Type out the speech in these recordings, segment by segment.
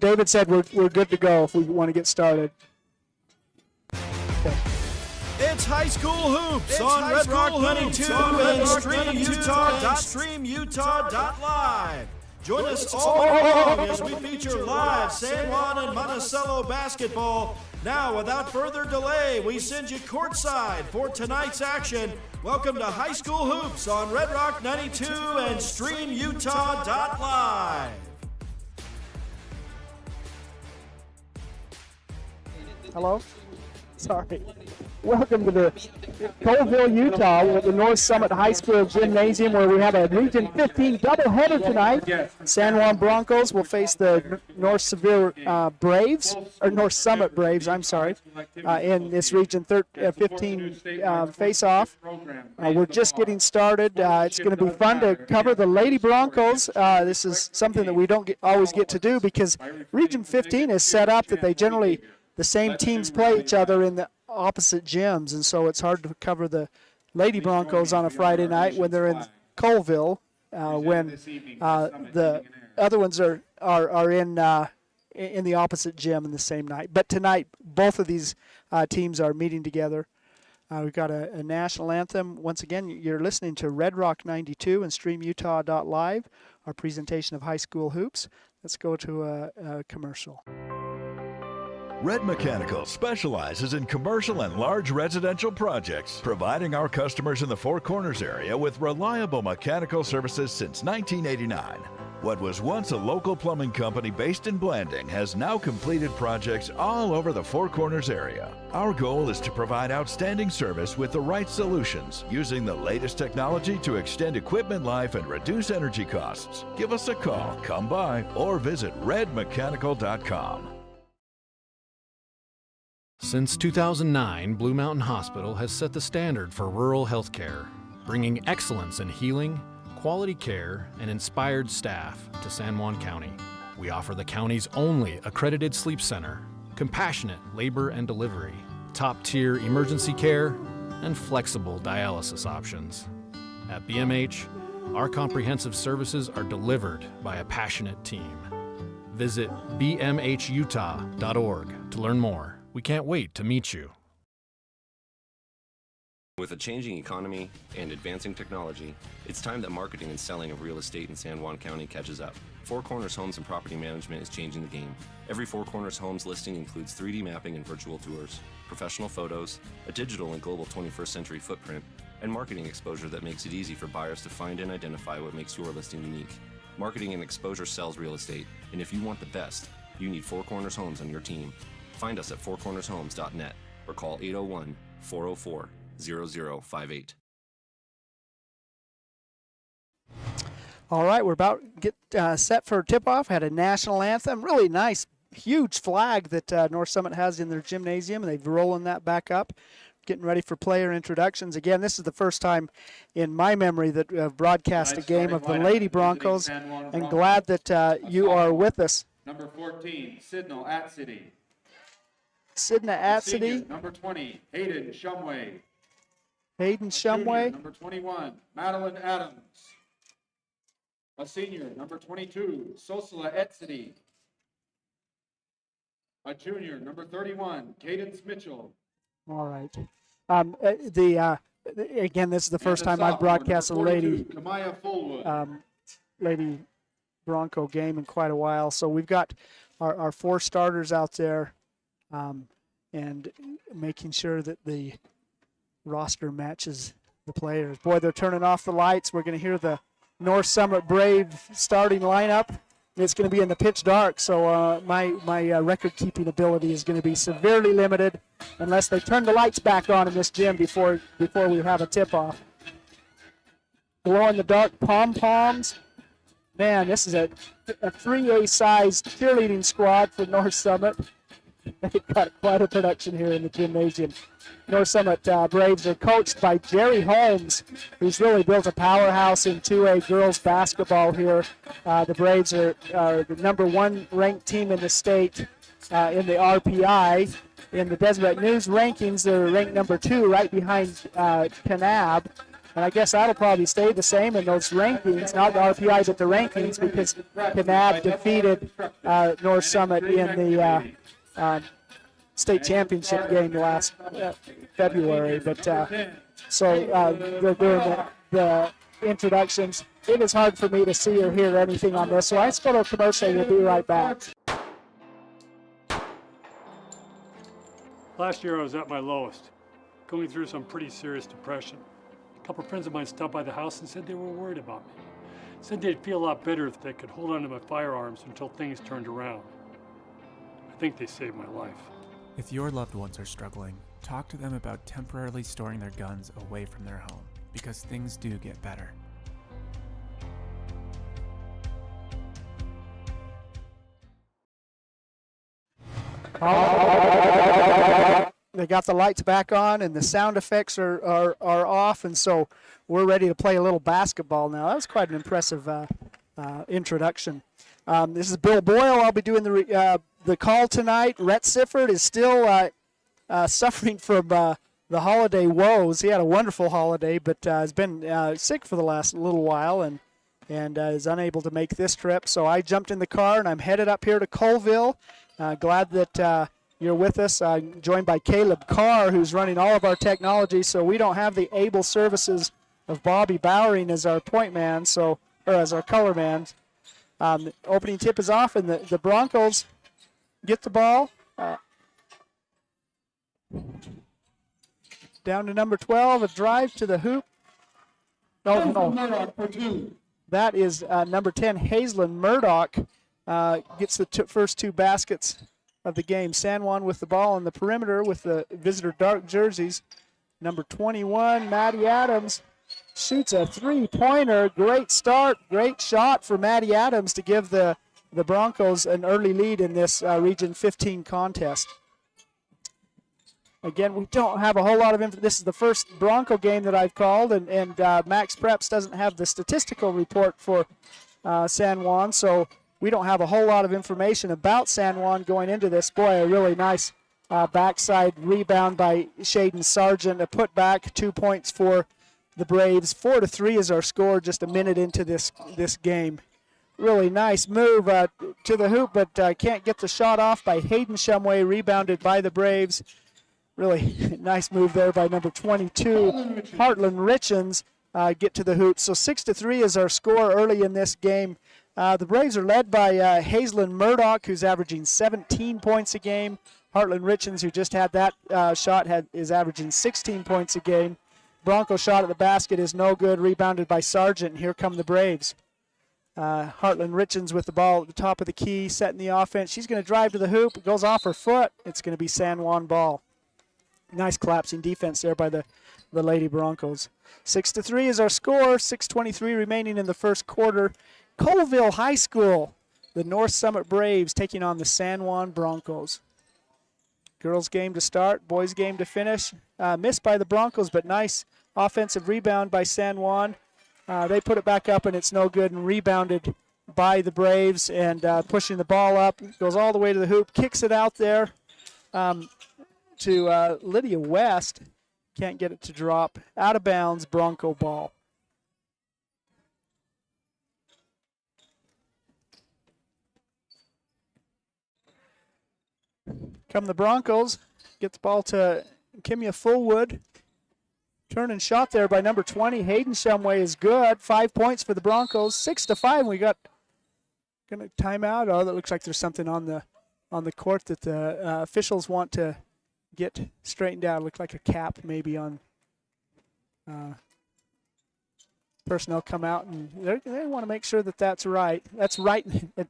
David said we're good to go if we want to get started. Okay. It's High School Hoops on Red Rock 92 and StreamUtah.Live. Join us all along as we feature live San Juan and Monticello basketball. Now, without further delay, we send you courtside for tonight's action. Welcome to High School Hoops on Red Rock 92 and StreamUtah.Live. Hello? Sorry. Welcome to the Colville, Utah. We're at the North Summit High School Gymnasium where we have a Region 15 doubleheader tonight. San Juan Broncos will face the North Summit Braves, I'm sorry, in this Region 15 face-off. We're just getting started. It's going to be fun to cover the Lady Broncos. This is something that we don't always get to do because Region 15 is set up that they generally, the same teams play each other in the opposite gyms, and so it's hard to cover the Lady Broncos on a Friday night when they're in Colville, when the other ones are in the opposite gym in the same night. But tonight, both of these teams are meeting together. We've got a national anthem. Once again, you're listening to Red Rock 92 and StreamUtah.Live, our presentation of high school hoops. Let's go to a commercial. Red Mechanical specializes in commercial and large residential projects, providing our customers in the Four Corners area with reliable mechanical services since 1989. What was once a local plumbing company based in Blanding has now completed projects all over the Four Corners area. Our goal is to provide outstanding service with the right solutions, using the latest technology to extend equipment life and reduce energy costs. Give us a call, come by, or visit redmechanical.com. Since 2009, Blue Mountain Hospital has set the standard for rural healthcare, bringing excellence in healing, quality care, and inspired staff to San Juan County. We offer the county's only accredited sleep center, compassionate labor and delivery, top-tier emergency care, and flexible dialysis options. At BMH, our comprehensive services are delivered by a passionate team. Visit bmhutah.org to learn more. We can't wait to meet you. With a changing economy and advancing technology, it's time that marketing and selling of real estate in San Juan County catches up. Four Corners Homes and Property Management is changing the game. Every Four Corners Homes listing includes 3D mapping and virtual tours, professional photos, a digital and global 21st century footprint, and marketing exposure that makes it easy for buyers to find and identify what makes your listing unique. Marketing and exposure sells real estate, and if you want the best, you need Four Corners Homes on your team. Find us at fourcornershomes.net or call 801-404-0058. All right, we're about to get set for tip-off. Had a national anthem, really nice, huge flag that North Summit has in their gymnasium, and they're rolling that back up, getting ready for player introductions. Again, this is the first time in my memory that I've broadcast a game of the Lady Broncos, and glad that you are with us. Number 14, Sidnell Atcity. Sidna Atcity. Number 20, Hayden Shumway. Hayden Shumway. Number 21, Madeline Adams. A senior, number 22, Sosala Etsity. A junior, number 31, Cadence Mitchell. All right. Again, this is the first time I've broadcast a Lady Bronco game in quite a while. So we've got our four starters out there. And making sure that the roster matches the players. Boy, they're turning off the lights. We're going to hear the North Summit Brave starting lineup. It's going to be in the pitch dark, so my record-keeping ability is going to be severely limited unless they turn the lights back on in this gym before we have a tip-off. Glow-in-the-dark pom-poms. Man, this is a 3A-sized cheerleading squad for North Summit. They've got quite a production here in the gymnasium. North Summit Braves are coached by Jerry Holmes, who's really built a powerhouse in 2A girls basketball here. The Braves are the number one ranked team in the state in the RPI. In the Deseret News rankings, they're ranked number 2, right behind Kanab. And I guess that'll probably stay the same in those rankings, not the RPI, but the rankings, because Kanab defeated North Summit in the state championship game last February. But they're doing the introductions. It is hard for me to see or hear anything on this, so let's go to a commercial. We'll be right back. Last year I was at my lowest, going through some pretty serious depression. A couple friends of mine stopped by the house and said they were worried about me. Said they'd feel a lot better if they could hold on to my firearms until things turned around. I think they saved my life. If your loved ones are struggling, talk to them about temporarily storing their guns away from their home, because things do get better. They got the lights back on and the sound effects are off, and so we're ready to play a little basketball now. That was quite an impressive introduction. This is Bill Boyle. I'll be doing the call tonight. Rhett Sifford is still suffering from the holiday woes. He had a wonderful holiday, but has been sick for the last little while and is unable to make this trip. So I jumped in the car and I'm headed up here to Colville. Glad that you're with us. Joined by Caleb Carr, who's running all of our technology. So we don't have the able services of Bobby Bowering as our point man, or as our color man. The opening tip is off, and the Broncos get the ball. Down to number 12, a drive to the hoop. No. That is number 10, Hazelin Murdoch, gets the first two baskets of the game. San Juan with the ball on the perimeter with the visitor dark jerseys. Number 21, Maddie Adams, shoots a three-pointer. Great start, great shot for Maddie Adams to give the Broncos an early lead in this Region 15 contest. Again, we don't have a whole lot of info. This is the first Bronco game that I've called, and Max Preps doesn't have the statistical report for San Juan, so we don't have a whole lot of information about San Juan going into this. Boy, a really nice backside rebound by Shaden Sargent. A putback, 2 points for the Braves. 4-3 is our score just a minute into this game. Really nice move to the hoop, but can't get the shot off by Hayden Shumway, rebounded by the Braves. Really nice move there by number 22, Heartland Richens, get to the hoop. So 6-3 is our score early in this game. The Braves are led by Hazelin Murdoch, who's averaging 17 points a game. Heartland Richens, who just had that shot, is averaging 16 points a game. Bronco shot at the basket is no good, rebounded by Sargent. Here come the Braves. Heartland Richens with the ball at the top of the key, setting the offense. She's going to drive to the hoop. It goes off her foot. It's going to be San Juan ball. Nice collapsing defense there by the Lady Broncos. 6-3 is our score. 6:23 remaining in the first quarter. Colville High School, the North Summit Braves taking on the San Juan Broncos. Girls game to start, boys game to finish. Missed by the Broncos, but nice offensive rebound by San Juan. They put it back up, and it's no good, and rebounded by the Braves, and pushing the ball up. Goes all the way to the hoop, kicks it out there to Lydia West. Can't get it to drop. Out of bounds, Bronco ball. Come the Broncos. Get the ball to Kimya Fullwood. Turn and shot there by number 20. Hayden Shumway is good. 5 points for the Broncos. 6-5. We got gonna timeout. Oh, that looks like there's something on the court that the officials want to get straightened out. Looks like a cap maybe on personnel come out, and they want to make sure that that's right. That's right. A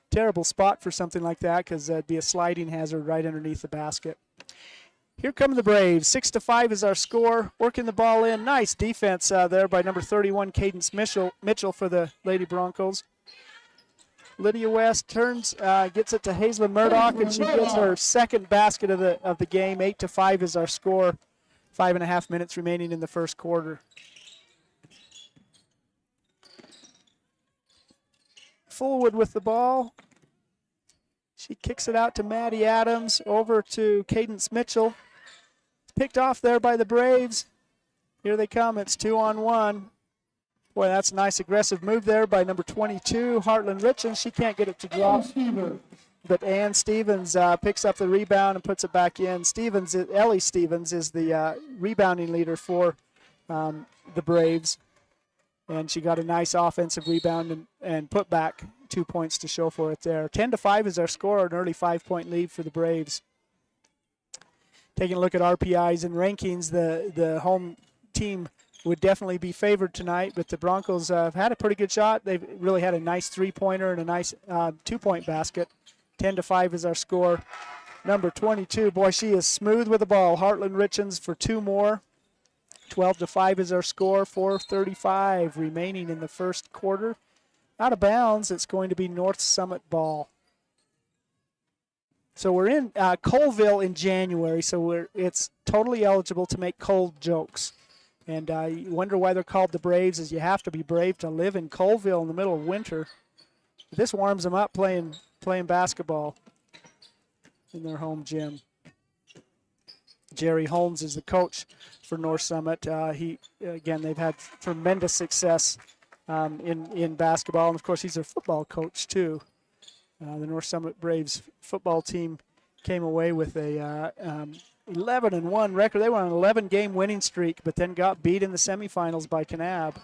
terrible spot for something like that, because that'd be a sliding hazard right underneath the basket. Here come the Braves. 6-5 is our score. Working the ball in. Nice defense there by number 31, Cadence Mitchell for the Lady Broncos. Lydia West turns, gets it to Hazelin Murdoch, and she gets her second basket of the game. 8-5 is our score. 5.5 minutes remaining in the first quarter. Fullwood with the ball. She kicks it out to Maddie Adams, over to Cadence Mitchell. Picked off there by the Braves. Here they come. It's 2-on-1. Boy, that's a nice aggressive move there by number 22, Heartland Richens. She can't get it to drop. But Ann Stevens picks up the rebound and puts it back in. Ellie Stevens is the rebounding leader for the Braves. And she got a nice offensive rebound and put back 2 points to show for it there. 10-5 is our score, an early 5-point lead for the Braves. Taking a look at RPIs and rankings, the home team would definitely be favored tonight, but the Broncos have had a pretty good shot. They've really had a nice three-pointer and a nice 2-point basket. 10-5 is our score. Number 22, boy, she is smooth with the ball. Heartland Richens for 2 more. 12-5 is our score. 4:35 remaining in the first quarter. Out of bounds, it's going to be North Summit ball. So we're in Colville in January, so it's totally eligible to make cold jokes. And you wonder why they're called the Braves, is you have to be brave to live in Colville in the middle of winter. But this warms them up playing basketball in their home gym. Jerry Holmes is the coach for North Summit. They've had tremendous success in basketball, and of course he's their football coach too. The North Summit Braves football team came away with a 11-1 record. They were on an 11-game winning streak, but then got beat in the semifinals by Kanab.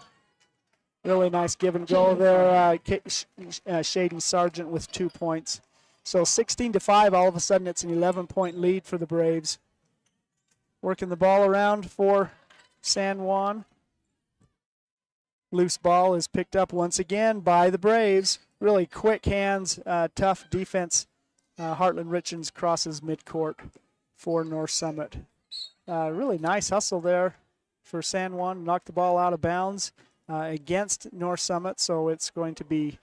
Really nice give and go there. Shaden Sargent with 2 points. So 16-5, all of a sudden it's an 11-point lead for the Braves. Working the ball around for San Juan. Loose ball is picked up once again by the Braves. Really quick hands, tough defense. Heartland Richens crosses midcourt for North Summit. Really nice hustle there for San Juan. Knocked the ball out of bounds against North Summit, so it's going to be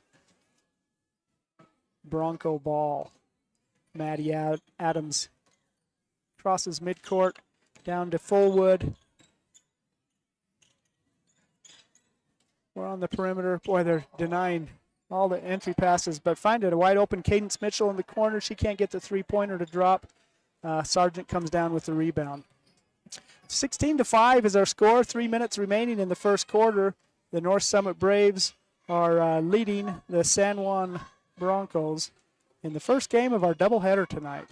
Bronco ball. Maddie Adams crosses midcourt down to Fullwood. We're on the perimeter. Boy, they're denying all the entry passes, but find it a wide open Cadence Mitchell in the corner. She can't get the three-pointer to drop. Sargent comes down with the rebound. 16-5 is our score. 3 minutes remaining in the first quarter. The North Summit Braves are leading the San Juan Broncos in the first game of our doubleheader tonight.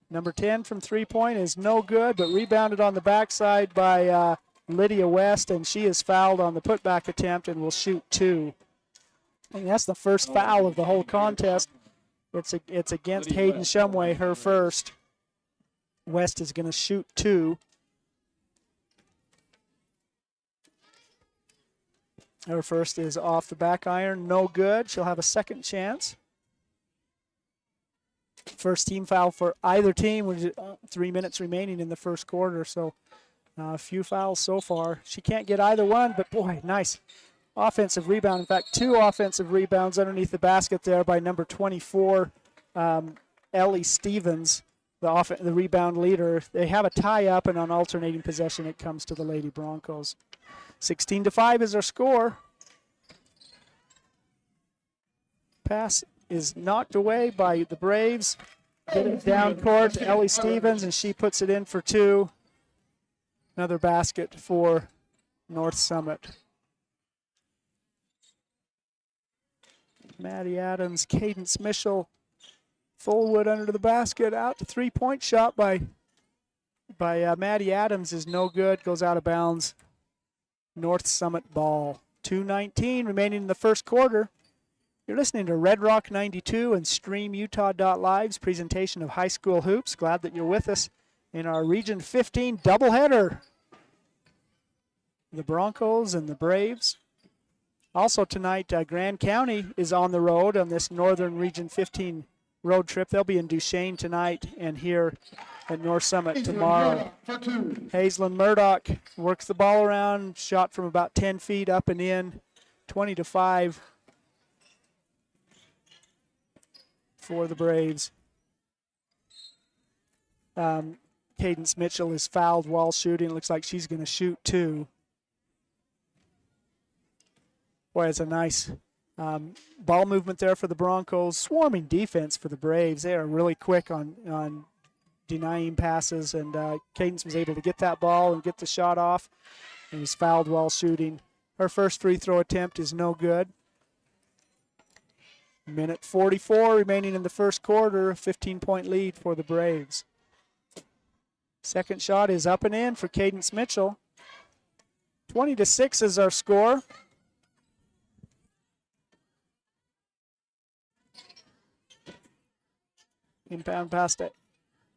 Number 10 from three-point is no good, but rebounded on the backside by Lydia West, and she is fouled on the putback attempt and will shoot 2. And that's the first foul of the whole contest. It's against Hayden Shumway, her first. West is going to shoot 2. Her first is off the back iron, no good. She'll have a second chance. First team foul for either team, with 3 minutes remaining in the first quarter, so a few fouls so far. She can't get either one, but boy, nice offensive rebound. In fact, 2 offensive rebounds underneath the basket there by number 24, Ellie Stevens, the rebound leader. They have a tie-up, and on alternating possession, it comes to the Lady Broncos. 16-5 is our score. Pass is knocked away by the Braves. Get it down court to Ellie Stevens, and she puts it in for 2. Another basket for North Summit. Maddie Adams, Cadence Mitchell, Fullwood under the basket, out to three-point shot by Maddie Adams is no good, goes out of bounds. North Summit ball. 2:19 remaining in the first quarter. You're listening to Red Rock 92 and StreamUtah.Live's presentation of high school hoops. Glad that you're with us in our Region 15 doubleheader. The Broncos and the Braves. Also tonight, Grand County is on the road on this Northern Region 15 road trip. They'll be in Duchesne tonight and here at North Summit tomorrow. Hazelyn Murdoch works the ball around, shot from about 10 feet up and in, 20-5 for the Braves. Cadence Mitchell is fouled while shooting. Looks like she's going to shoot 2. Boy, it's a nice ball movement there for the Broncos. Swarming defense for the Braves. They are really quick on denying passes, and Cadence was able to get that ball and get the shot off, and was fouled while shooting. Her first free throw attempt is no good. Minute 44 remaining in the first quarter, a 15-point lead for the Braves. Second shot is up and in for Cadence Mitchell. 20-6 is our score. Inbound pass to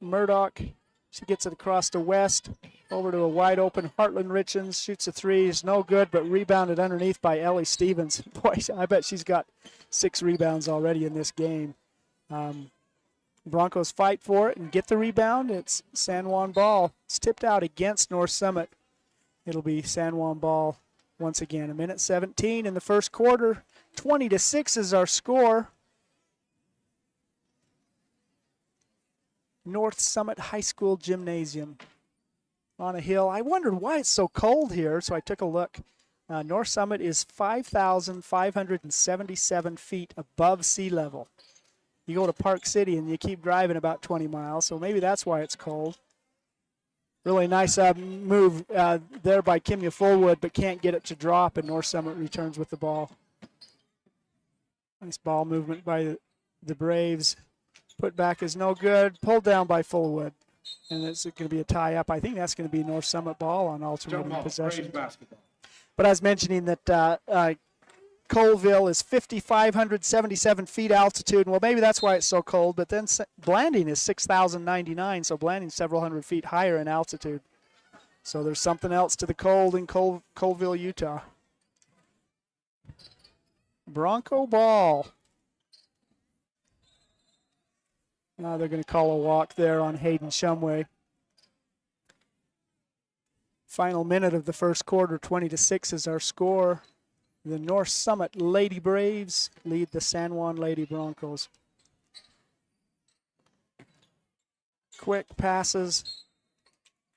Murdoch. She gets it across to West. Over to a wide open Heartland Richens. Shoots a three. Is no good, but rebounded underneath by Ellie Stevens. Boy, I bet she's got 6 rebounds already in this game. Broncos fight for it and get the rebound. It's San Juan ball. It's tipped out against North Summit. It'll be San Juan ball once again. A minute 17 in the first quarter. 20-6 is our score. North Summit High School Gymnasium on a hill. I wondered why it's so cold here, so I took a look. North Summit is 5,577 feet above sea level. You go to Park City and you keep driving about 20 miles, so maybe that's why it's cold. Really nice move there by Kimya Fullwood, but can't get it to drop, and North Summit returns with the ball. Nice ball movement by the Braves. Put back is no good. Pulled down by Fullwood. And it's going to be a tie-up. I think that's going to be North Summit ball on alternating possession. But I was mentioning that Colville is 5,577 feet altitude. Well, maybe that's why it's so cold. But then Blanding is 6,099, so Blanding's several hundred feet higher in altitude. So there's something else to the cold in Colville, Utah. Bronco ball. Now they're going to call a walk there on Hayden Shumway. Final minute of the first quarter, 20-6 is our score. The North Summit Lady Braves lead the San Juan Lady Broncos. Quick passes,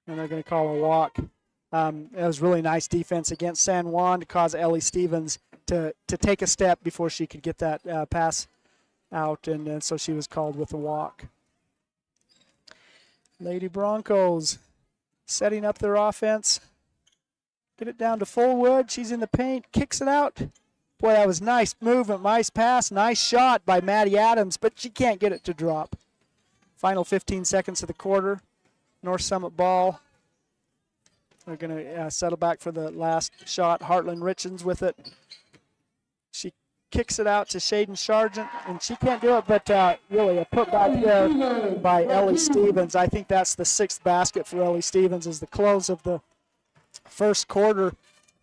and they're going to call a walk. It was really nice defense against San Juan to cause Ellie Stevens to take a step before she could get that pass out, and so she was called with a walk. Lady Broncos setting up their offense. Get it down to Fullwood. She's in the paint, kicks it out. Boy, that was nice movement, nice pass, nice shot by Maddie Adams, but she can't get it to drop. Final 15 seconds of the quarter. North Summit ball. They're going to settle back for the last shot. Heartland Richens with it. She kicks it out to Shaden Sargent, and she can't do it, but really a putback there by Ellie Stevens. I think that's the 6th basket for Ellie Stevens as the close of the first quarter.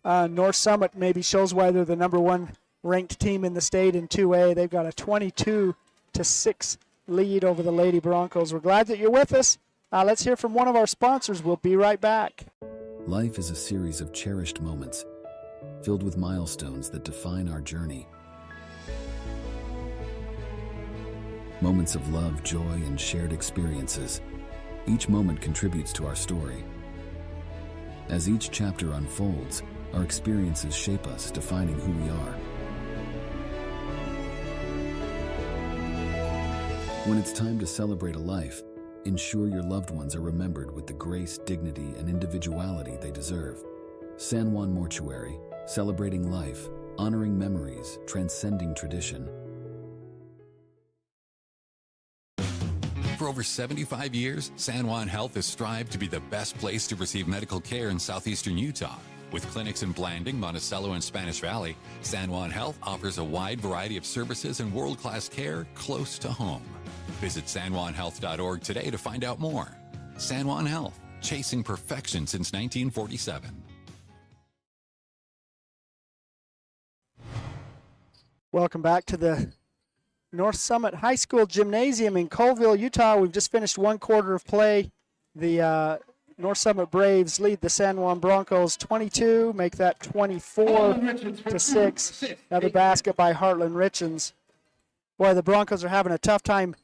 North Summit maybe shows why they're the #1 ranked team in the state in 2A. They've got a 22-6 lead over the Lady Broncos. We're glad that you're with us. Let's hear from one of our sponsors. We'll be right back. Life is a series of cherished moments, filled with milestones that define our journey. Moments of love, joy, and shared experiences. Each moment contributes to our story. As each chapter unfolds, our experiences shape us, defining who we are. When it's time to celebrate a life, ensure your loved ones are remembered with the grace, dignity, and individuality they deserve. San Juan Mortuary, celebrating life, honoring memories, transcending tradition. For over 75 years, San Juan Health has strived to be the best place to receive medical care in southeastern Utah. With clinics in Blanding, Monticello, and Spanish Valley, San Juan Health offers a wide variety of services and world-class care close to home. Visit SanJuanHealth.org today to find out more. San Juan Health, chasing perfection since 1947. Welcome back to the North Summit High School Gymnasium in Colville, Utah. We've just finished one quarter of play. The North Summit Braves lead the San Juan Broncos 22, make that 24-6. Another basket by Heartland Richens. Boy, the Broncos are having a tough time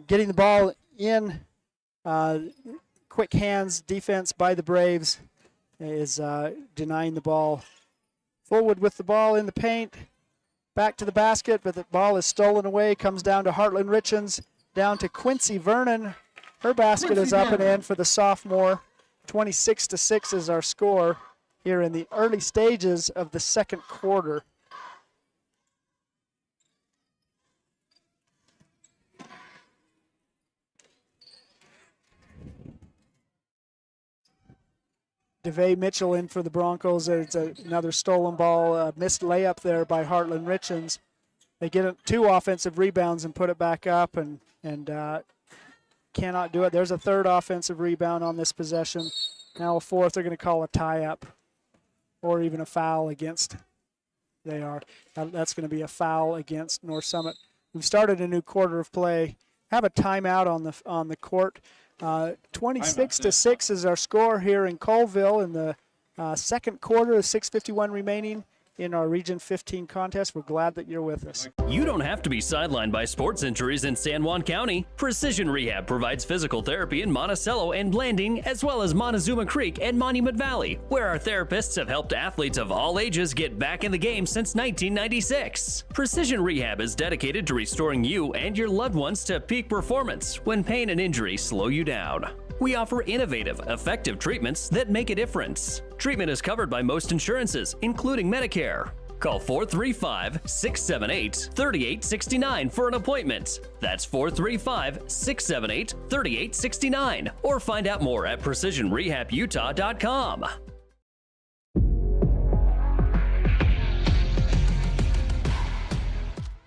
getting the ball in. Quick hands defense by the Braves is denying the ball. Fullwood with the ball in the paint. Back to the basket, but the ball is stolen away. Comes down to Heartland Richens, down to Quincy Vernon. Her basket is up and in for the sophomore. 26-6 is our score here in the early stages of the second quarter. DeVay Mitchell in for the Broncos. It's another stolen ball, missed layup there by Heartland Richens. They get 2 offensive rebounds and put it back up and cannot do it. There's a third offensive rebound on this possession. Now a fourth. They're going to call a tie-up or even a foul against. They are. That's going to be a foul against North Summit. We've started a new quarter of play. Have a timeout on the court. 26-6 is our score here in Colville in the second quarter. 6:51 remaining in our Region 15 contest. We're glad that you're with us. You don't have to be sidelined by sports injuries in San Juan County. Precision Rehab provides physical therapy in Monticello and Blanding, as well as Montezuma Creek and Monument Valley, where our therapists have helped athletes of all ages get back in the game since 1996. Precision Rehab is dedicated to restoring you and your loved ones to peak performance when pain and injury slow you down. We offer innovative, effective treatments that make a difference. Treatment is covered by most insurances, including Medicare. Call 435-678-3869 for an appointment. That's 435-678-3869. Or find out more at PrecisionRehabUtah.com.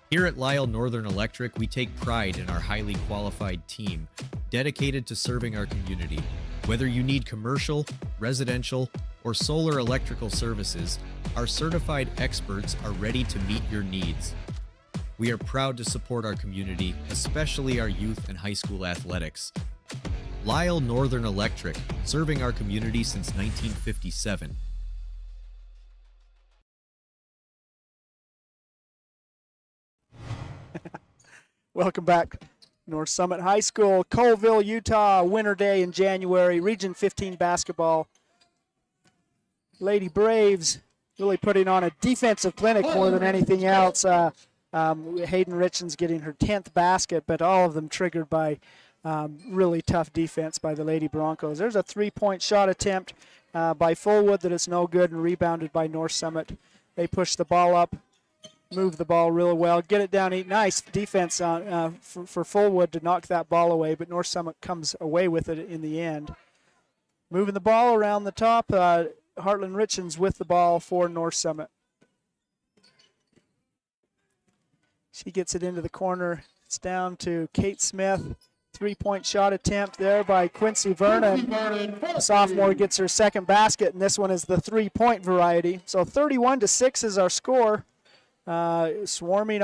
Here at Lyle Northern Electric, we take pride in our highly qualified team, dedicated to serving our community. Whether you need commercial, residential, or solar electrical services, our certified experts are ready to meet your needs. We are proud to support our community, especially our youth and high school athletics. Lyle Northern Electric, serving our community since 1957. Welcome back. North Summit High School, Colville, Utah, winter day in January, Region 15 basketball. Lady Braves really putting on a defensive clinic more than anything else. Hayden Richens getting her 10th basket, but all of them triggered by really tough defense by the Lady Broncos. There's a three-point shot attempt by Fullwood that is no good and rebounded by North Summit. They push the ball up, move the ball really well, get it down. Nice defense for Fullwood to knock that ball away, but North Summit comes away with it in the end. Moving the ball around the top, Heartland Richens with the ball for North Summit. She gets it into the corner. It's down to Kate Smith. Three-point shot attempt there by Quincy Vernon. The sophomore gets her second basket, and this one is the three-point variety. So 31-6 is our score. Swarming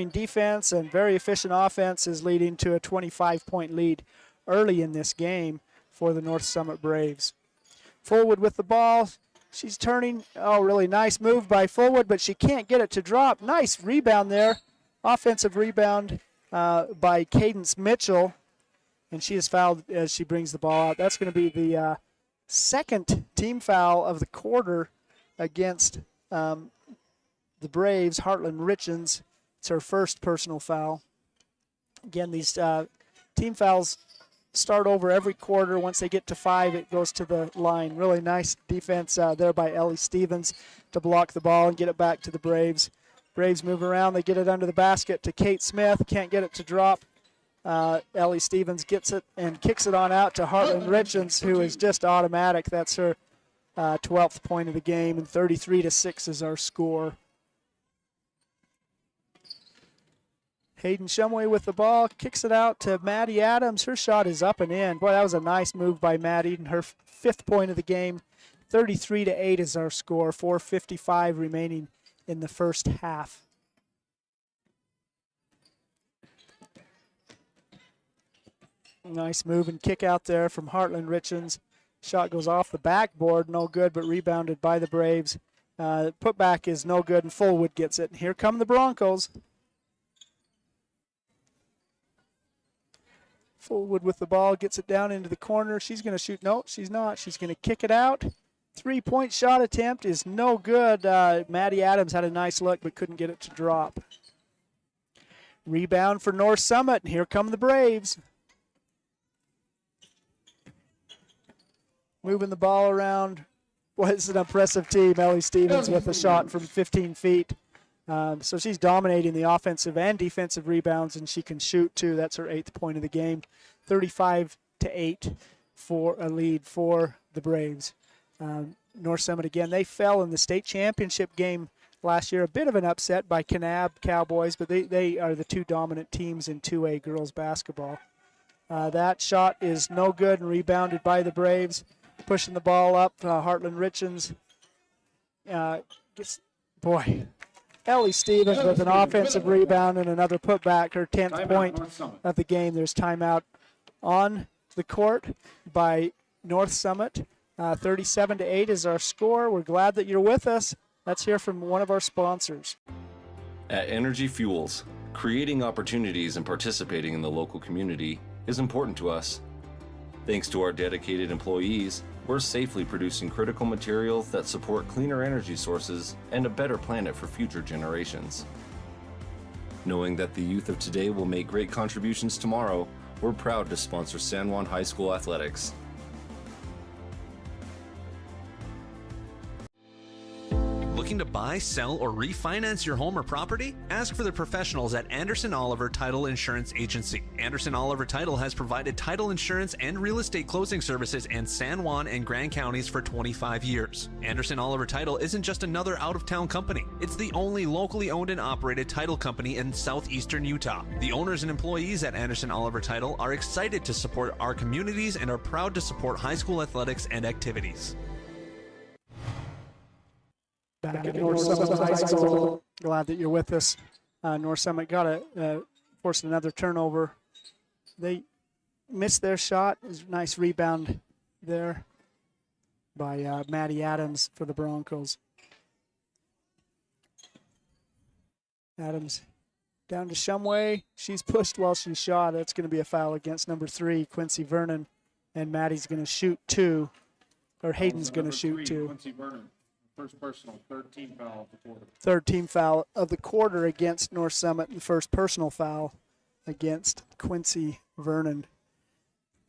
defense, and very efficient offense is leading to a 25-point lead early in this game for the North Summit Braves. Fullwood with the ball. She's turning. Oh, really nice move by Fullwood, but she can't get it to drop. Nice rebound there. Offensive rebound by Cadence Mitchell, and she is fouled as she brings the ball out. That's going to be the second team foul of the quarter against the Braves. Heartland Richens, it's her first personal foul. Again, these team fouls start over every quarter. Once they get to 5, it goes to the line. Really nice defense there by Ellie Stevens to block the ball and get it back to the Braves. Braves move around. They get it under the basket to Kate Smith. Can't get it to drop. Ellie Stevens gets it and kicks it on out to Heartland Richens, who is just automatic. That's her 12th point of the game, and 33-6 is our score. Hayden Shumway with the ball, kicks it out to Maddie Adams. Her shot is up and in. Boy, that was a nice move by Maddie, and her 5th point of the game. 33-8 is our score. 4:55 remaining in the first half. Nice move and kick out there from Heartland Richens. Shot goes off the backboard, no good, but rebounded by the Braves. Putback is no good, and Fullwood gets it. And here come the Broncos. Fullwood with the ball, gets it down into the corner. She's going to shoot. No, she's not. She's going to kick it out. Three-point shot attempt is no good. Maddie Adams had a nice look but couldn't get it to drop. Rebound for North Summit, and here come the Braves. moving the ball around. Boy, it's an impressive team. Ellie Stevens with a shot from 15 feet. So she's dominating the offensive and defensive rebounds, and she can shoot too. That's her 8th point of the game. 35-8 for a lead for the Braves. North Summit again, they fell in the state championship game last year. A bit of an upset by Kanab Cowboys, but they are the 2 dominant teams in 2A girls basketball. That shot is no good and rebounded by the Braves. Pushing the ball up, Heartland Richens boy, Ellie Stevens with an offensive rebound and another putback, her 10th point of the game. There's timeout on the court by North Summit. 37-8 is our score. We're glad that you're with us. Let's hear from one of our sponsors. At Energy Fuels, creating opportunities and participating in the local community is important to us. Thanks to our dedicated employees, we're safely producing critical materials that support cleaner energy sources and a better planet for future generations. Knowing that the youth of today will make great contributions tomorrow, we're proud to sponsor San Juan High School athletics. Looking to buy, sell, or refinance your home or property? Ask for the professionals at Anderson Oliver Title Insurance Agency. Anderson Oliver Title has provided title insurance and real estate closing services in San Juan and Grand Counties for 25 years. Anderson Oliver Title isn't just another out-of-town company. It's the only locally owned and operated title company in southeastern Utah. The owners and employees at Anderson Oliver Title are excited to support our communities and are proud to support high school athletics and activities. Back at North Summit High School. Glad that you're with us. North Summit got forced another turnover. They missed their shot. It was a nice rebound there by Maddie Adams for the Broncos. Adams down to Shumway. She's pushed while she shot. That's going to be a foul against number 3, Quincy Vernon. And Maddie's going to shoot 2. Or Hayden's going to shoot 2. Quincy Vernon. First personal, 3rd team foul of the quarter. 3rd team foul of the quarter against North Summit, the first personal foul against Quincy Vernon.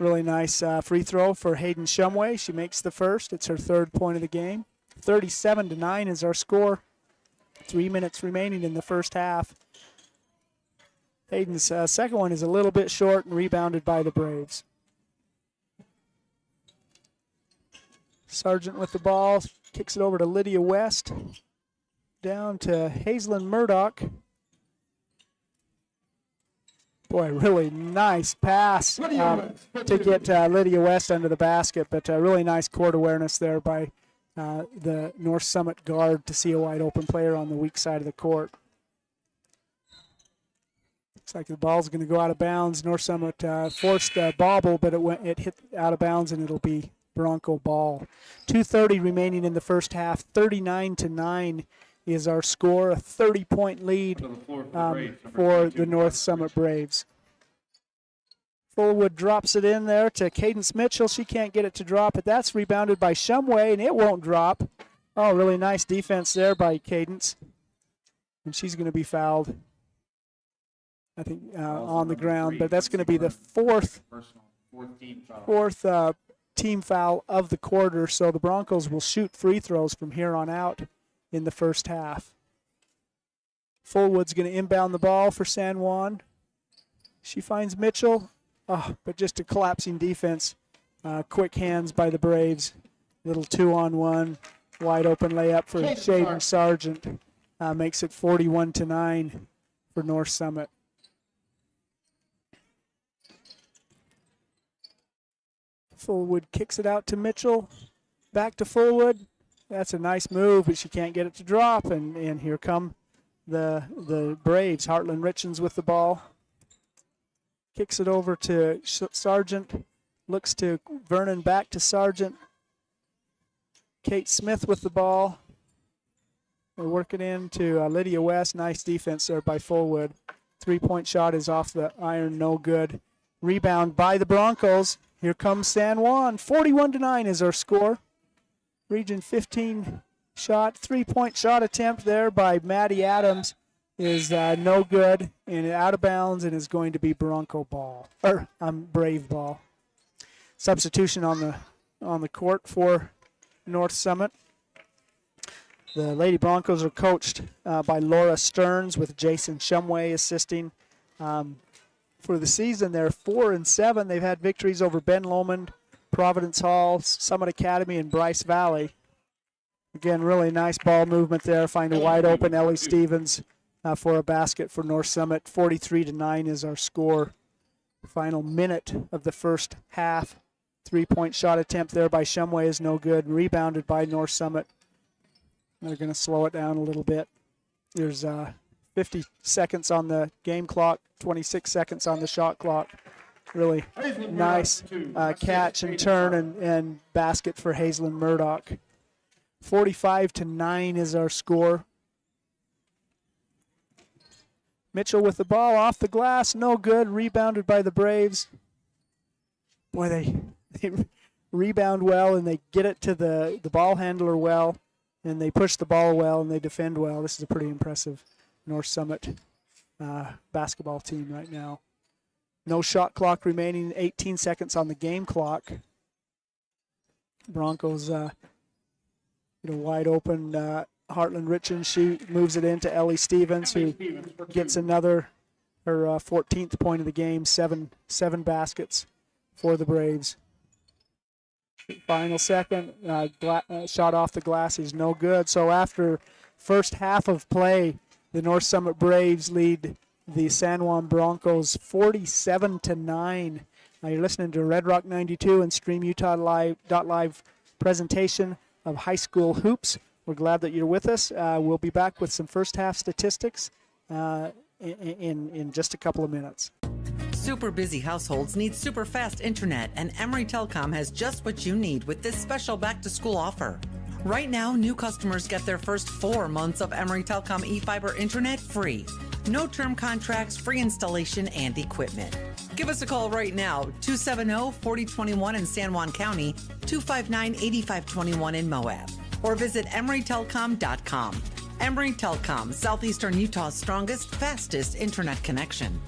Really nice free throw for Hayden Shumway. She makes the first. It's her 3rd point of the game. 37-9 is our score. 3 minutes remaining in the first half. Hayden's second one is a little bit short and rebounded by the Braves. Sargent with the ball. Kicks it over to Lydia West. Down to Hazelyn Murdoch. Boy, really nice pass to get Lydia West under the basket, but really nice court awareness there by the North Summit guard to see a wide open player on the weak side of the court. Looks like the ball's going to go out of bounds. North Summit forced a bobble, but it hit out of bounds, and it'll be Bronco ball. 2:30 remaining in the first half. 39-9 is our score. A 30-point lead for the North Summit Braves. Fullwood drops it in there to Cadence Mitchell. She can't get it to drop, but that's rebounded by Shumway, and it won't drop. Oh, really nice defense there by Cadence. And she's going to be fouled, I think, on the ground. But that's going to be the fourth team foul of the quarter, so the Broncos will shoot free throws from here on out in the first half. Fullwood's going to inbound the ball for San Juan. She finds Mitchell, but just a collapsing defense. Quick hands by the Braves. Little 2-on-1, wide open layup for Shaden Sargent. Makes it 41-9 for North Summit. Fullwood kicks it out to Mitchell. Back to Fullwood. That's a nice move, but she can't get it to drop. And here come the Braves. Heartland Richens with the ball. Kicks it over to Sargent. Looks to Vernon, back to Sargent. Kate Smith with the ball. They work it into Lydia West. Nice defense there by Fullwood. 3-point shot is off the iron, no good. Rebound by the Broncos. Here comes San Juan. 41-9 is our score. Region 15 shot, 3-point shot attempt there by Maddie Adams is no good and out of bounds and is going to be Bronco ball, or Brave ball. Substitution on the on the court for North Summit. The Lady Broncos are coached by Laura Stearns, with Jason Shumway assisting. For the season, they're 4-7. They've had victories over Ben Lomond, Providence Hall, Summit Academy, and Bryce Valley. Again, really nice ball movement there. Find a wide open Ellie Stevens for a basket for North Summit. 43-9 is our score. Final minute of the first half. 3-point shot attempt there by Shumway is no good. Rebounded by North Summit. They're going to slow it down a little bit. There's 50 seconds on the game clock, 26 seconds on the shot clock. Really nice catch and turn and basket for Hazelyn Murdoch. 45-9 is our score. Mitchell with the ball off the glass, no good. Rebounded by the Braves. Boy, they rebound well, and they get it to the ball handler well, and they push the ball well, and they defend well. This is a pretty impressive North Summit basketball team right now. No shot clock remaining, 18 seconds on the game clock. Broncos, wide open. Heartland Richens, she moves it into Ellie Stevens, who gets her 14th point of the game. Seven baskets for the Braves. Final second, shot off the glass is no good. So after first half of play, the North Summit Braves lead the San Juan Broncos 47-9. Now you're listening to Red Rock 92 and StreamUtah.Live presentation of high school hoops. We're glad that you're with us. We'll be back with some first half statistics in just a couple of minutes. Super busy households need super fast internet, and Emory Telecom has just what you need with this special back-to-school offer. Right now, new customers get their first 4 months of Emory Telecom eFiber internet free. No term contracts, free installation, and equipment. Give us a call right now, 270-4021 in San Juan County, 259-8521 in Moab, or visit EmoryTelecom.com. Emory Telecom, Southeastern Utah's strongest, fastest internet connection.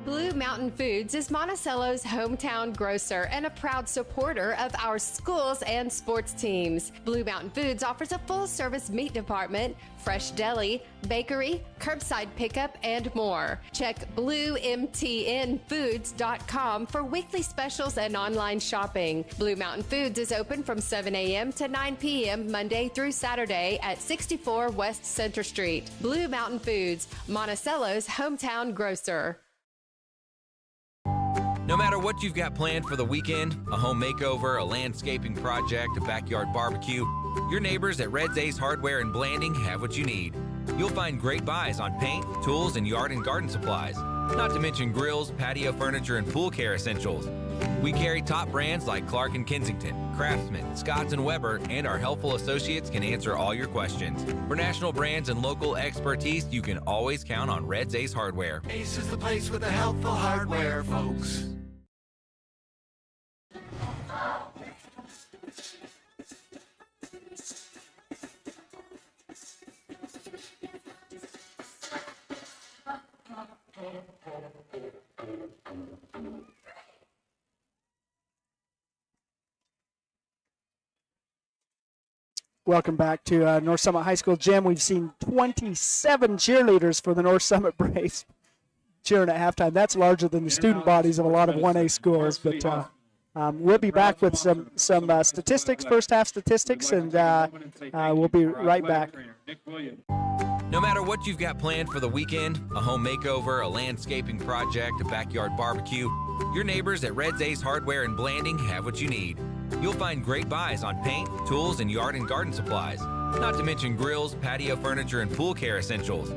Blue Mountain Foods is Monticello's hometown grocer and a proud supporter of our schools and sports teams. Blue Mountain Foods offers a full-service meat department, fresh deli, bakery, curbside pickup, and more. Check BlueMTNFoods.com for weekly specials and online shopping. Blue Mountain Foods is open from 7 a.m. to 9 p.m. Monday through Saturday at 64 West Center Street. Blue Mountain Foods, Monticello's hometown grocer. No matter what you've got planned for the weekend, a home makeover, a landscaping project, a backyard barbecue, your neighbors at Red's Ace Hardware in Blanding have what you need. You'll find great buys on paint, tools, and yard and garden supplies, not to mention grills, patio furniture, and pool care essentials. We carry top brands like Clark & Kensington, Craftsman, Scotts & Weber, and our helpful associates can answer all your questions. For national brands and local expertise, you can always count on Red's Ace Hardware. Ace is the place with the helpful hardware, folks. Welcome back to North Summit High School Gym. We've seen 27 cheerleaders for the North Summit Braves cheering at halftime. That's larger than the student bodies of a lot of 1A schools. But we'll be back with some statistics, first half statistics, and we'll be right back. No matter what you've got planned for the weekend, a home makeover, a landscaping project, a backyard barbecue, your neighbors at Red's Ace Hardware in Blanding have what you need. You'll find great buys on paint, tools, and yard and garden supplies, not to mention grills, patio furniture, and pool care essentials.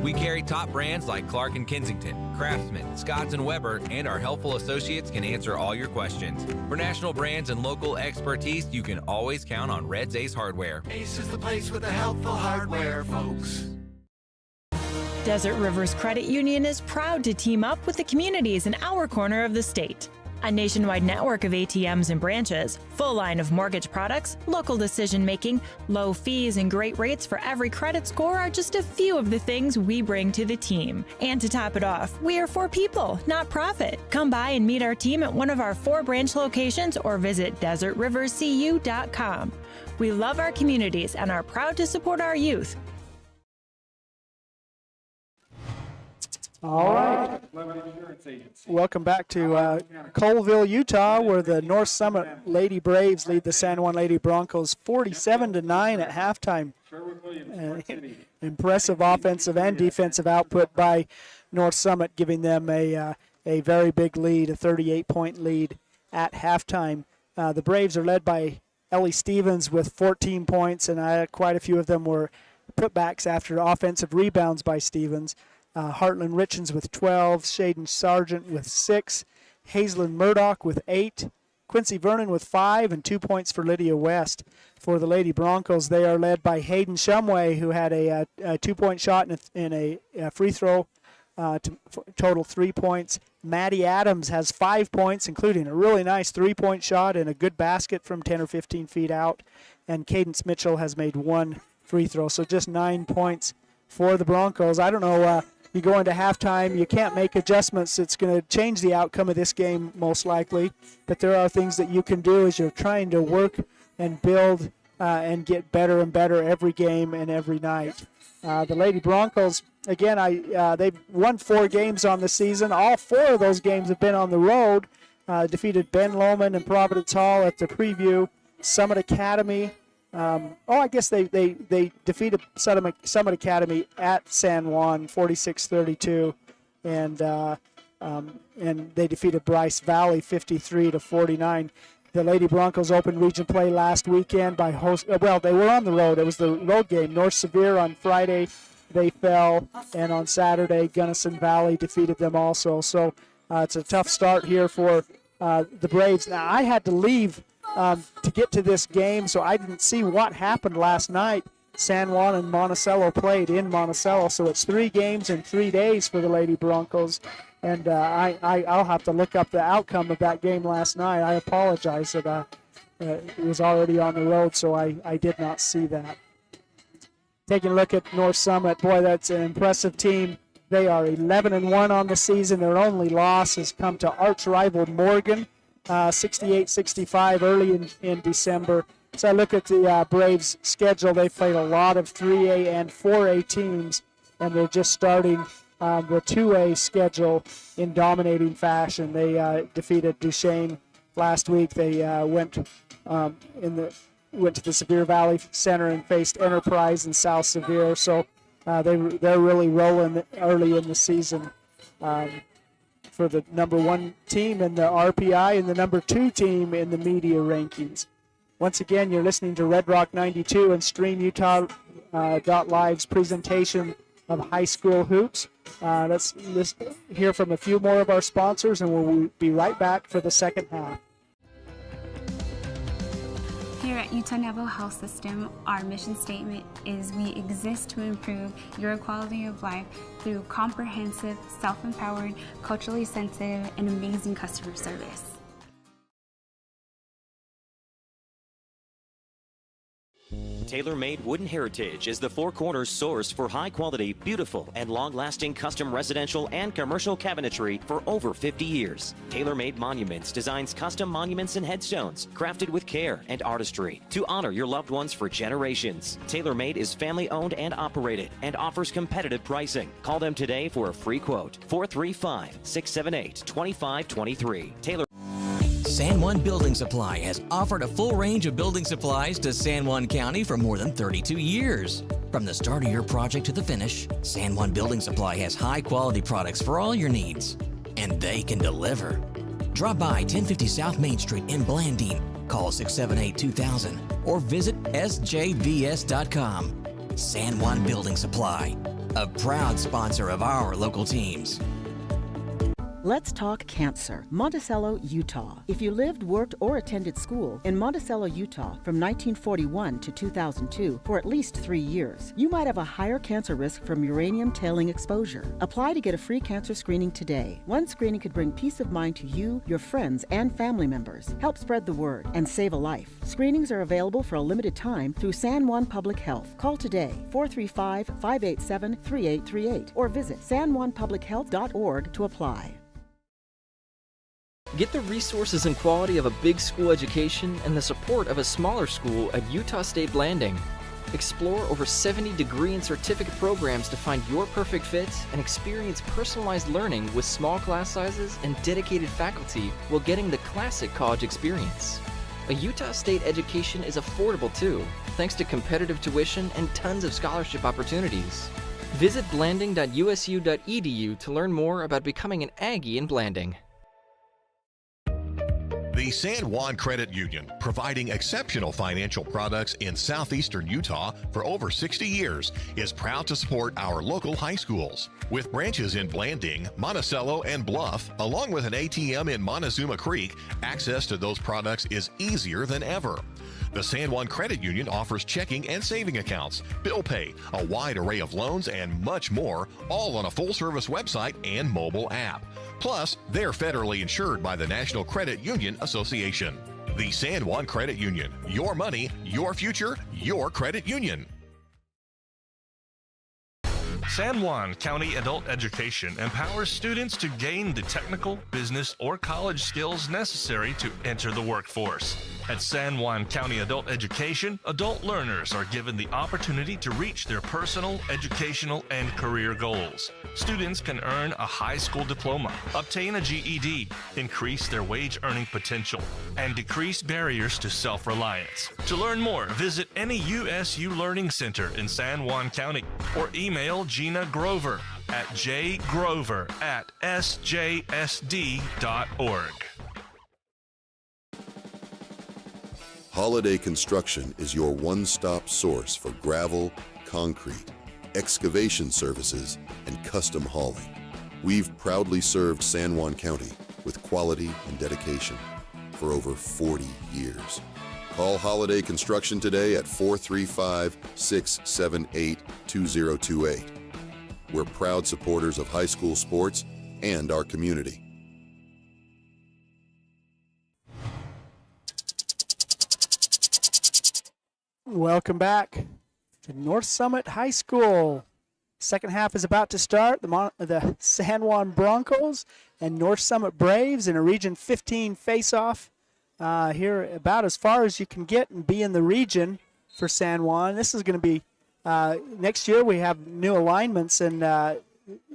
We carry top brands like Clark & Kensington, Craftsman, Scotts & Weber, and our helpful associates can answer all your questions. For national brands and local expertise, you can always count on Red's Ace Hardware. Ace is the place with the helpful hardware, folks. Desert Rivers Credit Union is proud to team up with the communities in our corner of the state. A nationwide network of ATMs and branches, full line of mortgage products, local decision making, low fees, and great rates for every credit score are just a few of the things we bring to the team. And to top it off, we are for people, not profit. Come by and meet our team at one of our 4 branch locations or visit DesertRiverCU.com. We love our communities and are proud to support our youth. All right. Welcome back to Colville, Utah, where the North Summit Lady Braves lead the San Juan Lady Broncos 47-9 at halftime. Impressive offensive and defensive output by North Summit, giving them a very big lead, a 38-point lead at halftime. The Braves are led by Ellie Stevens with 14 points, and quite a few of them were putbacks after offensive rebounds by Stevens. Heartland Richens with 12, Shaden Sargent with 6, Hazelyn Murdoch with 8, Quincy Vernon with 5, and 2 points for Lydia West. For the Lady Broncos, they are led by Hayden Shumway, who had a 2-point shot and a free throw, total 3 points. Maddie Adams has 5 points, including a really nice 3-point shot and a good basket from 10 or 15 feet out. And Cadence Mitchell has made 1 free throw, so just 9 points for the Broncos. I don't know. You go into halftime, you can't make adjustments. It's going to change the outcome of this game most likely, but there are things that you can do as you're trying to work and build and get better and better every game and every night. The Lady Broncos, again, they've won 4 games on the season. All 4 of those games have been on the road. Defeated Ben Lomond and Providence Hall at the preview. Summit Academy. I guess they defeated Summit Academy at San Juan 46-32, and they defeated Bryce Valley 53-49. The Lady Broncos opened region play last weekend by they were on the road. It was the road game. North Sevier on Friday, they fell, and on Saturday, Gunnison Valley defeated them also. So it's a tough start here for the Braves. Now, I had to leave to get to this game, so I didn't see what happened last night. San Juan and Monticello played in Monticello, so it's 3 games in 3 days for the Lady Broncos, and I'll have to look up the outcome of that game last night. I apologize that it was already on the road, so I did not see that. Taking a look at North Summit, boy, that's an impressive team. They are 11-1 on the season. Their only loss has come to arch rival Morgan, 68-65 early in December. So I look at the Braves' schedule. They played a lot of 3A and 4A teams, and they're just starting the 2A schedule in dominating fashion. They defeated Duchesne last week. They went to the Sevier Valley Center and faced Enterprise and South Sevier. So they're really rolling early in the season. For the number 1 team in the RPI and the number 2 team in the media rankings. Once again, you're listening to Red Rock 92 and StreamUtah.Live's presentation of high school hoops. Let's hear from a few more of our sponsors, and we'll be right back for the second half. Here at Utah Naval Health System, our mission statement is we exist to improve your quality of life through comprehensive, self-empowered, culturally sensitive, and amazing customer service. Tailor-Made Wooden Heritage is the Four Corners source for high-quality, beautiful, and long-lasting custom residential and commercial cabinetry for over 50 years. Tailor-Made Monuments designs custom monuments and headstones crafted with care and artistry to honor your loved ones for generations. Tailor-Made is family-owned and operated and offers competitive pricing. Call them today for a free quote. 435-678-2523. Tailor. San Juan Building Supply has offered a full range of building supplies to San Juan County for more than 32 years. From the start of your project to the finish, San Juan Building Supply has high-quality products for all your needs, and they can deliver. Drop by 1050 South Main Street in Blandine, call 678-2000, or visit sjvs.com. San Juan Building Supply, a proud sponsor of our local teams. Let's talk cancer. Monticello, Utah. If you lived, worked, or attended school in Monticello, Utah from 1941 to 2002 for at least 3 years, you might have a higher cancer risk from uranium tailing exposure. Apply to get a free cancer screening today. One screening could bring peace of mind to you, your friends, and family members, help spread the word, and save a life. Screenings are available for a limited time through San Juan Public Health. Call today, 435-587-3838, or visit sanjuanpublichealth.org to apply. Get the resources and quality of a big school education and the support of a smaller school at Utah State Blanding. Explore over 70 degree and certificate programs to find your perfect fit and experience personalized learning with small class sizes and dedicated faculty while getting the classic college experience. A Utah State education is affordable too, thanks to competitive tuition and tons of scholarship opportunities. Visit blanding.usu.edu to learn more about becoming an Aggie in Blanding. The San Juan Credit Union, providing exceptional financial products in southeastern Utah for over 60 years, is proud to support our local high schools. With branches in Blanding, Monticello, and Bluff, along with an ATM in Montezuma Creek, access to those products is easier than ever. The San Juan Credit Union offers checking and saving accounts, bill pay, a wide array of loans, and much more, all on a full-service website and mobile app. Plus, they're federally insured by the National Credit Union Association. The San Juan Credit Union. Your money, your future, your credit union. San Juan County Adult Education empowers students to gain the technical, business, or college skills necessary to enter the workforce. At San Juan County Adult Education, adult learners are given the opportunity to reach their personal, educational, and career goals. Students can earn a high school diploma, obtain a GED, increase their wage earning potential, and decrease barriers to self-reliance. To learn more, visit any USU Learning Center in San Juan County or email Gina Grover at jgrover@sjsd.org. Holiday Construction is your one-stop source for gravel, concrete, excavation services, and custom hauling. We've proudly served San Juan County with quality and dedication for over 40 years. Call Holiday Construction today at 435-678-2028. We're proud supporters of high school sports and our community. Welcome back to North Summit High School. Second half is about to start. The San Juan Broncos and North Summit Braves in a Region 15 face-off here, about as far as you can get and be in the region for San Juan. This is going to be next year. We have new alignments, and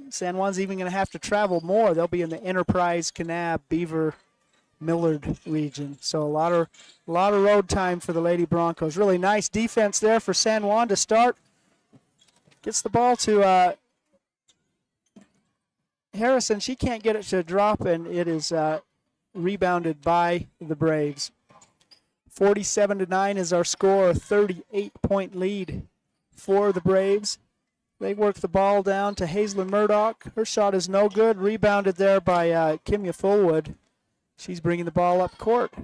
San Juan's even going to have to travel more. They'll be in the Enterprise, Kanab, Beaver, Millard region. So a lot of road time for the Lady Broncos. Really nice defense there for San Juan to start. Gets the ball to Harrison. She can't get it to drop, and it is rebounded by the Braves. 47-9 is our score, a 38-point lead for the Braves. They work the ball down to Hazelyn Murdoch. Her shot is no good. Rebounded there by Kimya Fullwood. She's bringing the ball up court.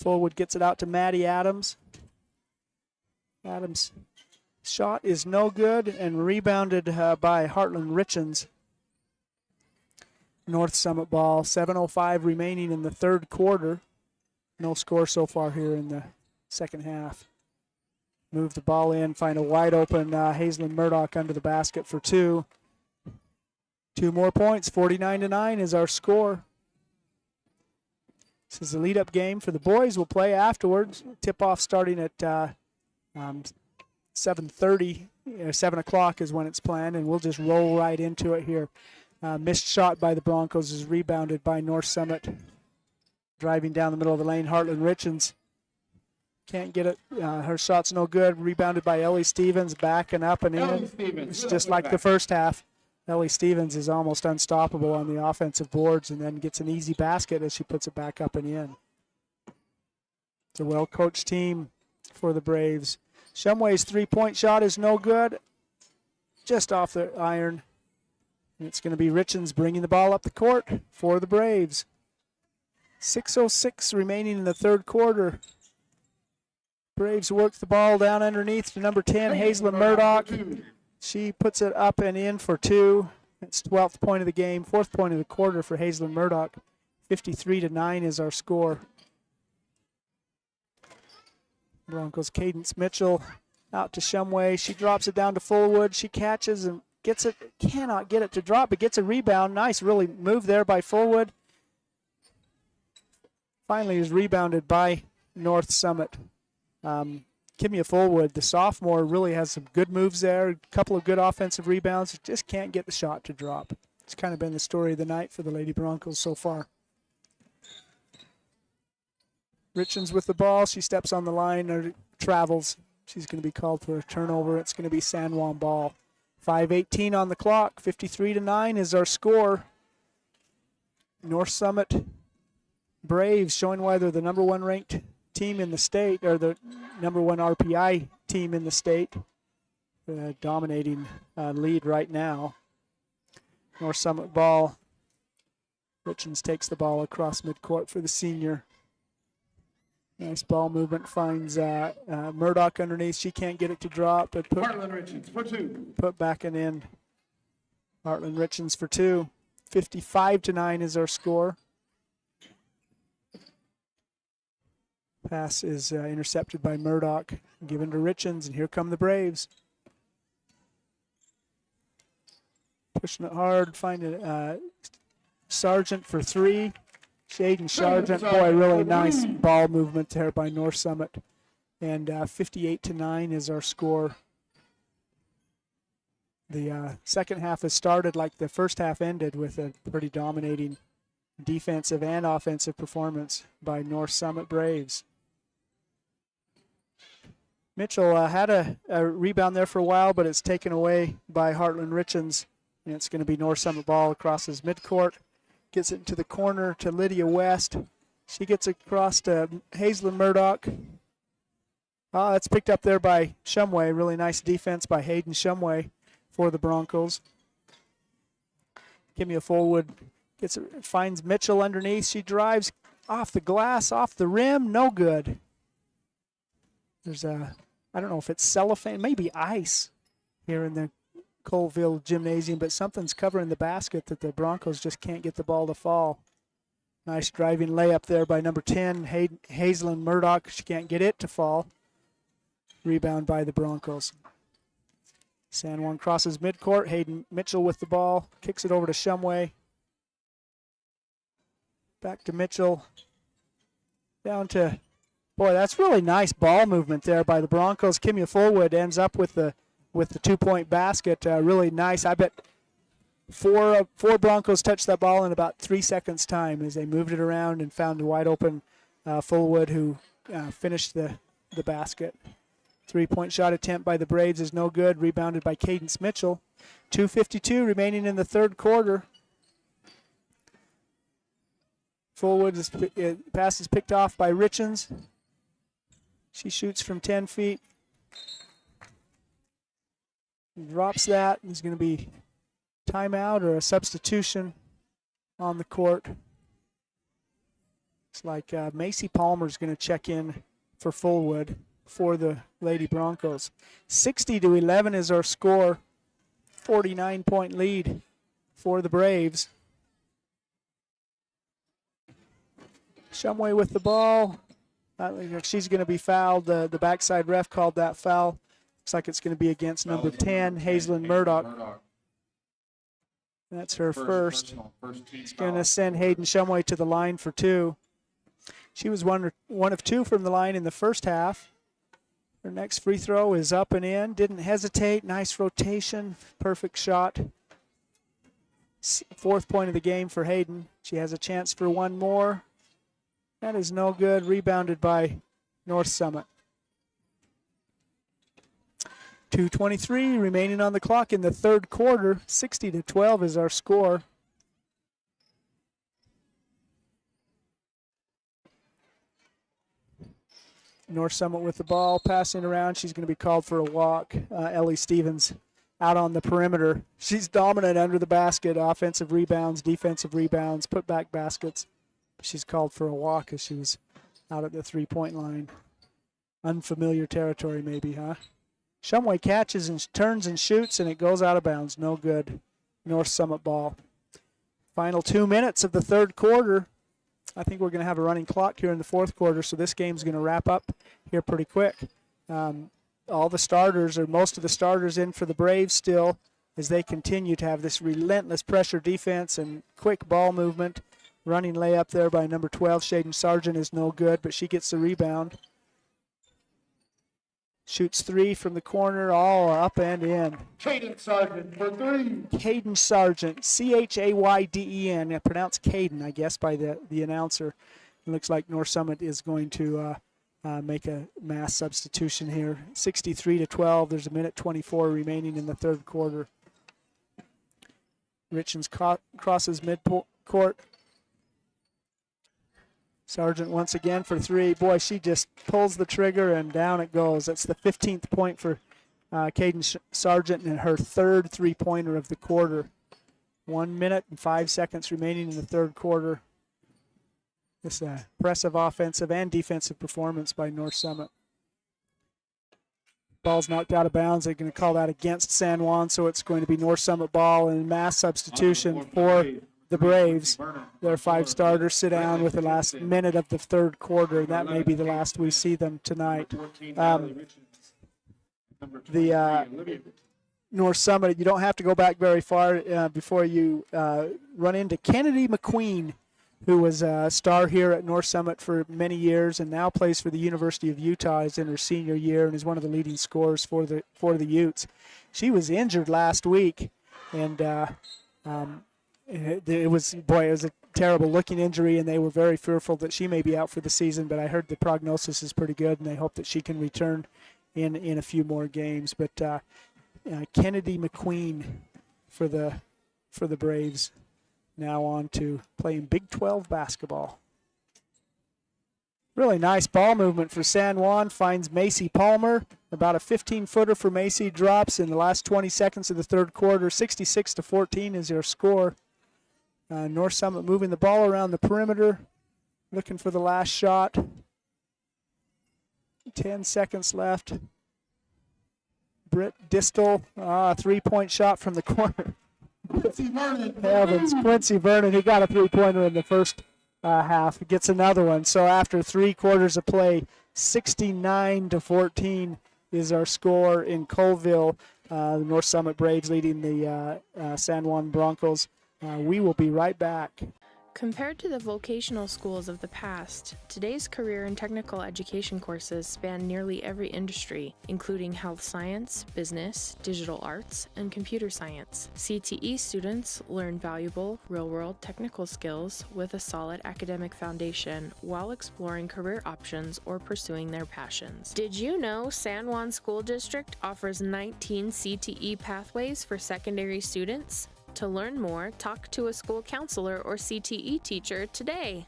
Fullwood gets it out to Maddie Adams. Adams' shot is no good and rebounded by Heartland Richens. North Summit ball, 7:05 remaining in the third quarter. No score so far here in the second half. Move the ball in, find a wide open Hazelyn Murdoch under the basket for two. 2 more points, 49-9 is our score. This is the lead-up game for the boys. We'll play afterwards. Tip-off starting at 7:30, 7 o'clock is when it's planned, and we'll just roll right into it here. Missed shot by the Broncos is rebounded by North Summit. Driving down the middle of the lane, Heartland Richens can't get it. Her shot's no good. Rebounded by Ellie Stevens, backing up and in. It's just like the first half. Ellie Stevens is almost unstoppable on the offensive boards and then gets an easy basket as she puts it back up and in. It's a well-coached team for the Braves. Shumway's three-point shot is no good. Just off the iron. And it's going to be Richens bringing the ball up the court for the Braves. 6:06 remaining in the third quarter. Braves work the ball down underneath to number 10, Hazelin Murdoch. She puts it up and in for 2. It's 12th point of the game, 4th point of the quarter for Hazelin Murdoch. 53-9 is our score. Broncos Cadence Mitchell out to Shumway. She drops it down to Fullwood. She catches and gets it, cannot get it to drop, but gets a rebound. Nice, really move there by Fullwood. Finally is rebounded by North Summit. Kimia Fullwood, the sophomore, really has some good moves there, a couple of good offensive rebounds, just can't get the shot to drop. It's kind of been the story of the night for the Lady Broncos so far. Richens with the ball. She steps on the line or travels. She's going to be called for a turnover. It's going to be San Juan ball. 5:18 on the clock. 53-9 is our score. North Summit Braves showing why they're the number 1 ranked team in the state, or the number 1 RPI team in the state. Dominating lead right now. North Summit ball. Richens takes the ball across midcourt for the senior. Nice ball movement, finds Murdoch underneath. She can't get it to drop, but Heartland Richens for 2. Put back and in. Heartland Richens for 2. 55-9 is our score. Pass is intercepted by Murdoch, given to Richens, and here come the Braves. Pushing it hard, finding Sargent for 3. Shaden Sargent, boy, really nice ball movement there by North Summit. And 58-9 is our score. The second half has started like the first half ended, with a pretty dominating defensive and offensive performance by North Summit Braves. Mitchell had a rebound there for a while, but it's taken away by Heartland Richens. And it's going to be North Summit ball across his midcourt. Gets it into the corner to Lydia West. She gets across to Hazelin Murdoch. That's picked up there by Shumway. Really nice defense by Hayden Shumway for the Broncos. Kimia Fullwood finds Mitchell underneath. She drives off the glass, off the rim, no good. There's I don't know if it's cellophane, maybe ice here in the Colville Gymnasium, but something's covering the basket that the Broncos just can't get the ball to fall. Nice driving layup there by number 10, Hazelin Murdoch. She can't get it to fall. Rebound by the Broncos. San Juan crosses midcourt. Hayden Mitchell with the ball. Kicks it over to Shumway. Back to Mitchell. Down to, boy, that's really nice ball movement there by the Broncos. Kimia Fullwood ends up with the 2-point basket. Really nice. I bet four Broncos touched that ball in about 3 seconds time as they moved it around and found a wide open Fullwood, who finished the basket. 3-point shot attempt by the Braves is no good. Rebounded by Cadence Mitchell. 2:52 remaining in the third quarter. Fullwood pass is picked off by Richens. She shoots from 10 feet. Drops that. There's going to be timeout or a substitution on the court. It's like Macy Palmer's going to check in for Fullwood for the Lady Broncos. 60-11 is our score. 49-point lead for the Braves. Shumway with the ball. She's going to be fouled. The backside ref called that foul. Looks like it's going to be against number 10, Hazelin Murdoch. That's her first. It's going to send Hayden Shumway to the line for 2. She was one of 2 from the line in the first half. Her next free throw is up and in. Didn't hesitate. Nice rotation. Perfect shot. 4th point of the game for Hayden. She has a chance for one more. That is no good. Rebounded by North Summit. 2:23 remaining on the clock in the third quarter. 60-12 is our score. North Summit with the ball, passing around. She's going to be called for a walk. Ellie Stevens out on the perimeter. She's dominant under the basket, offensive rebounds, defensive rebounds, put-back baskets. She's called for a walk as she was out at the three-point line. Unfamiliar territory maybe, huh? Shumway catches and turns and shoots, and it goes out of bounds. No good. North Summit ball. Final 2 minutes of the third quarter. I think we're going to have a running clock here in the fourth quarter, so this game's going to wrap up here pretty quick. All the starters, or most of the starters, in for the Braves still, as they continue to have this relentless pressure defense and quick ball movement. Running layup there by number 12, Shaden Sargent, is no good, but she gets the rebound. Shoots three from the corner, all up and in. Caden Sargent for three. Caden Sargent, Chayden, pronounced Caden, I guess, by the announcer. It looks like North Summit is going to make a mass substitution here. 63-12, there's a minute 24 remaining in the third quarter. Richens crosses midcourt. Sargent once again for three. Boy, she just pulls the trigger and down it goes. That's the 15th point for Caden Sargent and her third three-pointer of the quarter. 1 minute and 5 seconds remaining in the third quarter. This impressive offensive and defensive performance by North Summit. Ball's knocked out of bounds. They're going to call that against San Juan, so it's going to be North Summit ball and mass substitution for the Braves. Their five starters sit down with the last minute of the third quarter. That may be the last we see them tonight. North Summit, you don't have to go back very far before you run into Kennedy McQueen, who was a star here at North Summit for many years and now plays for the University of Utah. Is in her senior year and is one of the leading scorers for the Utes. She was injured last week, and it was a terrible looking injury, and they were very fearful that she may be out for the season, but I heard the prognosis is pretty good, and they hope that she can return in a few more games. But Kennedy McQueen for the Braves, now on to playing Big 12 basketball. Really nice ball movement for San Juan. Finds Macy Palmer. About a 15-footer for Macy. Drops in the last 20 seconds of the third quarter. 66-14 is their score. North Summit moving the ball around the perimeter. Looking for the last shot. 10 seconds left. Britt Distel, three-point shot from the corner. Quincy Vernon. Heavens, Quincy Vernon, who got a three-pointer in the first half, gets another one. So after 3 quarters of play, 69-14 is our score in Colville. The North Summit Braves leading the San Juan Broncos. We will be right back. Compared to the vocational schools of the past, today's career and technical education courses span nearly every industry, including health science, business, digital arts, and computer science. CTE students learn valuable, real-world technical skills with a solid academic foundation while exploring career options or pursuing their passions. Did you know San Juan School District offers 19 CTE pathways for secondary students? To learn more, talk to a school counselor or CTE teacher today.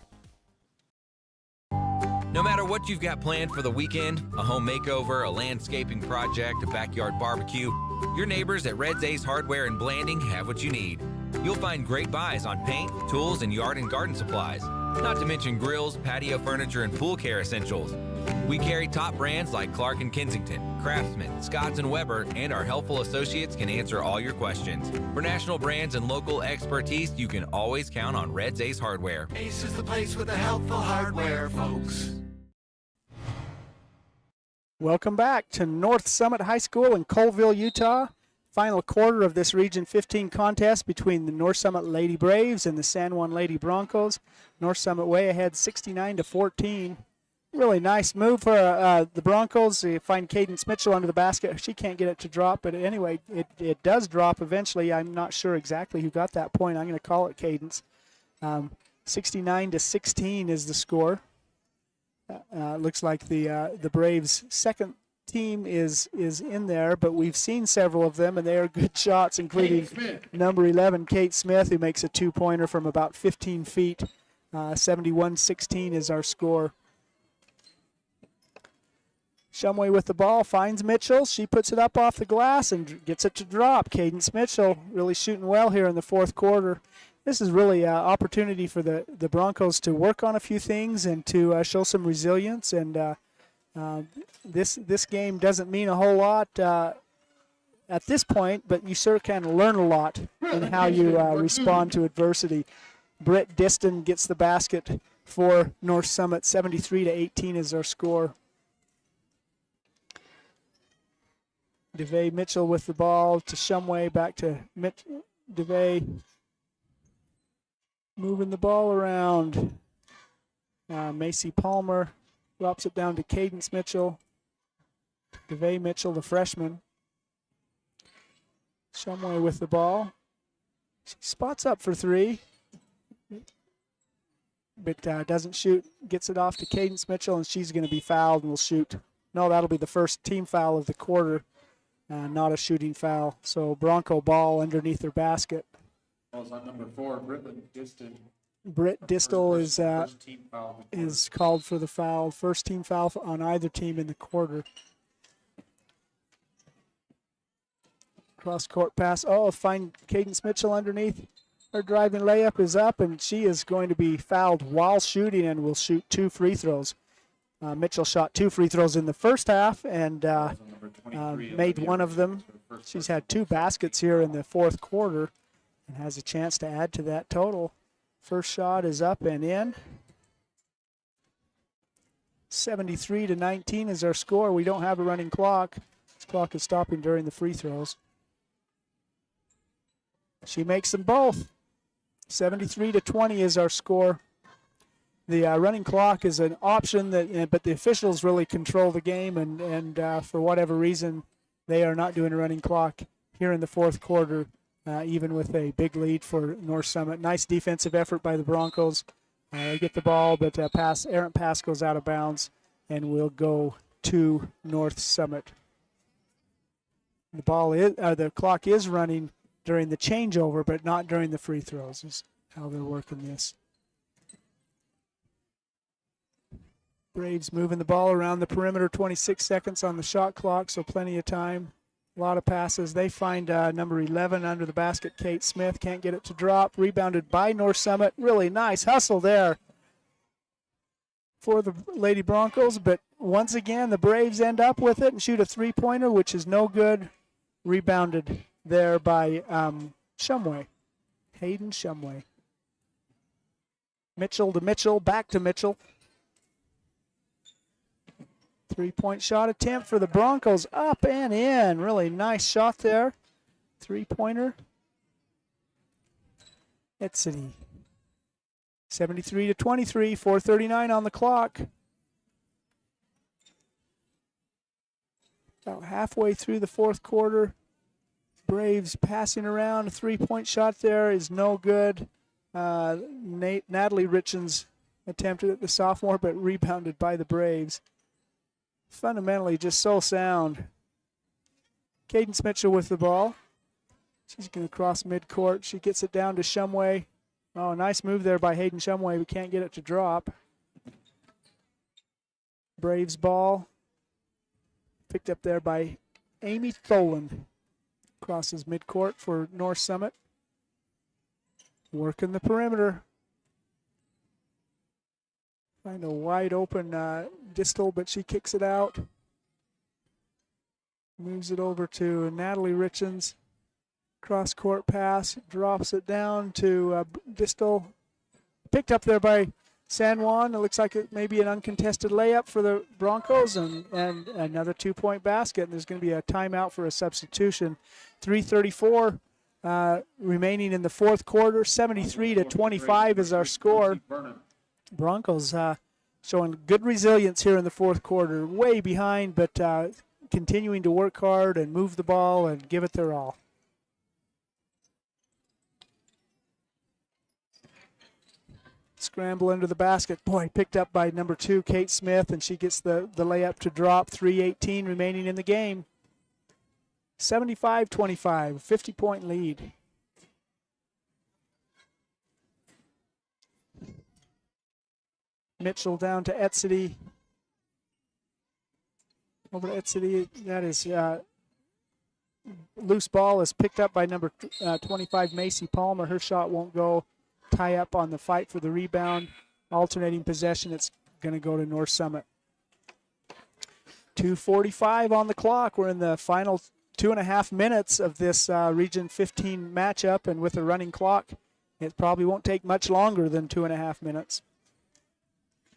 No matter what you've got planned for the weekend, a home makeover, a landscaping project, a backyard barbecue, your neighbors at Red's Ace Hardware in Blanding have what you need. You'll find great buys on paint, tools, and yard and garden supplies. Not to mention grills, patio furniture, and pool care essentials. We carry top brands like Clark & Kensington, Craftsman, Scotts & Weber, and our helpful associates can answer all your questions. For national brands and local expertise, you can always count on Red's Ace Hardware. Ace is the place with the helpful hardware, folks. Welcome back to North Summit High School in Colville, Utah. Final quarter of this Region 15 contest between the North Summit Lady Braves and the San Juan Lady Broncos. North Summit way ahead 69-14. Really nice move for the Broncos. You find Cadence Mitchell under the basket. She can't get it to drop, but anyway, it does drop eventually. I'm not sure exactly who got that point. I'm going to call it Cadence. 69-16 is the score. Looks like the Braves' second team is in there, but we've seen several of them, and they are good shots, including number 11, Kate Smith, who makes a two-pointer from about 15 feet. 71-16 is our score. Shumway with the ball, finds Mitchell. She puts it up off the glass and gets it to drop. Cadence Mitchell really shooting well here in the fourth quarter. This is really an opportunity for the Broncos to work on a few things and to show some resilience. And this game doesn't mean a whole lot at this point, but you sure can learn a lot in how you respond to adversity. Britt Diston gets the basket for North Summit. 73-18 is our score. DeVay Mitchell with the ball to Shumway, back to DeVay. Moving the ball around. Macy Palmer drops it down to Cadence Mitchell. DeVay Mitchell, the freshman. Shumway with the ball. She spots up for three, but doesn't shoot. Gets it off to Cadence Mitchell, and she's going to be fouled and will shoot. No, that'll be the first team foul of the quarter, not a shooting foul. So Bronco ball underneath their basket. Falls on number 4, Britt Diston. Britt Distel First team foul of the quarter. is called for the foul. First team foul on either team in the quarter. Cross-court pass. Oh, find Cadence Mitchell underneath. Her driving layup is up, and she is going to be fouled while shooting and will shoot 2 free throws. Mitchell shot 2 free throws in the first half and made one of them. She's had 2 baskets here in the fourth quarter and has a chance to add to that total. First shot is up and in. 73-19 is our score. We don't have a running clock. This clock is stopping during the free throws. She makes them both. 73-20 is our score. The running clock is an option, but the officials really control the game, and for whatever reason, they are not doing a running clock here in the fourth quarter, even with a big lead for North Summit. Nice defensive effort by the Broncos. They get the ball, but errant pass goes out of bounds and will go to North Summit. The clock is running during the changeover, but not during the free throws, is how they're working this. Braves moving the ball around the perimeter, 26 seconds on the shot clock, so plenty of time. A lot of passes. They find number 11 under the basket, Kate Smith. Can't get it to drop. Rebounded by North Summit. Really nice hustle there for the Lady Broncos, but once again, the Braves end up with it and shoot a three-pointer, which is no good. Rebounded there by Shumway, Hayden Shumway. Mitchell to Mitchell, back to Mitchell. Three-point shot attempt for the Broncos, up and in. Really nice shot there. Three-pointer. Etzity. 73-23, 4:39 on the clock. About halfway through the fourth quarter. Braves passing around. A three-point shot there is no good. Natalie Richens attempted it, the sophomore, but rebounded by the Braves. Fundamentally just so sound. Cadence Mitchell with the ball. She's going to cross midcourt. She gets it down to Shumway. Oh, nice move there by Hayden Shumway. We can't get it to drop. Braves ball. Picked up there by Amy Tholand. Crosses midcourt for North Summit. Working the perimeter. Find a wide open Distel, but she kicks it out. Moves it over to Natalie Richens. Cross court pass, drops it down to Distel. Picked up there by San Juan. It looks like it may be an uncontested layup for the Broncos, and another two-point basket. And there's going to be a timeout for a substitution. 3:34 remaining in the fourth quarter. 73-25 is our score. Broncos showing good resilience here in the fourth quarter. Way behind, but continuing to work hard and move the ball and give it their all. Scramble under the basket. Boy, picked up by number 2, Kate Smith, and she gets the layup to drop. 3:18 remaining in the game. 75-25, 50-point lead. Mitchell down to Etzity. over to Ed City. That is loose ball is picked up by number 25, Macy Palmer. Her shot won't go. Tie up on the fight for the rebound. Alternating possession. It's going to go to North Summit. 2:45 on the clock. We're in the final 2.5 minutes of this Region 15 matchup, and with a running clock, it probably won't take much longer than 2.5 minutes.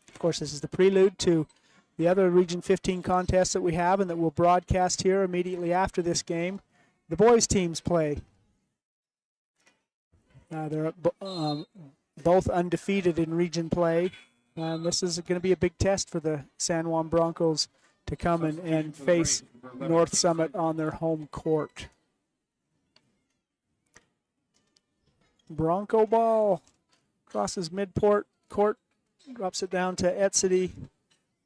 Of course, this is the prelude to the other Region 15 contest that we have and that we'll broadcast here immediately after this game. The boys' teams play. They're both undefeated in region play. This is going to be a big test for the San Juan Broncos to come and face North Summit on their home court. Bronco ball crosses midcourt, drops it down to Etsity,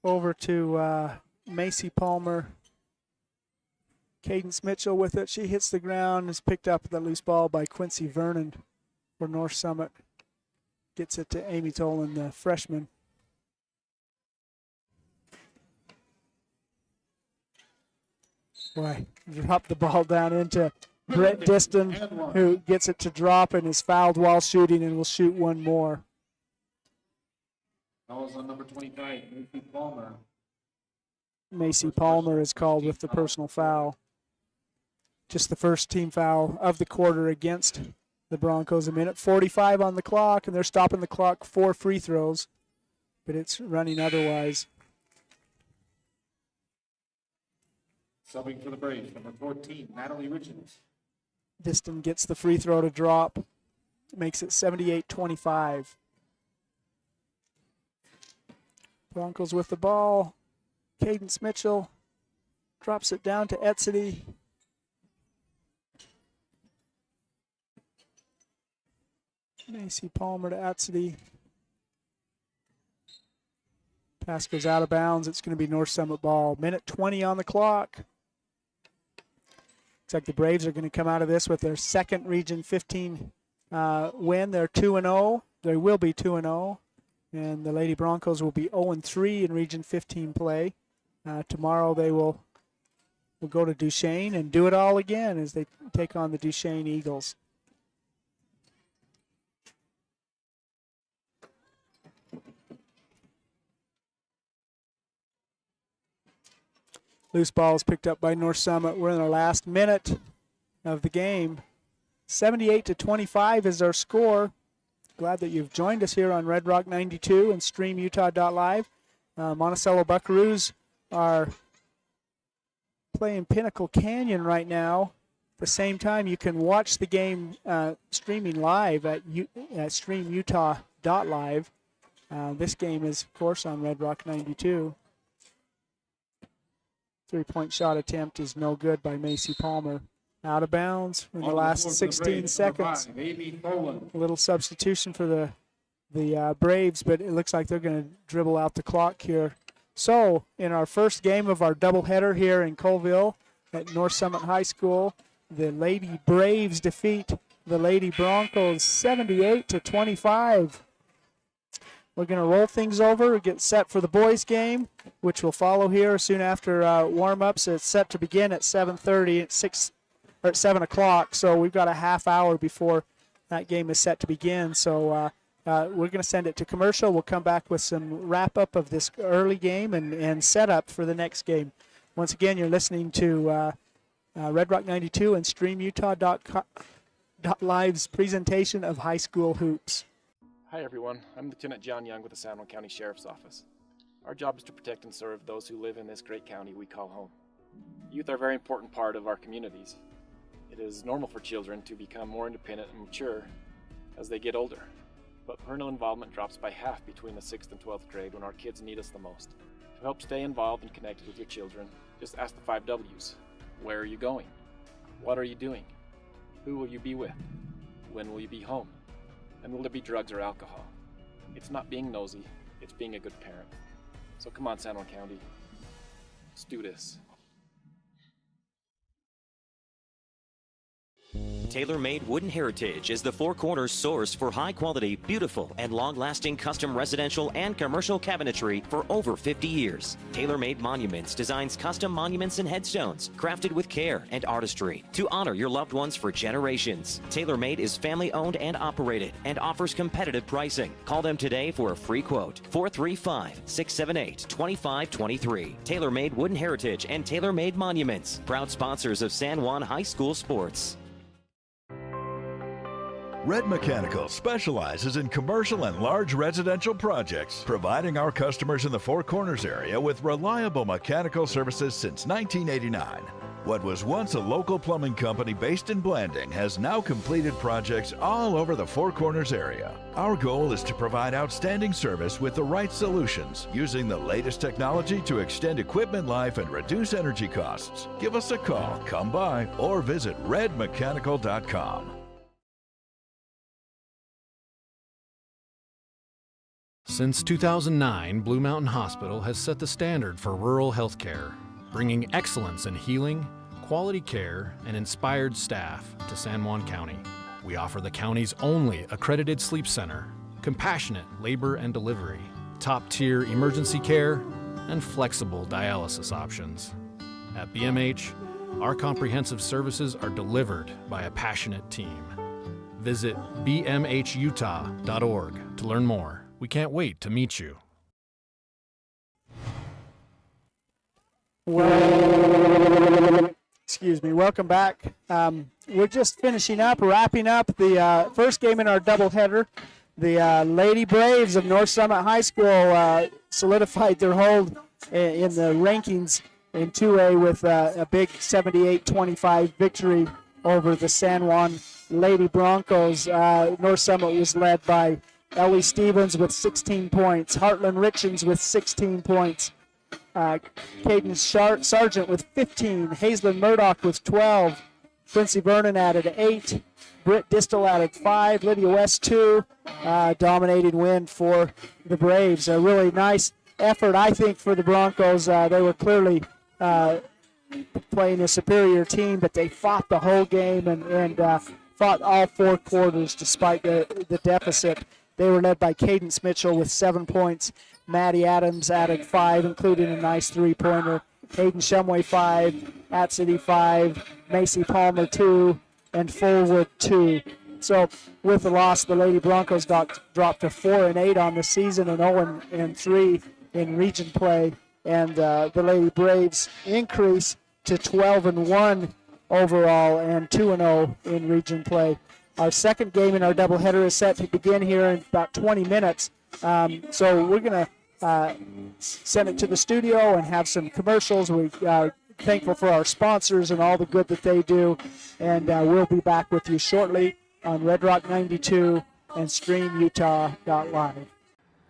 over to Macy Palmer. Cadence Mitchell with it. She hits the ground, is picked up the loose ball by Quincy Vernon for North Summit. Gets it to Amy Tolan, the freshman. Boy, drop the ball down into Brett Diston, who gets it to drop and is fouled while shooting and will shoot one more. Fouls on number 25, Macy Palmer. Macy Palmer is called with the personal foul. Just the first team foul of the quarter against the Broncos. 1:45 on the clock, and they're stopping the clock for free throws, but it's running otherwise. Subbing for the Braves, number 14, Natalie Richards. Diston gets the free throw to drop, makes it 78-25. Broncos with the ball. Cadence Mitchell drops it down to Etsity. Macy Palmer to Etsity. Pass goes out of bounds. It's going to be North Summit ball. 1:20 on the clock. Looks like the Braves are going to come out of this with their second Region 15 win. They're 2-0. They will be 2-0. And the Lady Broncos will be 0-3 in Region 15 play. Tomorrow they will go to Duchesne and do it all again as they take on the Duchesne Eagles. Loose ball is picked up by North Summit. We're in our last minute of the game. 78-25 is our score. Glad that you've joined us here on Red Rock 92 and StreamUtah.Live. Monticello Buckaroos are playing Pinnacle Canyon right now. At the same time, you can watch the game streaming live at StreamUtah.Live. This game is, of course, on Red Rock 92. Three-point shot attempt is no good by Macy Palmer. Out of bounds in the last 16 seconds. A little substitution for the Braves, but it looks like they're going to dribble out the clock here. So, in our first game of our doubleheader here in Colville at North Summit High School, the Lady Braves defeat the Lady Broncos 78-25. We're going to roll things over, get set for the boys' game, which will follow here soon after warm-ups. It's set to begin at 7:30 at 7 o'clock, so we've got a half hour before that game is set to begin. So we're going to send it to commercial. We'll come back with some wrap-up of this early game and setup for the next game. Once again, you're listening to Red Rock 92 and StreamUtah.Live's presentation of high school hoops. Hi everyone, I'm Lieutenant John Young with the San Juan County Sheriff's Office. Our job is to protect and serve those who live in this great county we call home. Youth are a very important part of our communities. It is normal for children to become more independent and mature as they get older, but parental involvement drops by half between the 6th and 12th grade when our kids need us the most. To help stay involved and connected with your children, just ask the 5 W's. Where are you going? What are you doing? Who will you be with? When will you be home? And will there be drugs or alcohol? It's not being nosy, it's being a good parent. So come on, San Juan County, let's do this. Tailor-Made Wooden Heritage is the Four Corners source for high-quality, beautiful, and long-lasting custom residential and commercial cabinetry for over 50 years. Tailor-Made Monuments designs custom monuments and headstones crafted with care and artistry to honor your loved ones for generations. Tailor-Made is family-owned and operated and offers competitive pricing. Call them today for a free quote. 435-678-2523. Tailor-Made Wooden Heritage and Tailor-Made Monuments, proud sponsors of San Juan High School sports. Red Mechanical specializes in commercial and large residential projects, providing our customers in the Four Corners area with reliable mechanical services since 1989. What was once a local plumbing company based in Blanding has now completed projects all over the Four Corners area. Our goal is to provide outstanding service with the right solutions, using the latest technology to extend equipment life and reduce energy costs. Give us a call, come by, or visit redmechanical.com. Since 2009, Blue Mountain Hospital has set the standard for rural healthcare, bringing excellence in healing, quality care, and inspired staff to San Juan County. We offer the county's only accredited sleep center, compassionate labor and delivery, top-tier emergency care, and flexible dialysis options. At BMH, our comprehensive services are delivered by a passionate team. Visit bmhutah.org to learn more. We can't wait to meet you. Excuse me. Welcome back. We're just wrapping up the first game in our doubleheader. The Lady Braves of North Summit High School solidified their hold in the rankings in 2A with a big 78-25 victory over the San Juan Lady Broncos. North Summit was led by Ellie Stevens with 16 points, Heartland Richens with 16 points, Caden Sargent with 15, Hazelyn Murdoch with 12, Quincy Vernon added 8, Britt Distel added 5, Lydia West 2, dominating win for the Braves. A really nice effort, I think, for the Broncos. They were clearly playing a superior team, but they fought the whole game and fought all four quarters despite the deficit. They were led by Cadence Mitchell with 7 points. Maddie Adams added 5, including a nice three-pointer. Hayden Shumway 5, At-City 5, Macy Palmer 2, and Fullwood 2. So with the loss, the Lady Broncos dropped to 4-8 on the season and 0-3 in region play. And the Lady Braves increase to 12-1 overall and 2-0 in region play. Our second game in our doubleheader is set to begin here in about 20 minutes. So we're going to send it to the studio and have some commercials. We are thankful for our sponsors and all the good that they do. And we'll be back with you shortly on Red Rock 92 and StreamUtah.Live.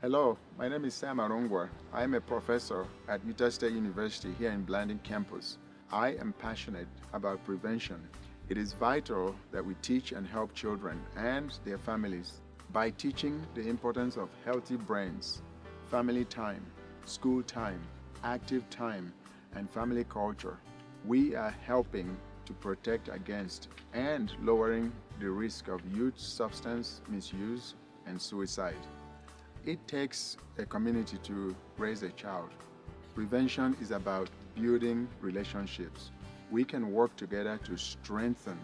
Hello, my name is Sam Arongwa. I am a professor at Utah State University here in Blanding campus. I am passionate about prevention. It is vital that we teach and help children and their families by teaching the importance of healthy brains, family time, school time, active time, and family culture. We are helping to protect against and lowering the risk of youth substance misuse and suicide. It takes a community to raise a child. Prevention is about building relationships. We can work together to strengthen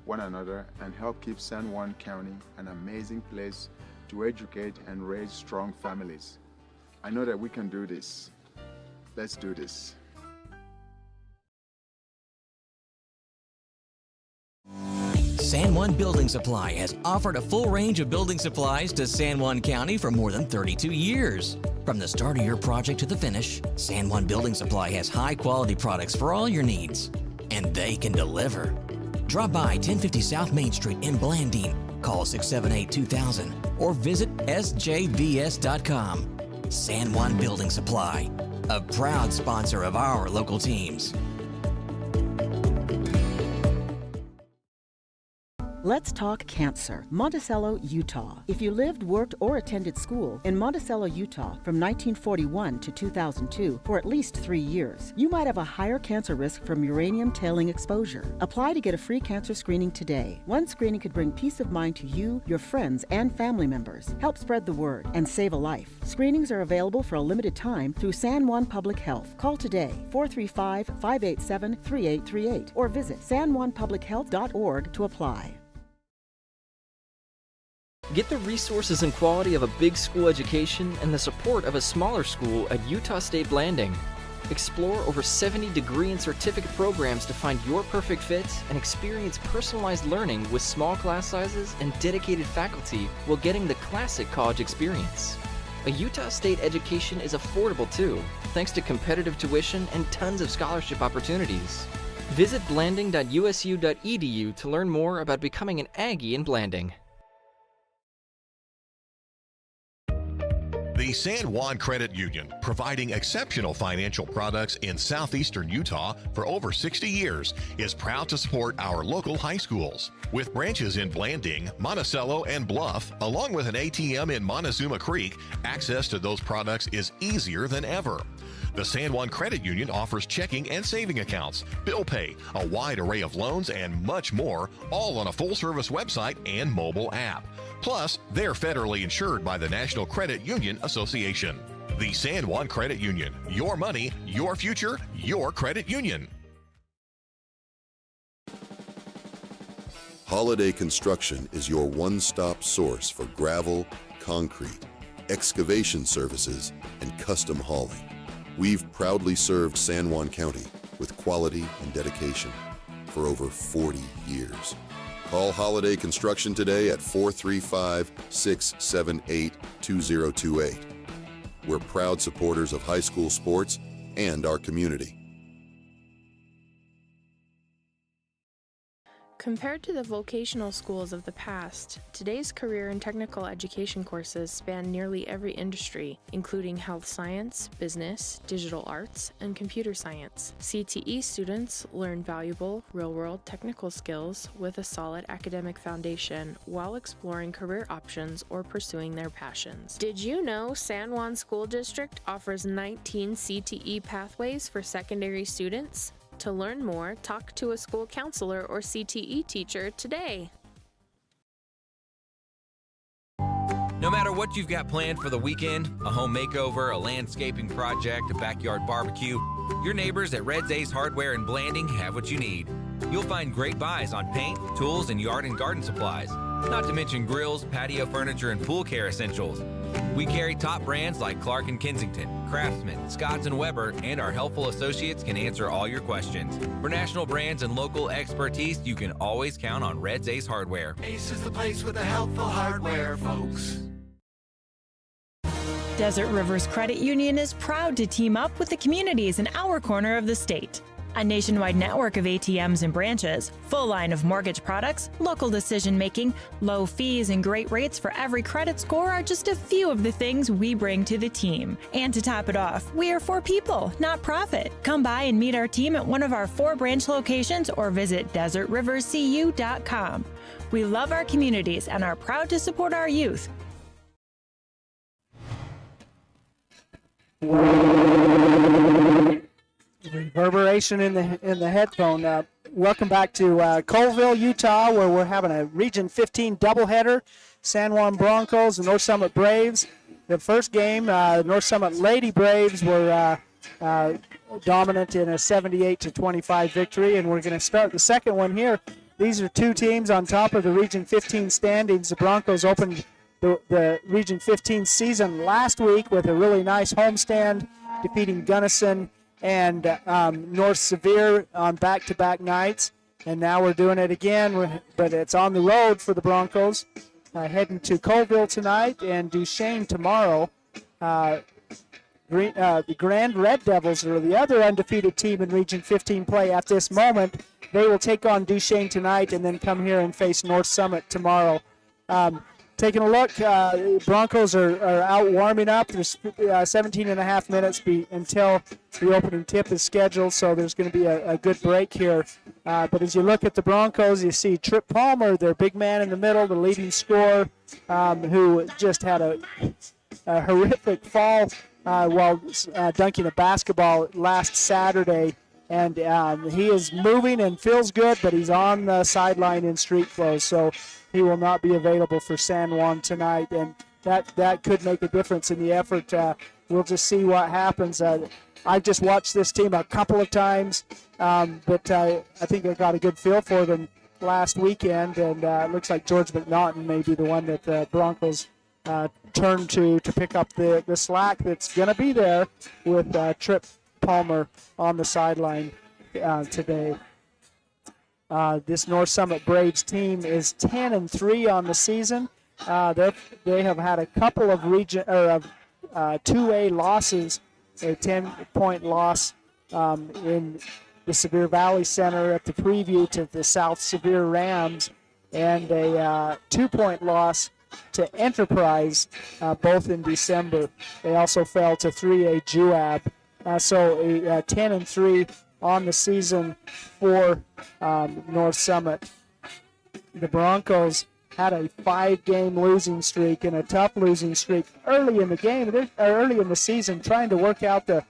one another and help keep San Juan County an amazing place to educate and raise strong families. I know that we can do this. Let's do this. San Juan Building Supply has offered a full range of building supplies to San Juan County for more than 32 years. From the start of your project to the finish, San Juan Building Supply has high-quality products for all your needs, and they can deliver. Drop by 1050 South Main Street in Blanding, call 678-2000, or visit sjvs.com. San Juan Building Supply, a proud sponsor of our local teams. Let's talk cancer. Monticello, Utah. If you lived, worked, or attended school in Monticello, Utah from 1941 to 2002 for at least 3 years, you might have a higher cancer risk from uranium tailing exposure. Apply to get a free cancer screening today. One screening could bring peace of mind to you, your friends, and family members, help spread the word, and save a life. Screenings are available for a limited time through San Juan Public Health. Call today, 435-587-3838, or visit sanjuanpublichealth.org to apply. Get the resources and quality of a big school education and the support of a smaller school at Utah State Blanding. Explore over 70 degree and certificate programs to find your perfect fit and experience personalized learning with small class sizes and dedicated faculty while getting the classic college experience. A Utah State education is affordable too, thanks to competitive tuition and tons of scholarship opportunities. Visit blanding.usu.edu to learn more about becoming an Aggie in Blanding. The San Juan Credit Union, providing exceptional financial products in southeastern Utah for over 60 years, is proud to support our local high schools. With branches in Blanding, Monticello, and Bluff, along with an ATM in Montezuma Creek, access to those products is easier than ever. The San Juan Credit Union offers checking and saving accounts, bill pay, a wide array of loans, and much more, all on a full-service website and mobile app. Plus, they're federally insured by the National Credit Union Association. The San Juan Credit Union. Your money, your future, your credit union. Holiday Construction is your one-stop source for gravel, concrete, excavation services, and custom hauling. We've proudly served San Juan County with quality and dedication for over 40 years. Call Holiday Construction today at 435-678-2028. We're proud supporters of high school sports and our community. Compared to the vocational schools of the past, today's career and technical education courses span nearly every industry, including health science, business, digital arts, and computer science. CTE students learn valuable, real-world technical skills with a solid academic foundation while exploring career options or pursuing their passions. Did you know San Juan School District offers 19 CTE pathways for secondary students? To learn more, talk to a school counselor or CTE teacher today. No matter what you've got planned for the weekend, a home makeover, a landscaping project, a backyard barbecue, your neighbors at Red's Ace Hardware in Blanding have what you need. You'll find great buys on paint, tools, and yard and garden supplies, not to mention grills, patio furniture, and pool care essentials. We carry top brands like Clark & Kensington, Craftsman, Scotts & Weber, and our helpful associates can answer all your questions. For national brands and local expertise, you can always count on Red's Ace Hardware. Ace is the place with the helpful hardware, folks. Desert Rivers Credit Union is proud to team up with the communities in our corner of the state. A nationwide network of ATMs and branches, full line of mortgage products, local decision-making, low fees, and great rates for every credit score are just a few of the things we bring to the team. And to top it off, we are for people, not profit. Come by and meet our team at one of our 4 branch locations or visit desertriverscu.com. We love our communities and are proud to support our youth. Reverberation in the headphone. Welcome back to Colville, Utah, where we're having a Region 15 doubleheader. San Juan Broncos and North Summit Braves. The first game, North Summit Lady Braves were dominant in a 78-25 victory, and we're going to start the second one here. These are two teams on top of the Region 15 standings. The Broncos opened the Region 15 season last week with a really nice homestand, defeating Gunnison and North Sevier on back-to-back nights. And now we're doing it again, but it's on the road for the Broncos. Heading to Colville tonight and Duchesne tomorrow. The Grand Red Devils are the other undefeated team in Region 15 play at this moment. They will take on Duchesne tonight and then come here and face North Summit tomorrow. taking a look, Broncos are out warming up. There's 17 and a half minutes until the opening tip is scheduled, so there's going to be a good break here. But as you look at the Broncos, you see Trip Palmer, their big man in the middle, the leading scorer, who just had a horrific fall while dunking a basketball last Saturday. And he is moving and feels good, but he's on the sideline in street clothes, so he will not be available for San Juan tonight. And that could make a difference in the effort. We'll just see what happens. I've just watched this team a couple of times, but I think I got a good feel for them last weekend, and it looks like George McNaughton may be the one that the Broncos turn to pick up the slack that's going to be there with Trip Palmer on the sideline today. This North Summit Braves team is 10-3 on the season. They have had a couple of 2A losses, a 10-point loss in the Sevier Valley Center at the preview to the South Sevier Rams, and a 2-point loss to Enterprise, both in December. They also fell to 3A Juab. So a 10-3 on the season for North Summit. The Broncos had a 5-game losing streak and a tough losing streak early in the game, early in the season, trying to work out the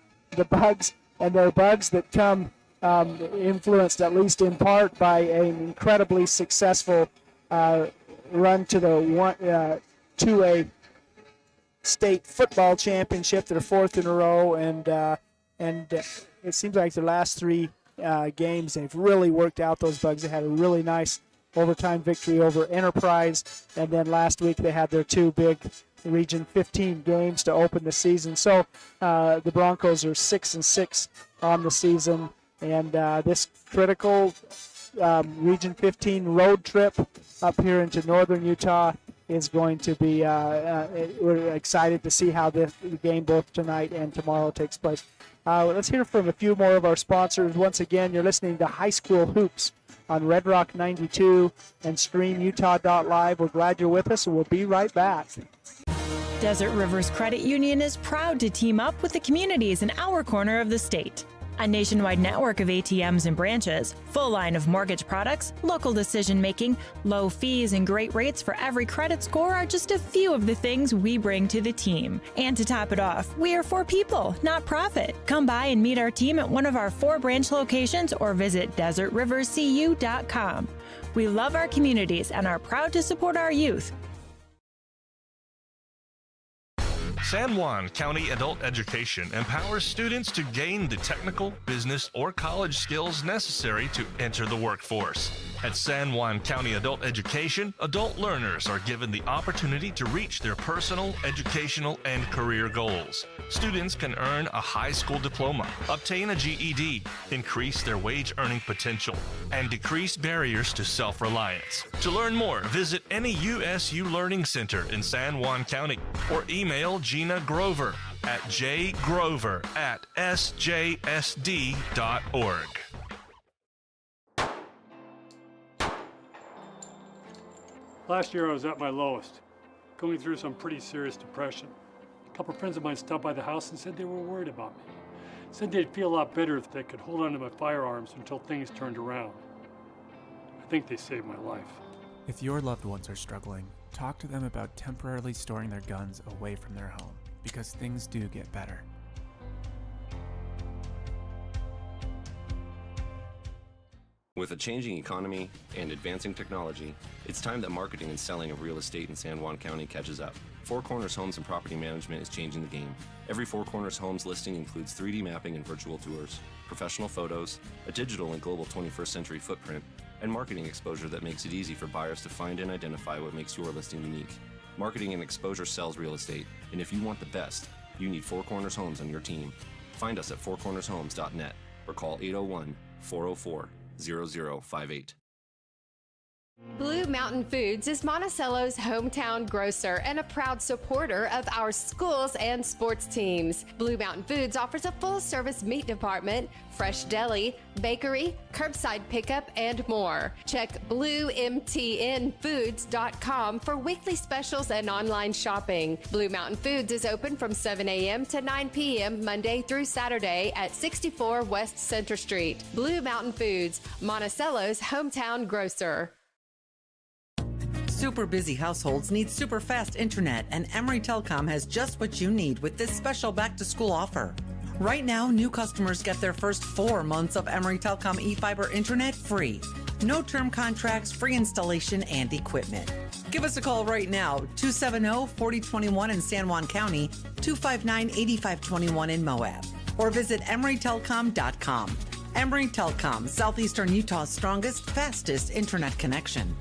bugs, and they're bugs that come influenced at least in part by an incredibly successful run to the 2A state football championship, their 4th in a row, and it seems like the last 3 games they've really worked out those bugs. They had a really nice overtime victory over Enterprise, and then last week they had their 2 big Region 15 games to open the season. So the Broncos are 6-6 on the season, and this critical Region 15 road trip up here into northern Utah is going to be, we're excited to see how the game both tonight and tomorrow takes place. Let's hear from a few more of our sponsors. Once again, you're listening to High School Hoops on Red Rock 92 and StreamUtah.Live. We're glad you're with us, and we'll be right back. Desert Rivers Credit Union is proud to team up with the communities in our corner of the state. A nationwide network of ATMs and branches, full line of mortgage products, local decision-making, low fees, and great rates for every credit score are just a few of the things we bring to the team. And to top it off, we are for people, not profit. Come by and meet our team at one of our 4 branch locations or visit desertriverscu.com. We love our communities and are proud to support our youth. San Juan County Adult Education empowers students to gain the technical, business, or college skills necessary to enter the workforce. At San Juan County Adult Education, adult learners are given the opportunity to reach their personal, educational, and career goals. Students can earn a high school diploma, obtain a GED, increase their wage earning potential, and decrease barriers to self-reliance. To learn more, visit any USU Learning Center in San Juan County or email Gina Grover at jgrover@sjsd.org. Last year I was at my lowest, going through some pretty serious depression. A couple of friends of mine stopped by the house and said they were worried about me. Said they'd feel a lot better if they could hold on to my firearms until things turned around. I think they saved my life. If your loved ones are struggling, talk to them about temporarily storing their guns away from their home, because things do get better. With a changing economy and advancing technology, it's time that marketing and selling of real estate in San Juan County catches up. Four Corners Homes and Property Management is changing the game. Every Four Corners Homes listing includes 3D mapping and virtual tours, professional photos, a digital and global 21st century footprint, and marketing exposure that makes it easy for buyers to find and identify what makes your listing unique. Marketing and exposure sells real estate, and if you want the best, you need Four Corners Homes on your team. Find us at fourcornershomes.net or call 801-404-0058. Blue Blue Mountain Foods is Monticello's hometown grocer and a proud supporter of our schools and sports teams. Blue Mountain Foods offers a full-service meat department, fresh deli, bakery, curbside pickup, and more. Check BlueMTNFoods.com for weekly specials and online shopping. Blue Mountain Foods is open from 7 a.m. to 9 p.m. Monday through Saturday at 64 West Center Street. Blue Mountain Foods, Monticello's hometown grocer. Super busy households need super fast internet, and Emory Telecom has just what you need with this special back-to-school offer. Right now, new customers get their first 4 months of Emory Telecom eFiber internet free. No term contracts, free installation, and equipment. Give us a call right now, 270-4021 in San Juan County, 259-8521 in Moab, or visit EmoryTelecom.com. Emory Telecom, Southeastern Utah's strongest, fastest internet connection.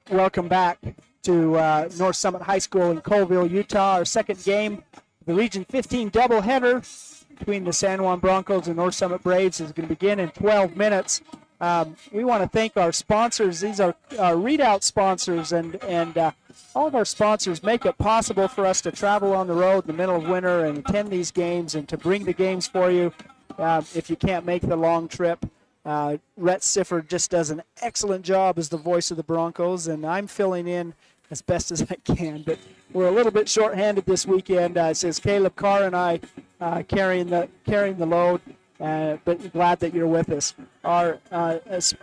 Welcome back to North Summit High School in Colville, Utah. Our second game, the Region 15 doubleheader between the San Juan Broncos and North Summit Braves is going to begin in 12 minutes. We want to thank our sponsors. These are our readout sponsors, and all of our sponsors make it possible for us to travel on the road in the middle of winter and attend these games and to bring the games for you if you can't make the long trip. Rhett Sifford just does an excellent job as the voice of the Broncos, and I'm filling in as best as I can. But we're a little bit short-handed this weekend. It says Caleb Carr and I carrying the load, but glad that you're with us. Our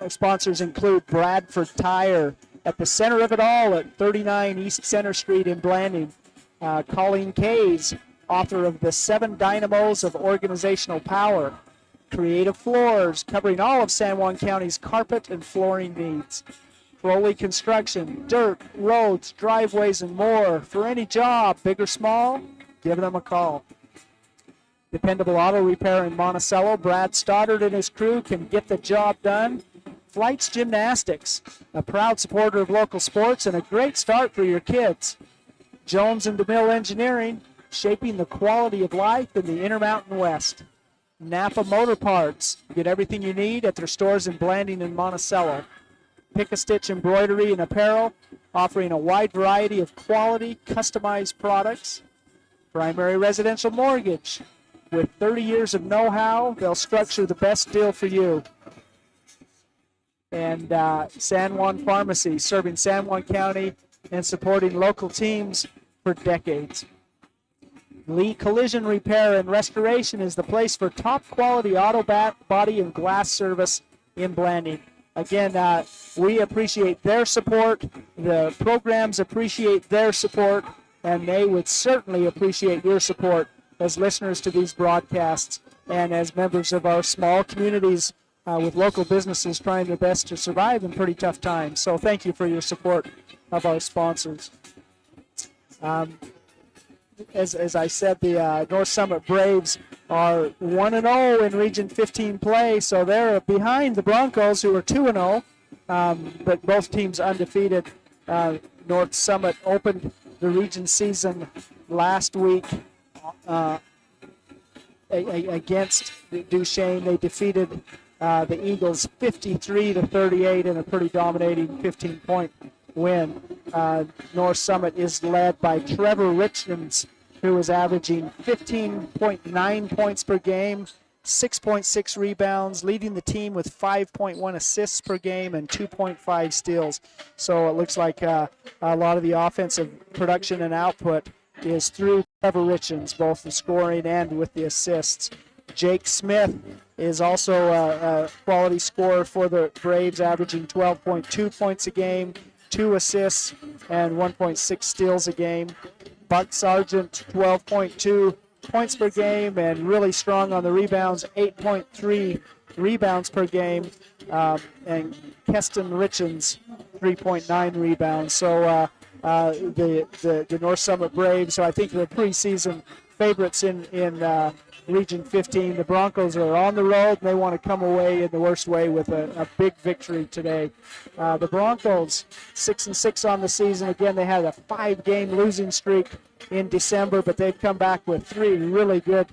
sponsors include Bradford Tire at the center of it all at 39 East Center Street in Blanding. Colleen Kays, author of The 7 Dynamos of Organizational Power. Creative Floors, covering all of San Juan County's carpet and flooring needs. Crowley Construction, dirt, roads, driveways, and more. For any job, big or small, give them a call. Dependable Auto Repair in Monticello, Brad Stoddard and his crew can get the job done. Flights Gymnastics, a proud supporter of local sports and a great start for your kids. Jones and DeMille Engineering, shaping the quality of life in the Intermountain West. Napa Motor Parts. Get everything you need at their stores in Blanding and Monticello. Pick-a-Stitch Embroidery and Apparel, offering a wide variety of quality, customized products. Primary Residential Mortgage. With 30 years of know-how, they'll structure the best deal for you. And San Juan Pharmacy, serving San Juan County and supporting local teams for decades. Lee Collision Repair and Restoration is the place for top quality auto body and glass service in Blanding. Again, we appreciate their support. The programs appreciate their support, and they would certainly appreciate your support as listeners to these broadcasts and as members of our small communities with local businesses trying their best to survive in pretty tough times. So thank you for your support of our sponsors. As I said, the North Summit Braves are 1-0 in Region 15 play, so they're behind the Broncos, who are 2-0, but both teams undefeated. North Summit opened the region season last week against Duchesne. They defeated the Eagles 53-38 in a pretty dominating 15-point win. North Summit is led by Trevor Richards, who is averaging 15.9 points per game, 6.6 rebounds, leading the team with 5.1 assists per game and 2.5 steals. So it looks like a lot of the offensive production and output is through Trevor Richards, both the scoring and with the assists. Jake Smith is also a quality scorer for the Braves, averaging 12.2 points a game, 2 assists, and 1.6 steals a game. Buck Sargent, 12.2 points per game, and really strong on the rebounds, 8.3 rebounds per game. And Keston Richards, 3.9 rebounds. So the North Summit Braves, so I think they're preseason favorites in Region 15. The Broncos are on the road, and they want to come away in the worst way with a big victory today. The Broncos, 6-6 on the season. Again, they had a 5-game losing streak in December, but they've come back with 3 really good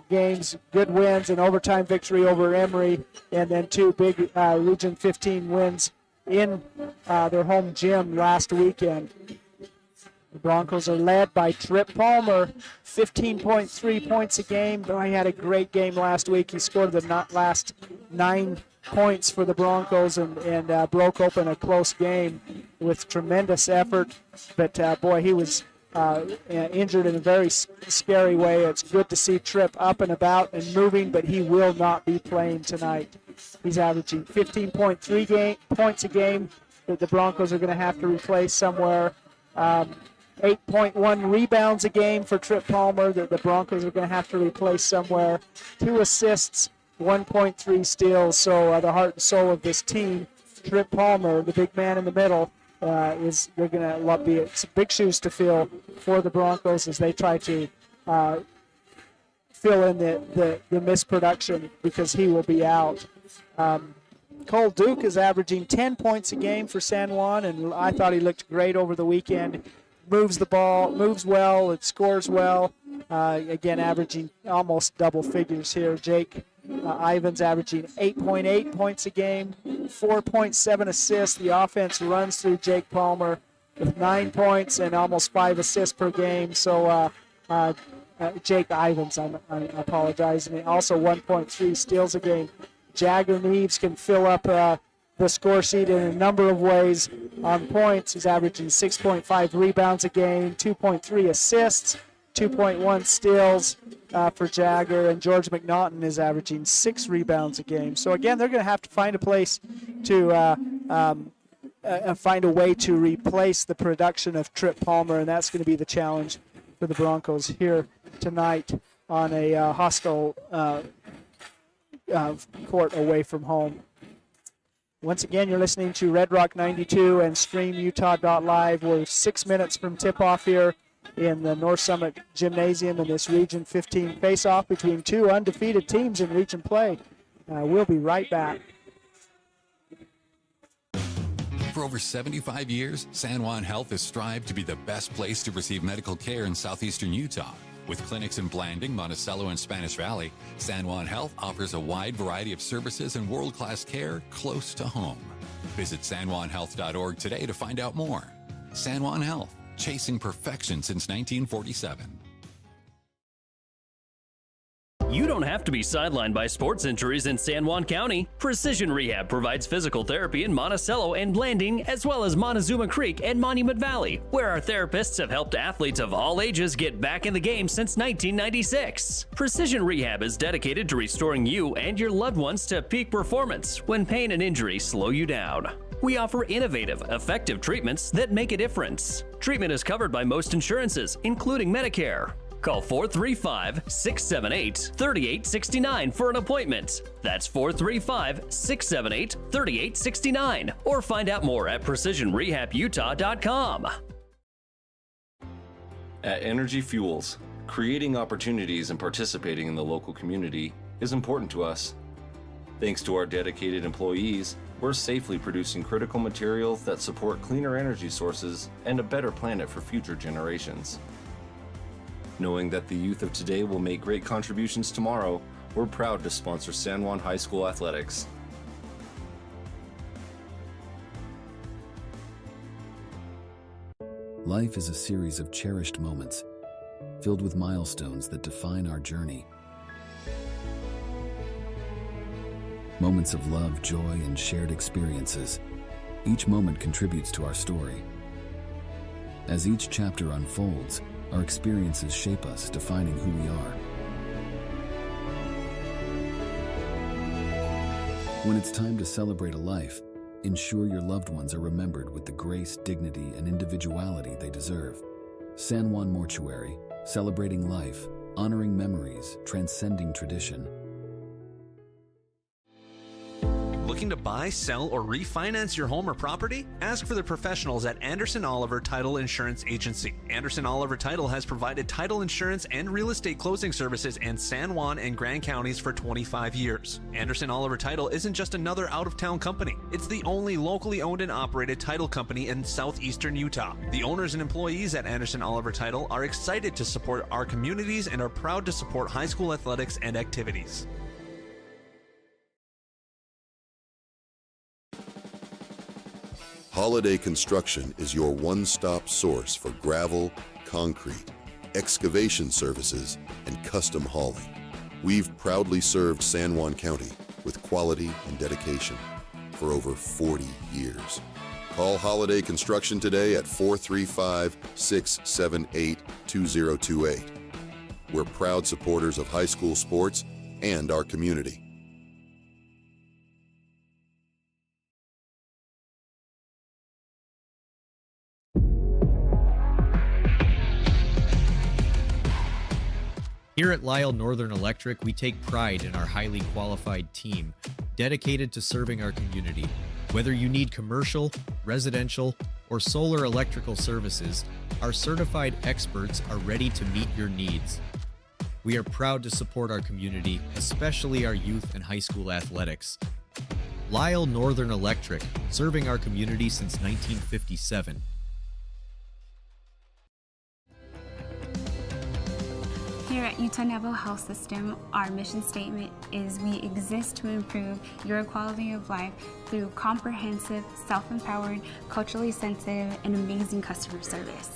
games, good wins, an overtime victory over Emory, and then 2 big Region 15 wins in their home gym last weekend. The Broncos are led by Trip Palmer, 15.3 points a game. Boy, he had a great game last week. He scored the last 9 points for the Broncos and broke open a close game with tremendous effort. But, boy, he was injured in a very scary way. It's good to see Trip up and about and moving, but he will not be playing tonight. He's averaging 15.3 points a game that the Broncos are going to have to replace somewhere. 8.1 rebounds a game for Trip Palmer that the Broncos are going to have to replace somewhere. 2 assists, 1.3 steals. So the heart and soul of this team, Trip Palmer, the big man in the middle, they're going to be some big shoes to fill for the Broncos as they try to fill in the misproduction because he will be out. Cole Duke is averaging 10 points a game for San Juan, and I thought he looked great over the weekend. Moves the ball, moves well, it scores well. Again, averaging almost double figures here. Jake Ivins averaging 8.8 points a game, 4.7 assists. The offense runs through Jake Palmer with 9 points and almost 5 assists per game. So Jake Ivins, I apologize. And also 1.3 steals a game. Jagger Neves can fill up the score sheet in a number of ways on points. He's averaging 6.5 rebounds a game, 2.3 assists, 2.1 steals for Jagger, and George McNaughton is averaging 6 rebounds a game. So again, they're going to have to find a place to find a way to replace the production of Trip Palmer, and that's going to be the challenge for the Broncos here tonight on a hostile court away from home. Once again, you're listening to Red Rock 92 and StreamUtah.Live. We're 6 minutes from tip-off here in the North Summit Gymnasium in this Region 15 face-off between 2 undefeated teams in region play. We'll be right back. For over 75 years, San Juan Health has strived to be the best place to receive medical care in southeastern Utah. With clinics in Blanding, Monticello, and Spanish Valley, San Juan Health offers a wide variety of services and world-class care close to home. Visit sanjuanhealth.org today to find out more. San Juan Health, chasing perfection since 1947. You don't have to be sidelined by sports injuries in San Juan County. Precision Rehab provides physical therapy in Monticello and Blanding, as well as Montezuma Creek and Monument Valley, where our therapists have helped athletes of all ages get back in the game since 1996. Precision Rehab is dedicated to restoring you and your loved ones to peak performance when pain and injury slow you down. We offer innovative, effective treatments that make a difference. Treatment is covered by most insurances, including Medicare. Call 435-678-3869 for an appointment. That's 435-678-3869. Or find out more at PrecisionRehabUtah.com. At Energy Fuels, creating opportunities and participating in the local community is important to us. Thanks to our dedicated employees, we're safely producing critical materials that support cleaner energy sources and a better planet for future generations. Knowing that the youth of today will make great contributions tomorrow, we're proud to sponsor San Juan High School athletics. Life is a series of cherished moments, filled with milestones that define our journey. Moments of love, joy, and shared experiences. Each moment contributes to our story. As each chapter unfolds, our experiences shape us, defining who we are. When it's time to celebrate a life, ensure your loved ones are remembered with the grace, dignity, and individuality they deserve. San Juan Mortuary, celebrating life, honoring memories, transcending tradition. Looking to buy, sell, or refinance your home or property? Ask for the professionals at Anderson Oliver Title Insurance Agency. Anderson Oliver Title has provided title insurance and real estate closing services in San Juan and Grand Counties for 25 years. Anderson Oliver Title isn't just another out-of-town company. It's the only locally owned and operated title company in southeastern Utah. The owners and employees at Anderson Oliver Title are excited to support our communities and are proud to support high school athletics and activities. Holiday Construction is your one-stop source for gravel, concrete, excavation services, and custom hauling. We've proudly served San Juan County with quality and dedication for over 40 years. Call Holiday Construction today at 435-678-2028. We're proud supporters of high school sports and our community. Here at Lyle Northern Electric, we take pride in our highly qualified team, dedicated to serving our community. Whether you need commercial, residential, or solar electrical services, our certified experts are ready to meet your needs. We are proud to support our community, especially our youth and high school athletics. Lyle Northern Electric, serving our community since 1957. Here at Utah Navajo Health System, our mission statement is we exist to improve your quality of life through comprehensive, self-empowered, culturally sensitive, and amazing customer service.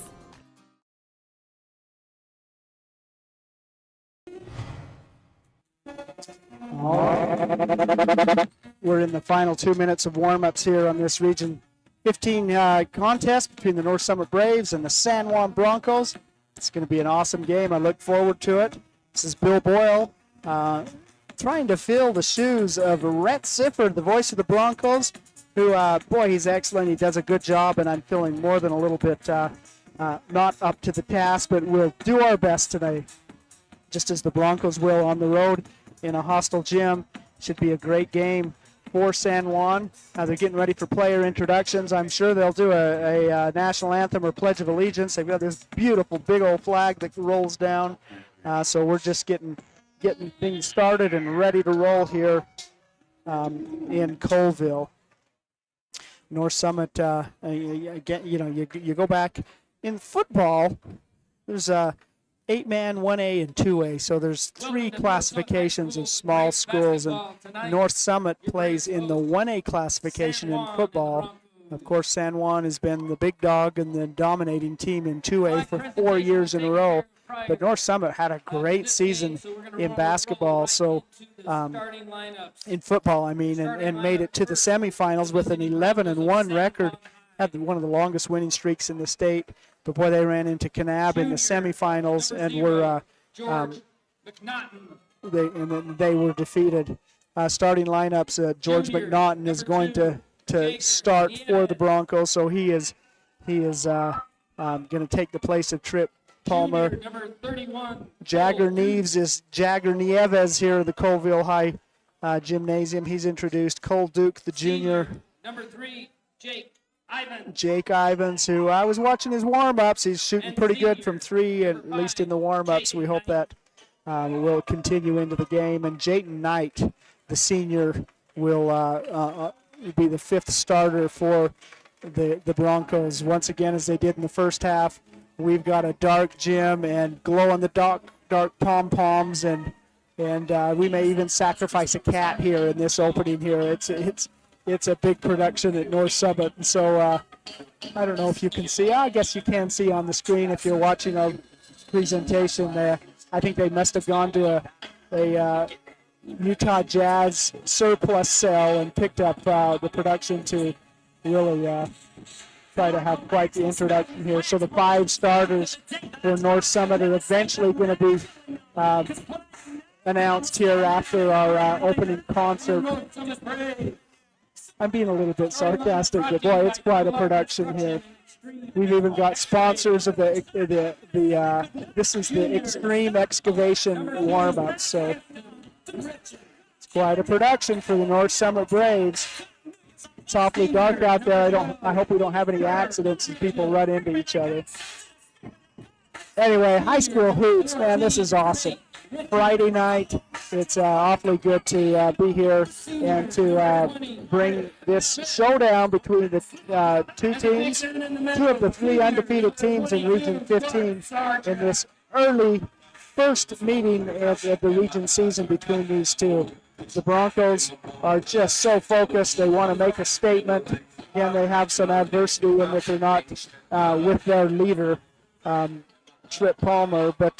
We're in the final 2 minutes of warm-ups here on this Region 15 contest between the North Summit Braves and the San Juan Broncos. It's going to be an awesome game. I look forward to it. This is Bill Boyle trying to fill the shoes of Rhett Sifford, the voice of the Broncos, who, boy, he's excellent. He does a good job, and I'm feeling more than a little bit not up to the task, but we'll do our best today, just as the Broncos will on the road in a hostile gym. Should be a great game for San Juan. They're getting ready for player introductions. I'm sure they'll do a national anthem or Pledge of Allegiance. They've got this beautiful big old flag that rolls down. So we're just getting things started and ready to roll here in Colville. North Summit, again, you go back in football, there's 8-man, 1A, and 2A. So there's 3 classifications of small schools, and North Summit plays in the 1A classification in football. Of course, San Juan has been the big dog and the dominating team in 2A for 4 years in a row. But North Summit had a great season in basketball, so in football, I mean, and made it to the semifinals with an 11-1 record. Had one of the longest winning streaks in the state. But boy, they ran into Kanab in the semifinals and were they were defeated. Starting lineups: George McNaughton is going to start for the Broncos, so he is going to take the place of Trip Palmer. Jagger Nieves is Jagger Nieves here at the Colville High Gymnasium. He's introduced. Cole Duke, the junior. Number 3, Jake Ivans, who I was watching his warm-ups. He's shooting pretty good from 3, at least in the warm-ups. We hope that will continue into the game. And Jayton Knight, the senior, will be the 5th starter for the Broncos. Once again, as they did in the first half, we've got a dark gym and glow-in-the-dark pom-poms, and we may even sacrifice a cat here in this opening here. It's a big production at North Summit, and so I don't know if you can see. I guess you can see on the screen if you're watching our presentation there. I think they must have gone to a Utah Jazz surplus sale and picked up the production to really try to have quite the introduction here. So the 5 starters for North Summit are eventually going to be announced here after our opening concert. I'm being a little bit sarcastic, but boy, it's quite a production here. We've even got sponsors of this is the Extreme Excavation warm-up, so it's Quite a production for the North Summit Braves. It's awfully dark out there. I hope we don't have any accidents and people run into each other. Anyway, high school hoops, man, this is awesome. Friday night, it's awfully good to be here and to bring this showdown between the two teams, two of the three undefeated teams in Region 15 in this early first meeting of the region season between these two. The Broncos are just so focused. They want to make a statement. Again, they have some adversity in that they're not with their leader, Trip Palmer, but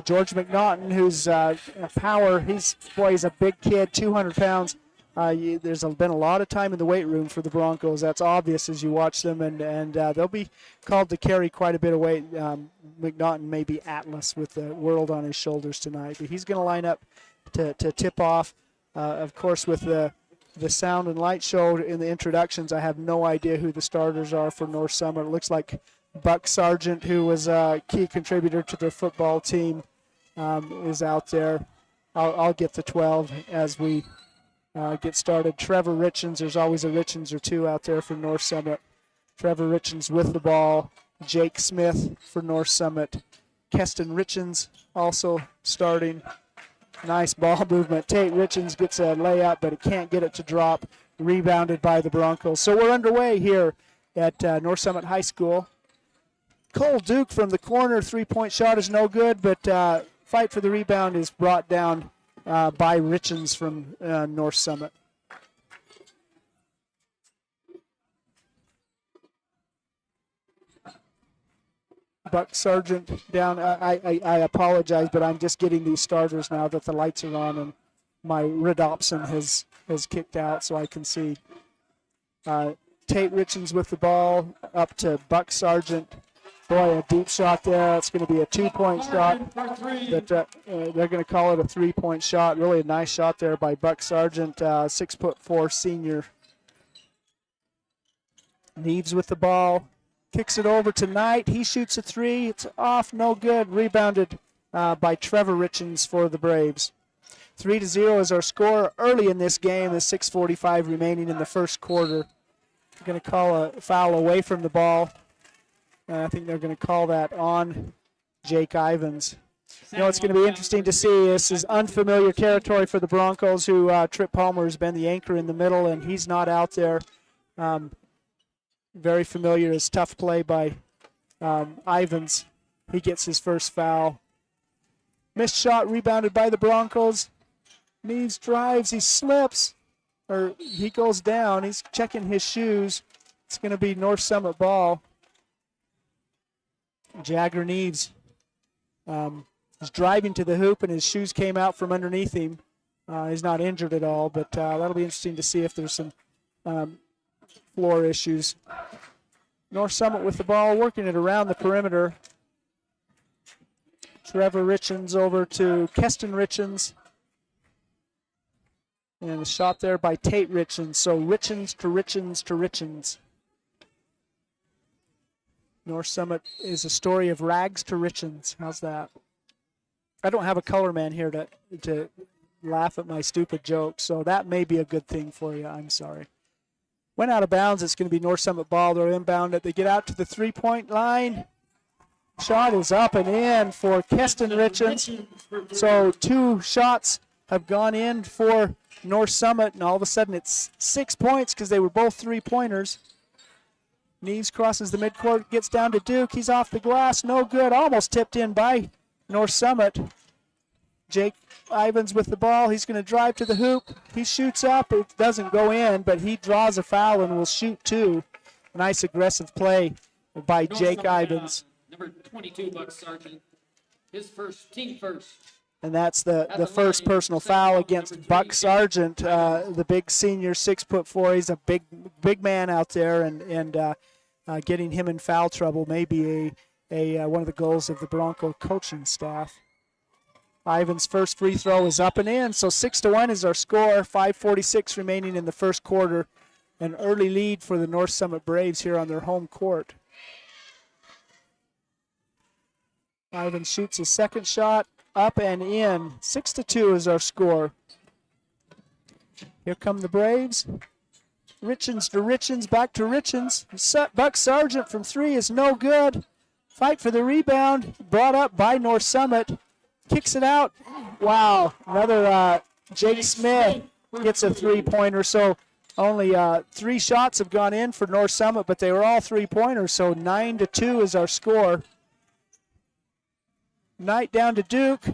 George McNaughton, who's a power, he's a big kid, 200 pounds. There's been a lot of time in the weight room for the Broncos. That's obvious as you watch them, and they'll be called to carry quite a bit of weight. McNaughton may be Atlas with the world on his shoulders tonight, but he's going to line up to tip off. Of course, with the sound and light show in the introductions, I have no idea who the starters are for North Summit. It looks like Buck Sargent, who was a key contributor to their football team, is out there. I'll get to 12 as we get started. Trevor Richens, there's always a Richens or two out there for North Summit. Trevor Richens with the ball. Jake Smith for North Summit. Keston Richens also starting. Nice ball movement. Tate Richens gets a layup, but it can't get it to drop. Rebounded by the Broncos. So we're underway here at North Summit High School. Cole Duke from the corner, three-point shot is no good, but fight for the rebound is brought down by Richens from North Summit. Buck Sargent down. I apologize, but I'm just getting these starters now that the lights are on and my Redopson has kicked out, so I can see. Tate Richens with the ball up to Buck Sargent. Boy, a deep shot there. It's going to be a two-point shot. But they're going to call it a three-point shot. Really a nice shot there by Buck Sargent, 6'4" senior. Neves with the ball. Kicks it over to Knight. He shoots a three. It's off, no good. Rebounded by Trevor Richens for the Braves. 3-0 is our score early in this game. There's 6:45 remaining in the first quarter. They're going to call a foul away from the ball. I think they're going to call that on Jake Ivins. You know, it's going to be interesting to see. This is unfamiliar territory for the Broncos, who Trip Palmer has been the anchor in the middle, and he's not out there. Very familiar. It's tough play by Ivins. He gets his first foul. Missed shot rebounded by the Broncos. Neves drives. He slips, or he goes down. He's checking his shoes. It's going to be North Summit ball. Jagger Neves is driving to the hoop, and his shoes came out from underneath him. He's not injured at all, but that'll be interesting to see if there's some floor issues. North Summit with the ball, working it around the perimeter. Trevor Richens over to Keston Richens. And a shot there by Tate Richens. So Richens to Richens to Richens. North Summit is a story of rags to Richens. How's that? I don't have a color man here to laugh at my stupid joke, so that may be a good thing for you. I'm sorry. Went out of bounds. It's going to be North Summit ball. They're inbound. They get out to the three-point line. Shot is up and in for Keston Richens. So 2 shots have gone in for North Summit, and all of a sudden it's 6 points because they were both three-pointers. Neves crosses the midcourt, gets down to Duke. He's off the glass, no good. Almost tipped in by North Summit. Jake Ivins with the ball. He's going to drive to the hoop. He shoots up. It doesn't go in, but he draws a foul and will shoot 2. Nice aggressive play by Jake Ivins. Number 22, Buck Sargent. His team first. And that's the first personal foul against Buck Sargent, the big senior, 6'4". He's a big man out there, and getting him in foul trouble may be one of the goals of the Bronco coaching staff. Ivan's first free throw is up and in, so 6-1 is our score. 5:46 remaining in the first quarter. An early lead for the North Summit Braves here on their home court. Ivan shoots his second shot, up and in. 6-2 is our score. Here come the Braves. Richens to Richens, back to Richens. Buck Sargent from 3 is no good. Fight for the rebound, brought up by North Summit. Kicks it out. Wow, another Jake Smith gets a 3-pointer. So only 3 shots have gone in for North Summit, but they were all 3-pointers. So 9-2 is our score. Knight down to Duke,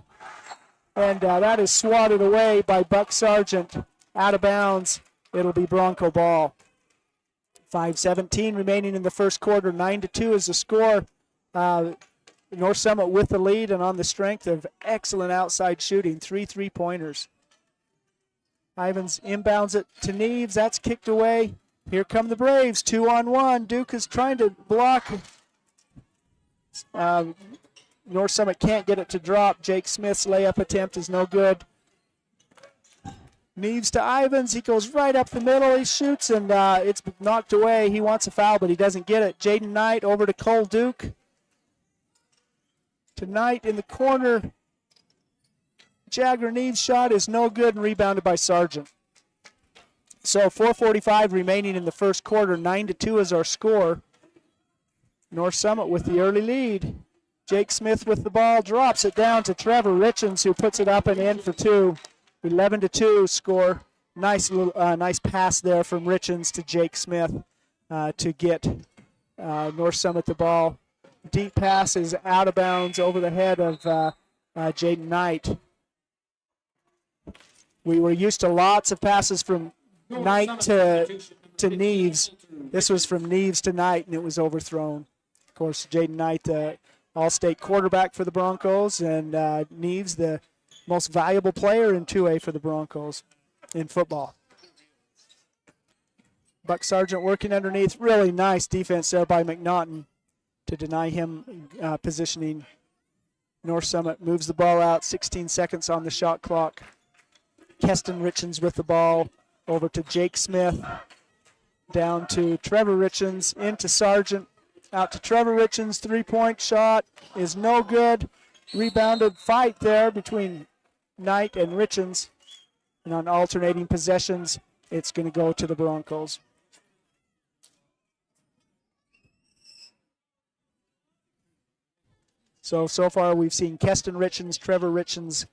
and that is swatted away by Buck Sargent. Out of bounds. It'll be Bronco ball. 5:17 remaining in the first quarter. 9-2 is the score. North Summit with the lead and on the strength of excellent outside shooting. 3 3-pointers. Ivans inbounds it to Neves. That's kicked away. Here come the Braves. 2-on-1. Duke is trying to block. North Summit can't get it to drop. Jake Smith's layup attempt is no good. Neves to Ivans. He goes right up the middle. He shoots, and it's knocked away. He wants a foul, but he doesn't get it. Jaden Knight over to Cole Duke. To Knight in the corner. Jagger Neves' shot is no good and rebounded by Sargent. So 4:45 remaining in the first quarter. 9-2 is our score. North Summit with the early lead. Jake Smith with the ball, drops it down to Trevor Richens, who puts it up and in for 2. 11-2 score. Nice pass there from Richens to Jake Smith to get North Summit the ball. Deep pass is out of bounds over the head of Jaden Knight. We were used to lots of passes from Knight to Neves. This was from Neves to Knight, and it was overthrown. Of course, Jaden Knight, the All-State quarterback for the Broncos, and Neves, the most valuable player in 2A for the Broncos in football. Buck Sargent working underneath. Really nice defense there by McNaughton to deny him positioning. North Summit moves the ball out. 16 seconds on the shot clock. Keston Richens with the ball over to Jake Smith. Down to Trevor Richens. Into Sargent. Out to Trevor Richens. 3-point shot is no good. Rebounded fight there between Knight and Richens. And on alternating possessions, it's going to go to the Broncos. So far we've seen Keston Richens, Trevor Richens,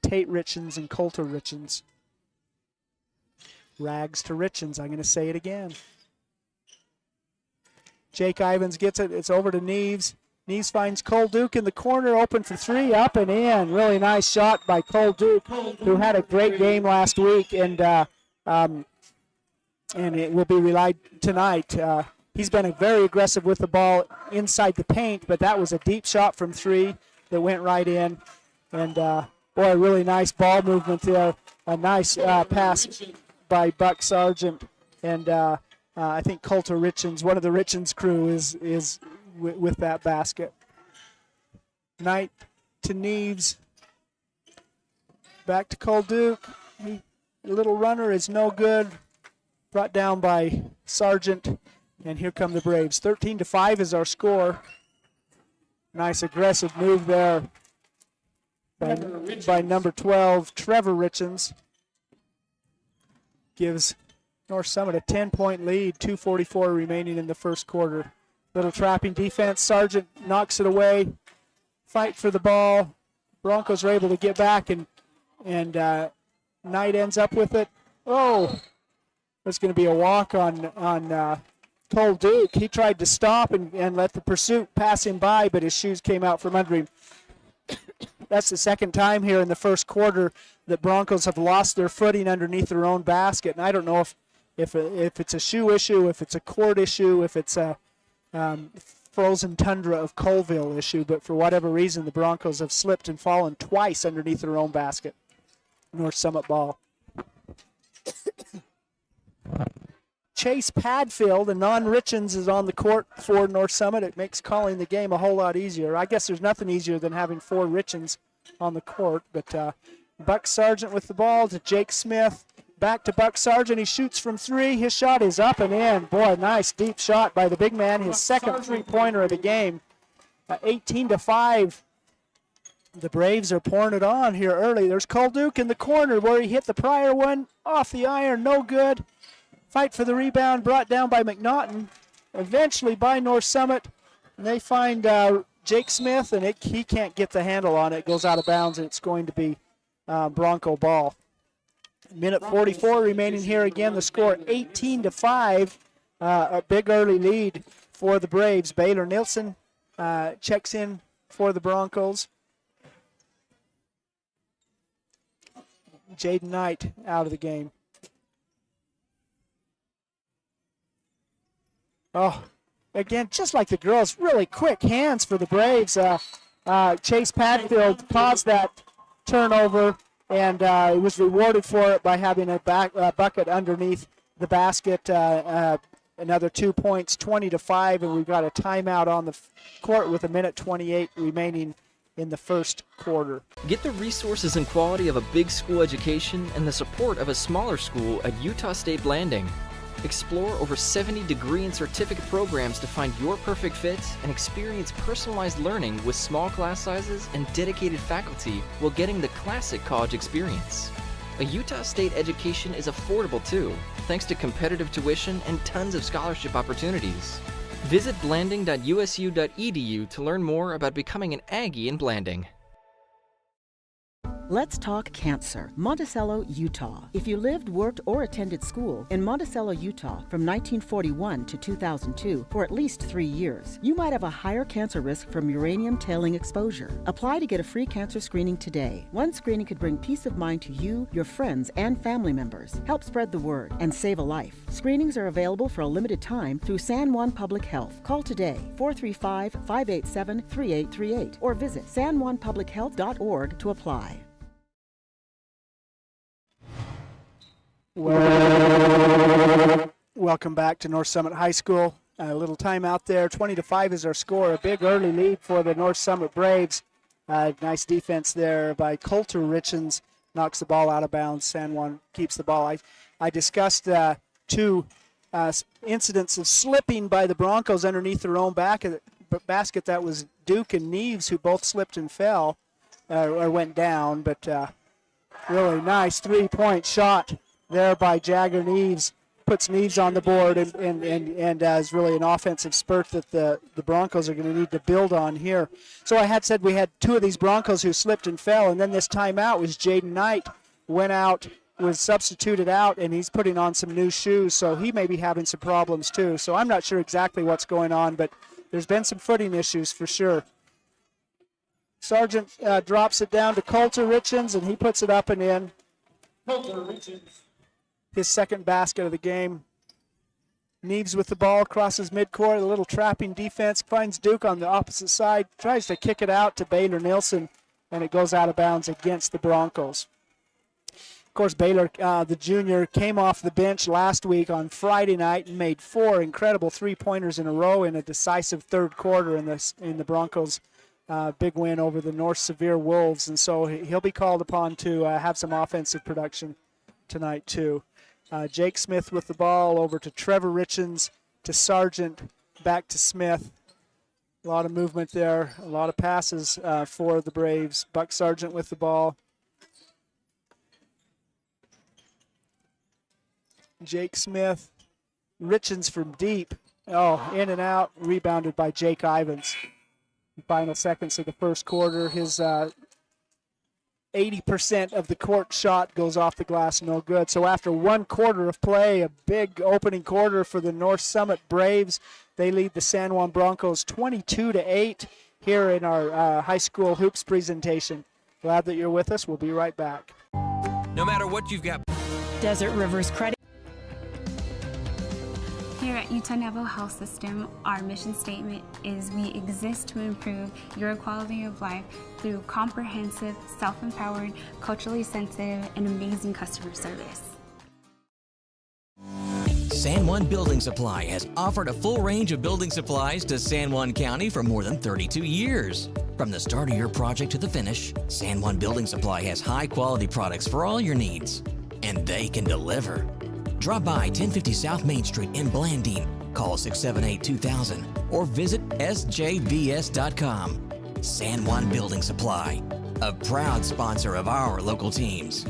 Tate Richens, and Coulter Richens. Rags to Richens. I'm going to say it again. Jake Ivans gets it. It's over to Neves. Neves finds Cole Duke in the corner, open for 3, up and in. Really nice shot by Cole Duke, who had a great game last week, and it will be relied tonight. He's been very aggressive with the ball inside the paint, but that was a deep shot from 3 that went right in. And, boy, really nice ball movement there. A nice pass by Buck Sargent. And I think Coulter Richens, one of the Richens crew, is with that basket. Knight to Neves. Back to Cole Duke. The little runner is no good. Brought down by Sargent. And here come the Braves. 13-5 is our score. Nice aggressive move there by number 12, Trevor Richens. Gives North Summit a 10-point lead. 2:44 remaining in the first quarter. Little trapping defense. Sargent knocks it away. Fight for the ball. Broncos are able to get back, and Knight ends up with it. Oh, there's going to be a walk on Cole Duke. He tried to stop and let the pursuit pass him by, but his shoes came out from under him. That's the second time here in the first quarter that Broncos have lost their footing underneath their own basket. And I don't know if it's a shoe issue, if it's a court issue, if it's a frozen tundra of Colville issue, but for whatever reason, the Broncos have slipped and fallen twice underneath their own basket. North Summit ball. Chase Padfield, and non-Richens, is on the court for North Summit. It makes calling the game a whole lot easier. I guess there's nothing easier than having 4 Richens on the court, but Buck Sargent with the ball to Jake Smith. Back to Buck Sargent. He shoots from 3. His shot is up and in. Boy, nice deep shot by the big man. His second 3-pointer of the game. 18-5. The Braves are pouring it on here early. There's Colduke in the corner where he hit the prior one off the iron, no good. Fight for the rebound, brought down by McNaughton, eventually by North Summit. And they find Jake Smith, and he can't get the handle on it. It goes out of bounds, and it's going to be Bronco ball. Minute 44 remaining here again. The score 18-5. A big early lead for the Braves. Baylor Nilsson checks in for the Broncos. Jaden Knight out of the game. Oh, again, just like the girls, really quick hands for the Braves. Chase Padfield caused that turnover, and he was rewarded for it by having a bucket underneath the basket. Another 2 points, 20-5, and we've got a timeout on the court with 1:28 remaining in the first quarter. Get the resources and quality of a big school education and the support of a smaller school at Utah State Blanding. Explore over 70 degree and certificate programs to find your perfect fit and experience personalized learning with small class sizes and dedicated faculty while getting the classic college experience. A Utah State education is affordable too, thanks to competitive tuition and tons of scholarship opportunities. Visit blanding.usu.edu to learn more about becoming an Aggie in Blanding. Let's talk cancer. Monticello, Utah. If you lived, worked, or attended school in Monticello, Utah from 1941 to 2002 for at least 3 years, you might have a higher cancer risk from uranium tailing exposure. Apply to get a free cancer screening today. One screening could bring peace of mind to you, your friends, and family members, help spread the word, and save a life. Screenings are available for a limited time through San Juan Public Health. Call today, 435-587-3838, or visit sanjuanpublichealth.org to apply. Welcome back to North Summit High School. A little timeout there. 20-5 is our score. A big early lead for the North Summit Braves. Nice defense there by Coulter Richens. Knocks the ball out of bounds. San Juan keeps the ball. I discussed two incidents of slipping by the Broncos underneath their own basket. That was Duke and Neves, who both slipped and fell or went down. But really nice three-point shot there by Jagger Neves. Puts Neves on the board and is really an offensive spurt that the Broncos are going to need to build on here. So I had said we had two of these Broncos who slipped and fell, and then this timeout was Jaden Knight went out, was substituted out, and he's putting on some new shoes, so he may be having some problems too. So I'm not sure exactly what's going on, but there's been some footing issues for sure. Sargent drops it down to Coulter Richens, and he puts it up and in. Coulter Richens. His second basket of the game. Neves with the ball, crosses midcourt, a little trapping defense, finds Duke on the opposite side, tries to kick it out to Baylor Nilsson, and it goes out of bounds against the Broncos. Of course, Baylor, the junior, came off the bench last week on Friday night and made 4 incredible three-pointers in a row in a decisive third quarter in the Broncos' big win over the North Sevier Wolves, and so he'll be called upon to have some offensive production tonight too. Jake Smith with the ball over to Trevor Richens, to Sargent, back to Smith. A lot of movement there, a lot of passes for the Braves. Buck Sargent with the ball. Jake Smith, Richens from deep. Oh, in and out, rebounded by Jake Ivins. Final seconds of the first quarter. His 80% of the court shot goes off the glass, no good. So after 1 quarter of play, a big opening quarter for the North Summit Braves. They lead the San Juan Broncos 22-8 here in our high school hoops presentation. Glad that you're with us. We'll be right back. No matter what you've got. Desert Rivers Credit. Here at Utah Health System, our mission statement is we exist to improve your quality of life through comprehensive, self-empowered, culturally sensitive, and amazing customer service. San Juan Building Supply has offered a full range of building supplies to San Juan County for more than 32 years. From the start of your project to the finish, San Juan Building Supply has high-quality products for all your needs, and they can deliver. Drop by 1050 South Main Street in Blanding, call 678-2000, or visit sjbs.com. San Juan Building Supply, a proud sponsor of our local teams.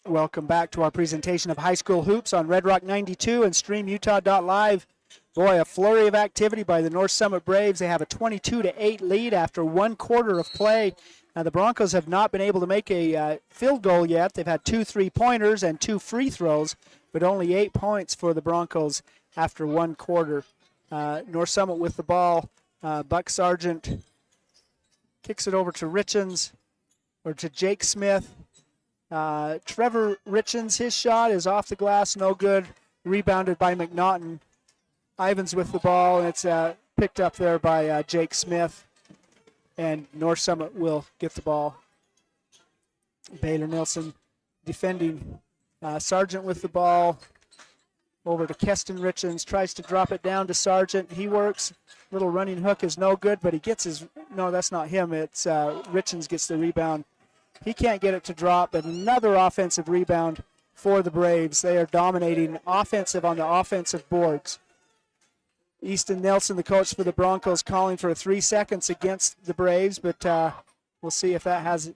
Welcome back to our presentation of high school hoops on Red Rock 92 and StreamUtah.Live. Boy, a flurry of activity by the North Summit Braves. They have a 22-8 lead after 1 quarter of play. Now, the Broncos have not been able to make a field goal yet. They've had 2 3-pointers and 2 free throws, but only 8 points for the Broncos after 1 quarter. North Summit with the ball. Buck Sargent kicks it over to Richens, or to Jake Smith. Trevor Richens, his shot is off the glass, no good. Rebounded by McNaughton. Ivans with the ball, and it's picked up there by Jake Smith. And North Summit will get the ball. Baylor Nilsson defending. Sargent with the ball. Over to Keston Richens, tries to drop it down to Sargent. He works. Little running hook is no good, but he gets his, no, that's not him. It's Richens gets the rebound. He can't get it to drop, but another offensive rebound for the Braves. They are dominating offensive on the offensive boards. Easton Nelson, the coach for the Broncos, calling for 3 seconds against the Braves, but we'll see if that has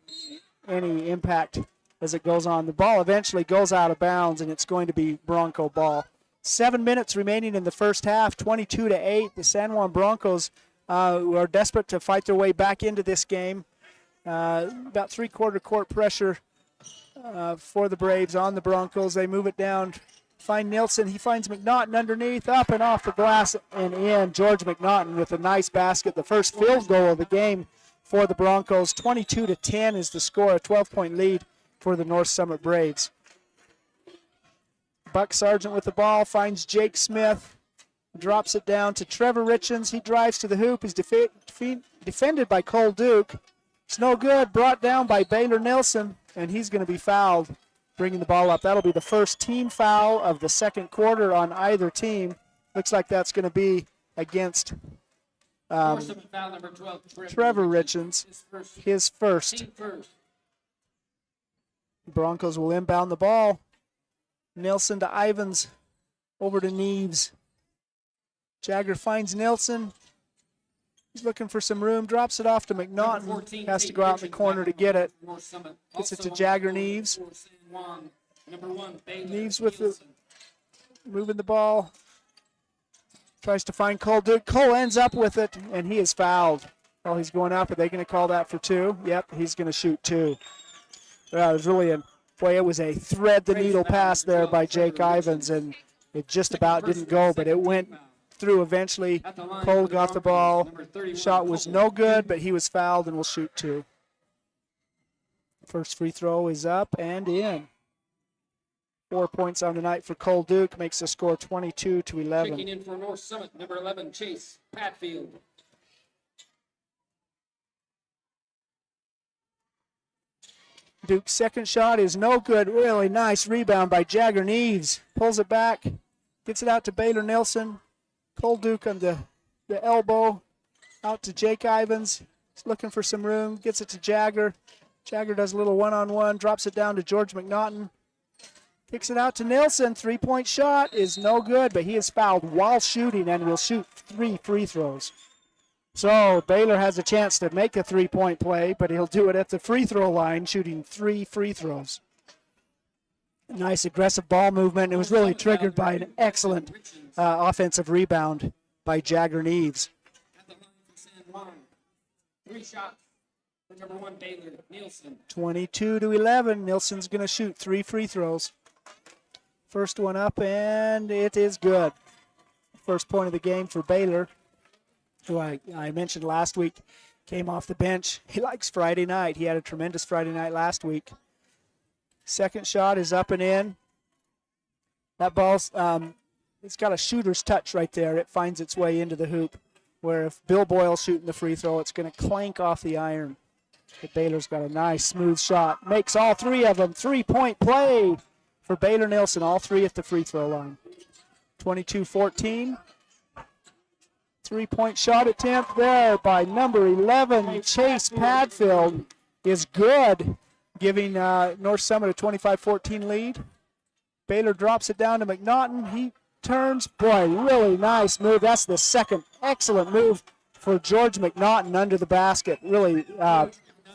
any impact as it goes on. The ball eventually goes out of bounds, and it's going to be Bronco ball. 7 minutes remaining in the first half, 22-8. The San Juan Broncos are desperate to fight their way back into this game. About 3/4 court pressure for the Braves on the Broncos. They move it down, find Nilsson. He finds McNaughton underneath, up and off the glass and in. George McNaughton with a nice basket, the first field goal of the game for the Broncos. 22-10 is the score, a 12-point lead for the North Summit Braves. Buck Sargent with the ball, finds Jake Smith, drops it down to Trevor Richens. He drives to the hoop. He's defended by Cole Duke. It's no good, brought down by Baylor Nilsson, and he's going to be fouled, bringing the ball up. That'll be the first team foul of the second quarter on either team. Looks like that's going to be against Trevor Richens, his first. Broncos will inbound the ball. Nilsson to Ivans, over to Neves. Jagger finds Nilsson. He's looking for some room, drops it off to McNaughton. Has to go out in the corner to get it. Gets it to Jagger Neves. Neves with the, moving the ball. Tries to find Cole Duke. Cole ends up with it, and he is fouled. Oh, he's going up. Are they going to call that for 2? Yep, he's going to shoot 2. It was really it was a thread the needle pass there by Jake Ivans, and it just about didn't go, but it went through eventually. Cole got the ball. Shot was no good, but he was fouled and will shoot 2. First free throw is up and in. 4 points on the night for Cole Duke, makes the score 22-11. Checking in for North Summit, number 11, Chase Patfield. Duke's second shot is no good. Really nice rebound by Jagger Neves. Pulls it back, gets it out to Baylor Nilsson. Cole Duke on the elbow, out to Jake Ivans. He's looking for some room, gets it to Jagger. Jagger does a little one-on-one, drops it down to George McNaughton. Kicks it out to Nilsson. 3-point shot is no good, but he is fouled while shooting and will shoot 3 free throws. So Baylor has a chance to make a 3-point play, but he'll do it at the free throw line, shooting 3 free throws. Nice aggressive ball movement. It was really triggered by an excellent offensive rebound by Jagger Neves. At the line for San Juan. 3 shots for number 1, Baylor Nilsson. 22-11. Nilsson's going to shoot 3 free throws. First one up, and it is good. First point of the game for Baylor, who I mentioned last week, came off the bench. He likes Friday night. He had a tremendous Friday night last week. Second shot is up and in. That ball's, it's got a shooter's touch right there. It finds its way into the hoop, where if Bill Boyle's shooting the free throw, it's going to clank off the iron. But Baylor's got a nice, smooth shot. Makes all 3 of them. 3-point play for Baylor Nilsson, all 3 at the free throw line. 22-14. 3-point shot attempt there by number 11, Chase Padfield, is good, giving North Summit a 25-14 lead. Baylor drops it down to McNaughton. He turns. Boy, really nice move. That's the second excellent move for George McNaughton under the basket. Really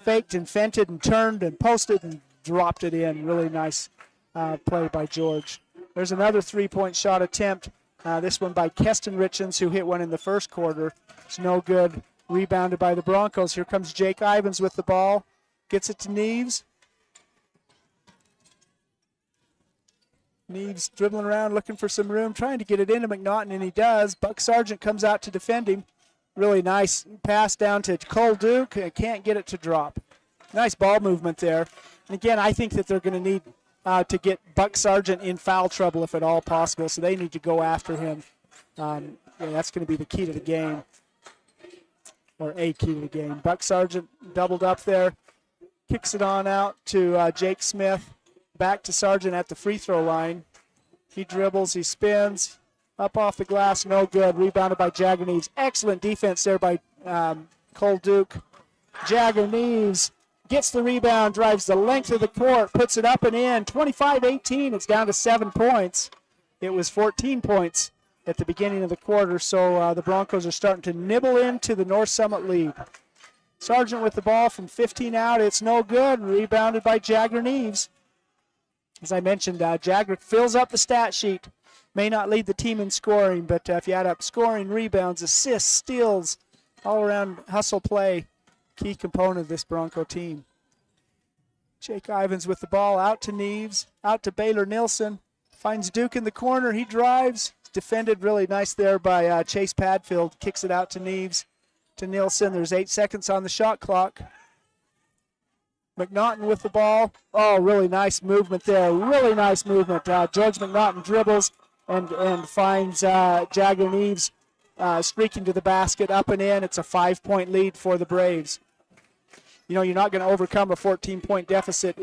faked and fented and turned and posted and dropped it in. Really nice play by George. There's another three-point shot attempt. This one by Keston Richens, who hit one in the first quarter. It's no good. Rebounded by the Broncos. Here comes Jake Ivins with the ball. Gets it to Neves. Neves dribbling around, looking for some room, trying to get it into McNaughton, and he does. Buck Sargent comes out to defend him. Really nice pass down to Cole Duke. Can't get it to drop. Nice ball movement there. And again, I think that they're going to need to get Buck Sargent in foul trouble if at all possible, so they need to go after him. That's going to be the key to the game, or a key to the game. Buck Sargent doubled up there, kicks it on out to Jake Smith. Back to Sargent at the free throw line. He dribbles, he spins, up off the glass, no good. Rebounded by Jagger Neves. Excellent defense there by Cole Duke. Jagger Neves gets the rebound, drives the length of the court, puts it up and in. 25-18, it's down to 7 points. It was 14 points at the beginning of the quarter, so the Broncos are starting to nibble into the North Summit lead. Sargent with the ball from 15 out, it's no good. Rebounded by Jagger Neves. As I mentioned, Jagger fills up the stat sheet. May not lead the team in scoring, but if you add up scoring, rebounds, assists, steals, all-around hustle play, key component of this Bronco team. Jake Ivins with the ball, out to Neves, out to Baylor Nilsson. Finds Duke in the corner, he drives. Defended really nice there by Chase Padfield. Kicks it out to Neves, to Nilsson. There's 8 seconds on the shot clock. McNaughton with the ball. Oh, really nice movement there. Really nice movement. George McNaughton dribbles and finds Jagger Neves streaking to the basket, up and in. It's a 5-point lead for the Braves. You know, you're not going to overcome a 14-point deficit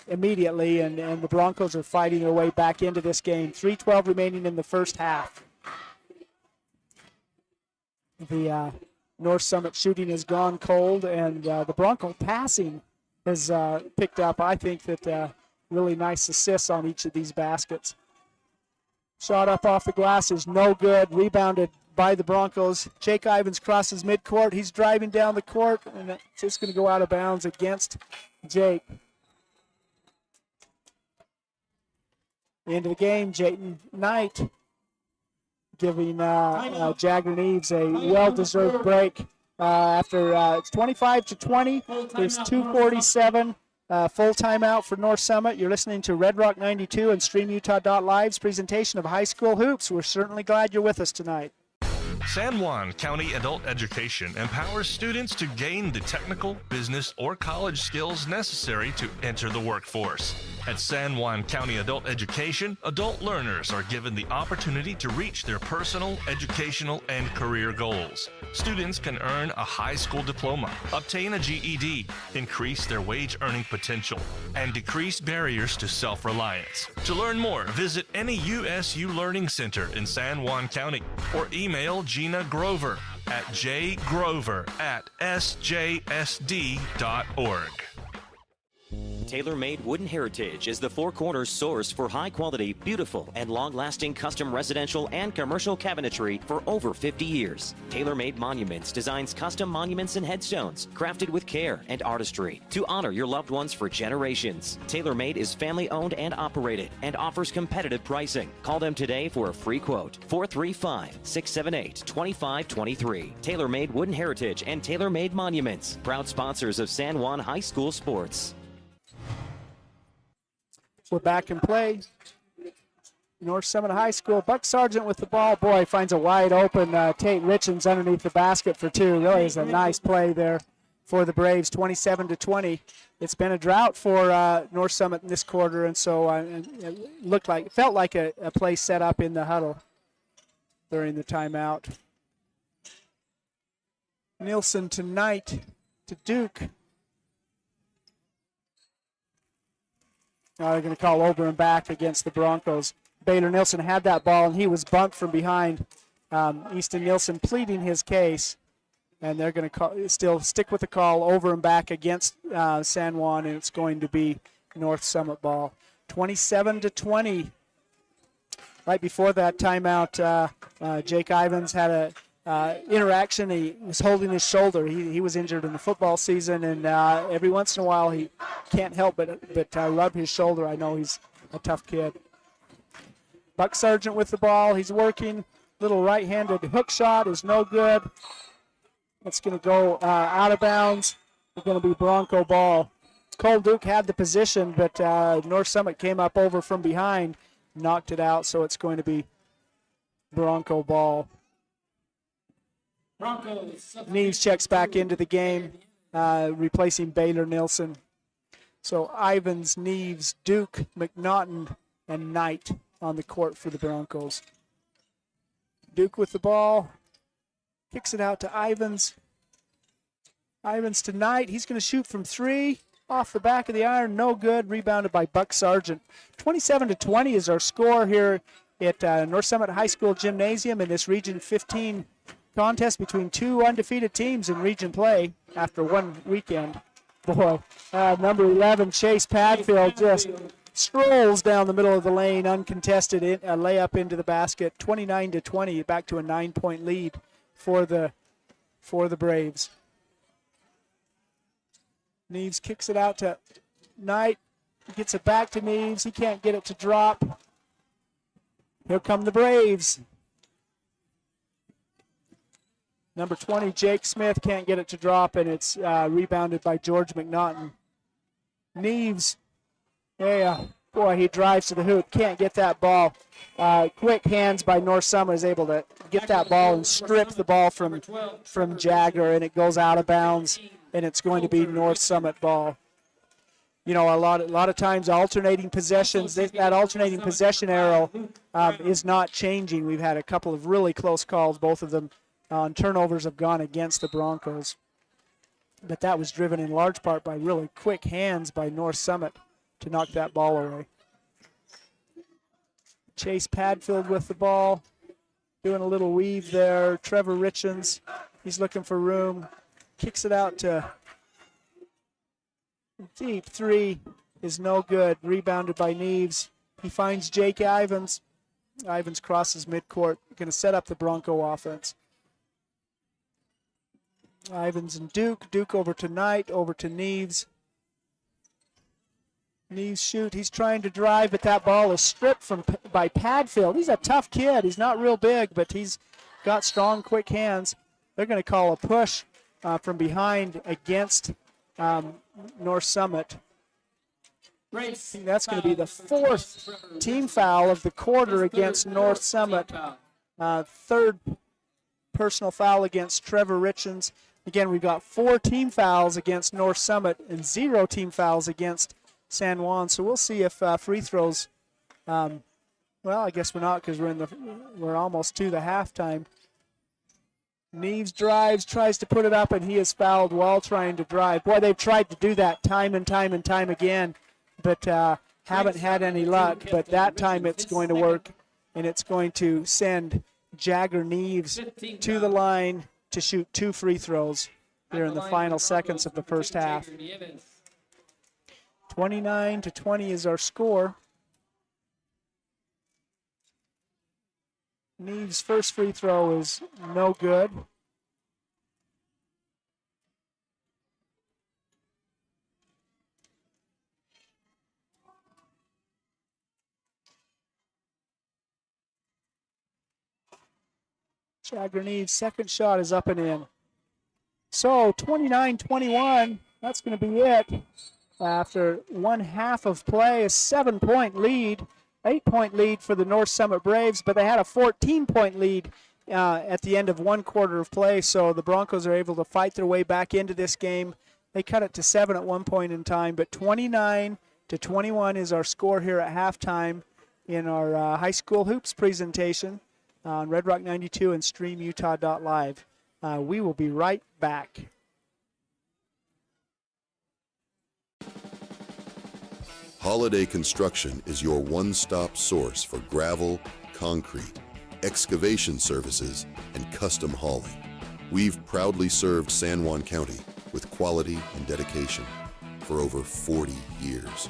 immediately, and the Broncos are fighting their way back into this game. 3:12 remaining in the first half. The North Summit shooting has gone cold, and the Bronco passing has picked up. I think that really nice assists on each of these baskets. Shot up off the glass is no good. Rebounded by the Broncos. Jake Ivins crosses midcourt. He's driving down the court, and it's just going to go out of bounds against Jake. The end of the game, Jayton Knight giving Jagger Neves a well-deserved break after it's 25-20. There's 2:47. Full timeout for North Summit. You're listening to Red Rock 92 and StreamUtah.Live's presentation of high school hoops. We're certainly glad you're with us tonight. San Juan County Adult Education empowers students to gain the technical, business, or college skills necessary to enter the workforce. At San Juan County Adult Education, adult learners are given the opportunity to reach their personal, educational, and career goals. Students can earn a high school diploma, obtain a GED, increase their wage earning potential, and decrease barriers to self-reliance. To learn more, visit any USU Learning Center in San Juan County or email Gina Grover at jgrover@sjsd.org. Tailor-Made Wooden Heritage is the Four Corners source for high-quality, beautiful, and long-lasting custom residential and commercial cabinetry for over 50 years. Tailor-Made Monuments designs custom monuments and headstones crafted with care and artistry to honor your loved ones for generations. Tailor-Made is family-owned and operated and offers competitive pricing. Call them today for a free quote. 435-678-2523. Tailor-Made Wooden Heritage and Tailor-Made Monuments, proud sponsors of San Juan High School sports. We're back in play. North Summit High School. Buck Sargent with the ball. Boy, finds a wide open Tate Richens underneath the basket for two. Really is a nice play there for the Braves. 27-20. It's been a drought for North Summit in this quarter, and so it felt like a play set up in the huddle during the timeout. Nielsen to Knight to Duke. Now they're going to call over and back against the Broncos. Baylor Nilsson had that ball, and he was bumped from behind. Easton Nilsson pleading his case, and they're going to still stick with the call over and back against San Juan, and it's going to be North Summit ball. 27-20. right before that timeout, Jake Ivins had a interaction. He was holding his shoulder. He was injured in the football season, and every once in a while he can't help but rub his shoulder. I know he's a tough kid. Buck Sargent with the ball. He's working. Little right-handed hook shot is no good. It's going to go out of bounds. It's going to be Bronco ball. Cole Duke had the position, but North Summit came up over from behind, knocked it out, so it's going to be Bronco ball. Neves checks back into the game, replacing Baylor Nilsson. So Ivins, Neves, Duke, McNaughton, and Knight on the court for the Broncos. Duke with the ball, kicks it out to Ivins. Ivins to Knight. He's going to shoot from three. Off the back of the iron, no good. Rebounded by Buck Sargent. 27-20 is our score here at North Summit High School Gymnasium in this Region 15 contest between two undefeated teams in region play after one weekend. Boy, number 11, Chase Padfield, just strolls down the middle of the lane, uncontested, a layup into the basket. 29-20, back to a 9-point lead for the Braves. Neves kicks it out to Knight. Gets it back to Neves. He can't get it to drop. Here come the Braves. Number 20, Jake Smith, can't get it to drop, and it's rebounded by George McNaughton. Neves, boy, he drives to the hoop. Can't get that ball. Quick hands by North Summit is able to get that ball and strip the ball from Jagger, and it goes out of bounds, and it's going to be North Summit ball. You know, a lot of times alternating possessions, that alternating possession arrow is not changing. We've had a couple of really close calls. Both of them on turnovers have gone against the Broncos. But that was driven in large part by really quick hands by North Summit to knock that ball away. Chase Padfield with the ball, doing a little weave there. Trevor Richens, he's looking for room. Kicks it out to deep. Three is no good. Rebounded by Neves. He finds Jake Ivins. Ivins crosses midcourt. Going to set up the Bronco offense. Ivins and Duke. Duke over to Knight, over to Neves. Neves shoot. He's trying to drive, but that ball is stripped by Padfield. He's a tough kid. He's not real big, but he's got strong, quick hands. They're going to call a push from behind against North Summit. That's going to be the fourth team foul of the quarter against North Summit. Third personal foul against Trevor Richens. Again, we've got 4 team fouls against North Summit and 0 team fouls against San Juan. So we'll see if free throws. Well, I guess we're not because we're almost to the halftime. Neves drives, tries to put it up, and he is fouled while trying to drive. Boy, they've tried to do that time and time and time again, but haven't had any luck. But that time it's going to work, and it's going to send Jagger Neves to the line to shoot 2 free throws here in the final seconds of the first half. 29-20 is our score. Neves' first free throw is no good. Jagger Neves' second shot is up and in. So 29-21, that's going to be it. After one half of play, a 7-point lead. 8-point lead for the North Summit Braves, but they had a 14-point lead at the end of one quarter of play, so the Broncos are able to fight their way back into this game. They cut it to 7 at one point in time, but 29-21 is our score here at halftime in our high school hoops presentation on Red Rock 92 and StreamUtah.Live. We will be right back. Holiday Construction is your one-stop source for gravel, concrete, excavation services, and custom hauling. We've proudly served San Juan County with quality and dedication for over 40 years.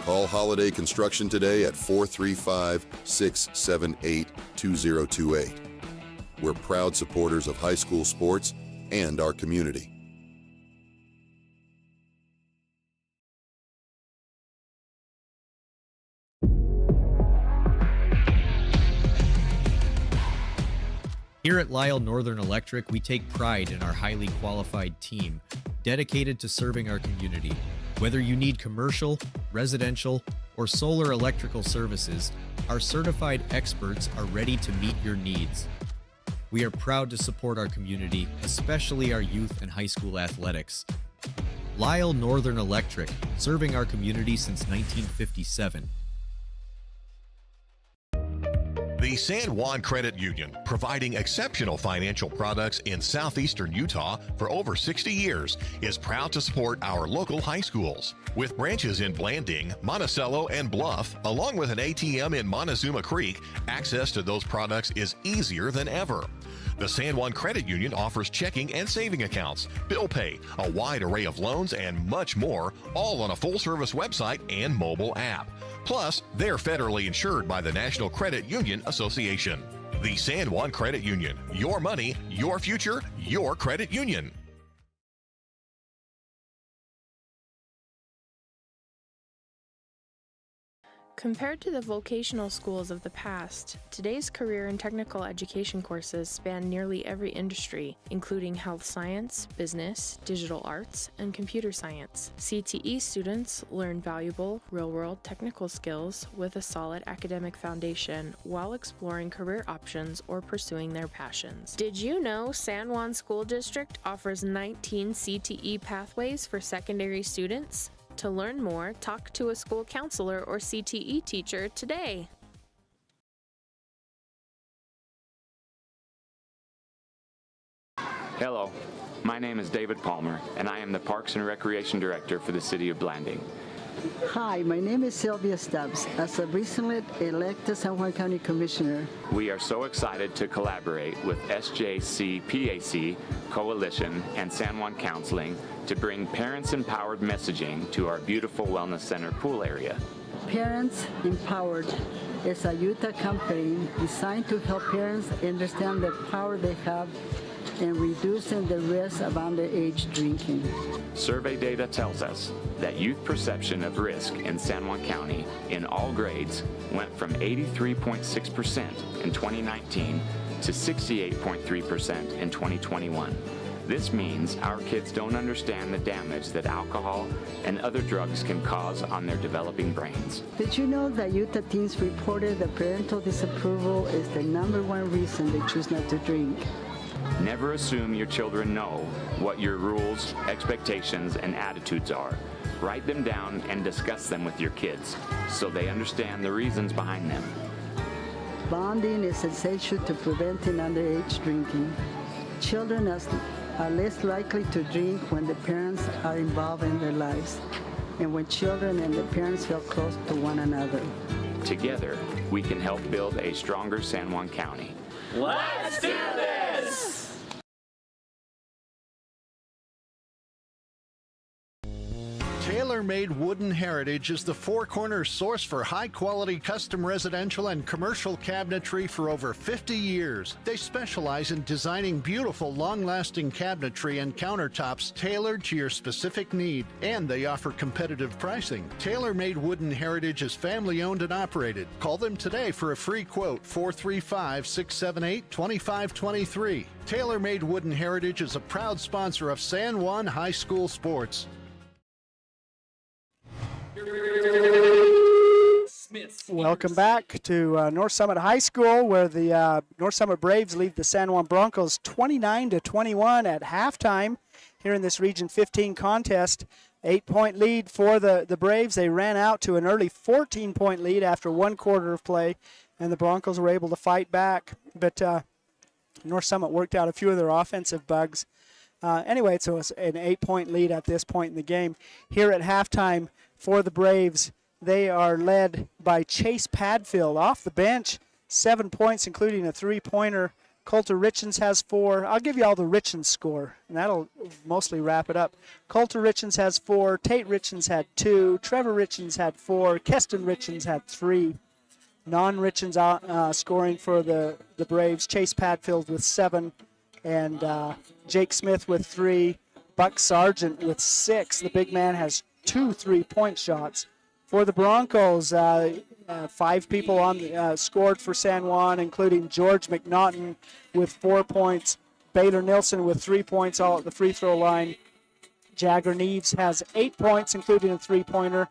Call Holiday Construction today at 435-678-2028. We're proud supporters of high school sports and our community. Here at Lyle Northern Electric, we take pride in our highly qualified team, dedicated to serving our community. Whether you need commercial, residential, or solar electrical services, our certified experts are ready to meet your needs. We are proud to support our community, especially our youth and high school athletics. Lyle Northern Electric, serving our community since 1957. The San Juan Credit Union, providing exceptional financial products in southeastern Utah for over 60 years, is proud to support our local high schools. With branches in Blanding, Monticello, and Bluff, along with an ATM in Montezuma Creek, access to those products is easier than ever. The San Juan Credit Union offers checking and saving accounts, bill pay, a wide array of loans, and much more, all on a full-service website and mobile app. Plus, they're federally insured by the National Credit Union Association. The San Juan Credit Union. Your money, your future, your credit union. Compared to the vocational schools of the past, today's career and technical education courses span nearly every industry, including health science, business, digital arts, and computer science. CTE students learn valuable, real-world technical skills with a solid academic foundation while exploring career options or pursuing their passions. Did you know San Juan School District offers 19 CTE pathways for secondary students? To learn more, talk to a school counselor or CTE teacher today. Hello, my name is David Palmer, and I am the Parks and Recreation Director for the City of Blanding. Hi, my name is Sylvia Stubbs. As a recently elected San Juan County Commissioner, We are so excited to collaborate with SJC-PAC, Coalition, and San Juan Counseling to bring parents-empowered messaging to our beautiful Wellness Center pool area. Parents Empowered is a Utah campaign designed to help parents understand the power they have in reducing the risk of underage drinking. Survey data tells us that youth perception of risk in San Juan County in all grades went from 83.6% in 2019 to 68.3% in 2021. This means our kids don't understand the damage that alcohol and other drugs can cause on their developing brains. Did you know that Utah teens reported that parental disapproval is the #1 reason they choose not to drink? Never assume your children know what your rules, expectations, and attitudes are. Write them down and discuss them with your kids so they understand the reasons behind them. Bonding is essential to preventing underage drinking. Children are less likely to drink when the parents are involved in their lives and when children and the parents feel close to one another. Together, we can help build a stronger San Juan County. Let's do this! Tailor-made Wooden Heritage is the Four Corners source for high-quality custom residential and commercial cabinetry for over 50 years. They specialize in designing beautiful, long-lasting cabinetry and countertops tailored to your specific need, and they offer competitive pricing. Tailor-made Wooden Heritage is family-owned and operated. Call them today for a free quote, 435-678-2523. Tailor-made Wooden Heritage is a proud sponsor of San Juan High School sports. Welcome back to North Summit High School, where the North Summit Braves lead the San Juan Broncos 29-21 at halftime here in this Region 15 contest. 8-point lead for the Braves. They ran out to an early 14-point lead after one quarter of play, and the Broncos were able to fight back. But North Summit worked out a few of their offensive bugs. Anyway, so it's an 8-point lead at this point in the game. Here at halftime for the Braves, they are led by Chase Padfield off the bench, 7 points, including a three-pointer Coulter Richens has 4. I'll give you all the Richens score, and that'll mostly wrap it up. Coulter Richens has 4. Tate Richens had 2. Trevor Richens had 4. Keston Richens had 3. Non-Richens scoring for the Braves. Chase Padfield with 7. And Jake Smith with 3. Buck Sargent with 6. The big man has 2 3-point shots. For the Broncos, 5 people scored for San Juan, including George McNaughton with 4 points, Baylor Nilsson with 3 points all at the free throw line. Jagger Neves has 8 points, including a 3-pointer.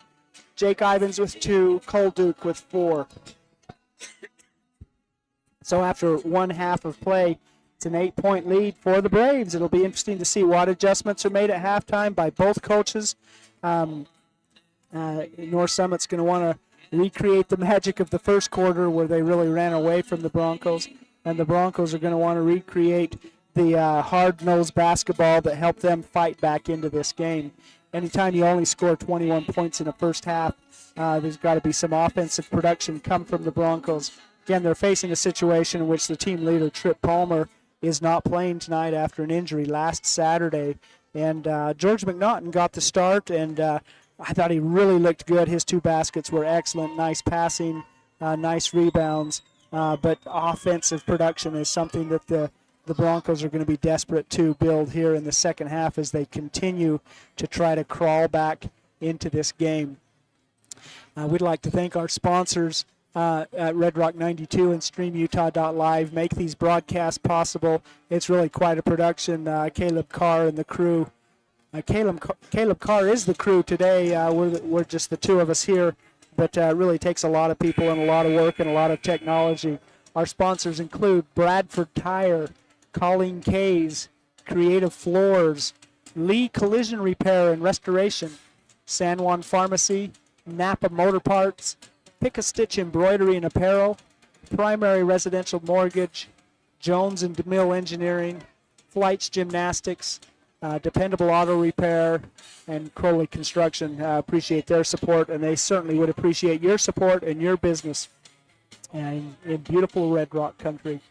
Jake Ivins with 2, Cole Duke with 4. So after one half of play, it's an 8-point lead for the Braves. It'll be interesting to see what adjustments are made at halftime by both coaches. North Summit's going to want to recreate the magic of the first quarter where they really ran away from the Broncos, and the Broncos are going to want to recreate the hard-nosed basketball that helped them fight back into this game. Anytime you only score 21 points in the first half, there's got to be some offensive production come from the Broncos. Again, they're facing a situation in which the team leader, Trip Palmer, is not playing tonight after an injury last Saturday. And George McNaughton got the start, and I thought he really looked good. His 2 baskets were excellent. Nice passing, nice rebounds. But offensive production is something that the Broncos are going to be desperate to build here in the second half as they continue to try to crawl back into this game. We'd like to thank our sponsors at Red Rock 92 and StreamUtah.Live make these broadcasts possible. It's really quite a production. Caleb Carr and the crew. Caleb Carr is the crew today. We're just the 2 of us here, but it really takes a lot of people and a lot of work and a lot of technology. Our sponsors include Bradford Tire, Colleen Kays, Creative Floors, Lee Collision Repair and Restoration, San Juan Pharmacy, Napa Motor Parts, Pick-a-Stitch Embroidery and Apparel, Primary Residential Mortgage, Jones and DeMille Engineering, Flights Gymnastics, Dependable Auto Repair, and Crowley Construction. Appreciate their support, and they certainly would appreciate your support and your business in beautiful Red Rock country.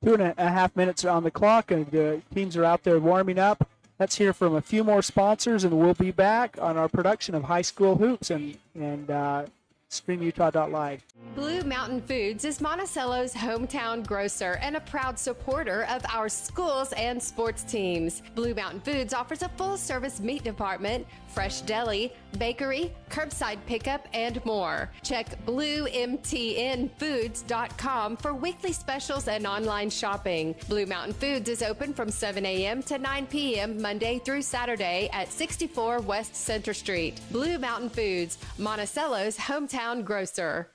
2.5 minutes on the clock, and the teams are out there warming up. Let's hear from a few more sponsors, and we'll be back on our production of High School Hoops and StreamUtah.Live. Blue Mountain Foods is Monticello's hometown grocer and a proud supporter of our schools and sports teams. Blue Mountain Foods offers a full-service meat department, fresh deli, bakery, curbside pickup, and more. Check BlueMTNFoods.com for weekly specials and online shopping. Blue Mountain Foods is open from 7 a.m. to 9 p.m. Monday through Saturday at 64 West Center Street. Blue Mountain Foods, Monticello's hometown grocer.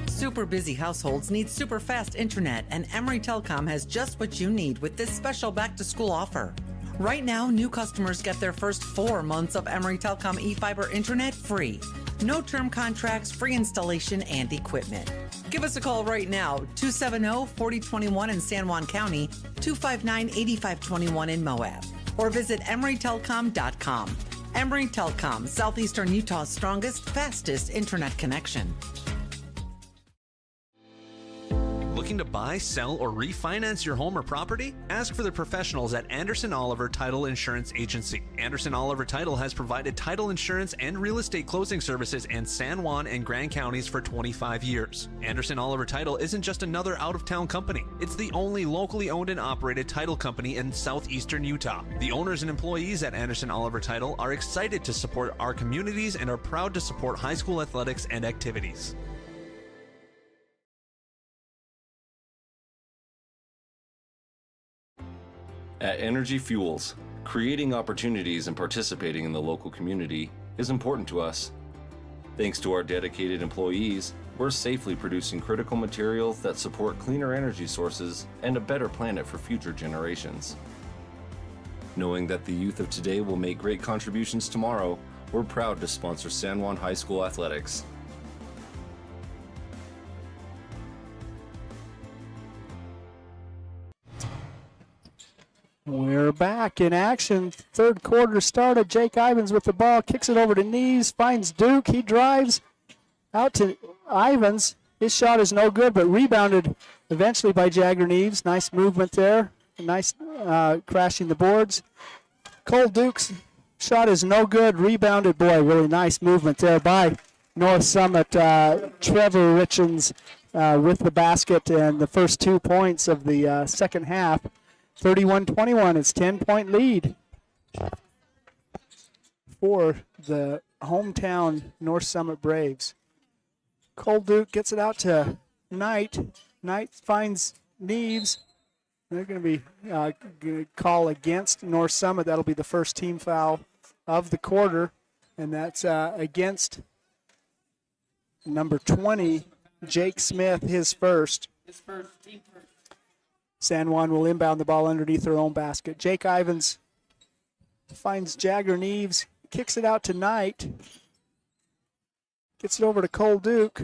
Super busy households need super fast internet, and Emory Telecom has just what you need with this special back-to-school offer. Right now, new customers get their first 4 months of Emory Telecom eFiber internet free. No term contracts, free installation, and equipment. Give us a call right now, 270-4021 in San Juan County, 259-8521 in Moab, or visit EmoryTelecom.com. Emory Telecom, Southeastern Utah's strongest, fastest internet connection. Looking to buy, sell, or refinance your home or property? Ask for the professionals at Anderson Oliver Title Insurance Agency. Anderson Oliver Title has provided title insurance and real estate closing services in San Juan and Grand counties for 25 years. Anderson Oliver Title isn't just another out-of-town company. It's the only locally owned and operated title company in southeastern Utah. The owners and employees at Anderson Oliver Title are excited to support our communities and are proud to support high school athletics and activities. At Energy Fuels, creating opportunities and participating in the local community is important to us. Thanks to our dedicated employees, we're safely producing critical materials that support cleaner energy sources and a better planet for future generations. Knowing that the youth of today will make great contributions tomorrow, we're proud to sponsor San Juan High School athletics. We're back in action. Third quarter started. Jake Ivins with the ball, kicks it over to Neves, finds Duke. He drives out to Ivins, His shot is no good, but rebounded eventually by Jagger Neves. Nice movement there. Nice crashing the boards. Cole Duke's shot is no good. Rebounded. Boy, really nice movement there by North Summit. Trevor Richens with the basket and the first 2 points of the second half. 31-21. It's 10-point lead for the hometown North Summit Braves. Cole Duke gets it out to Knight. Knight finds Neves. They're going to be going to call against North Summit. That'll be the first team foul of the quarter, and that's against number 20, Jake Smith, his first. San Juan will inbound the ball underneath their own basket. Jake Ivins finds Jagger Neves, kicks it out to Knight. Gets it over to Cole Duke.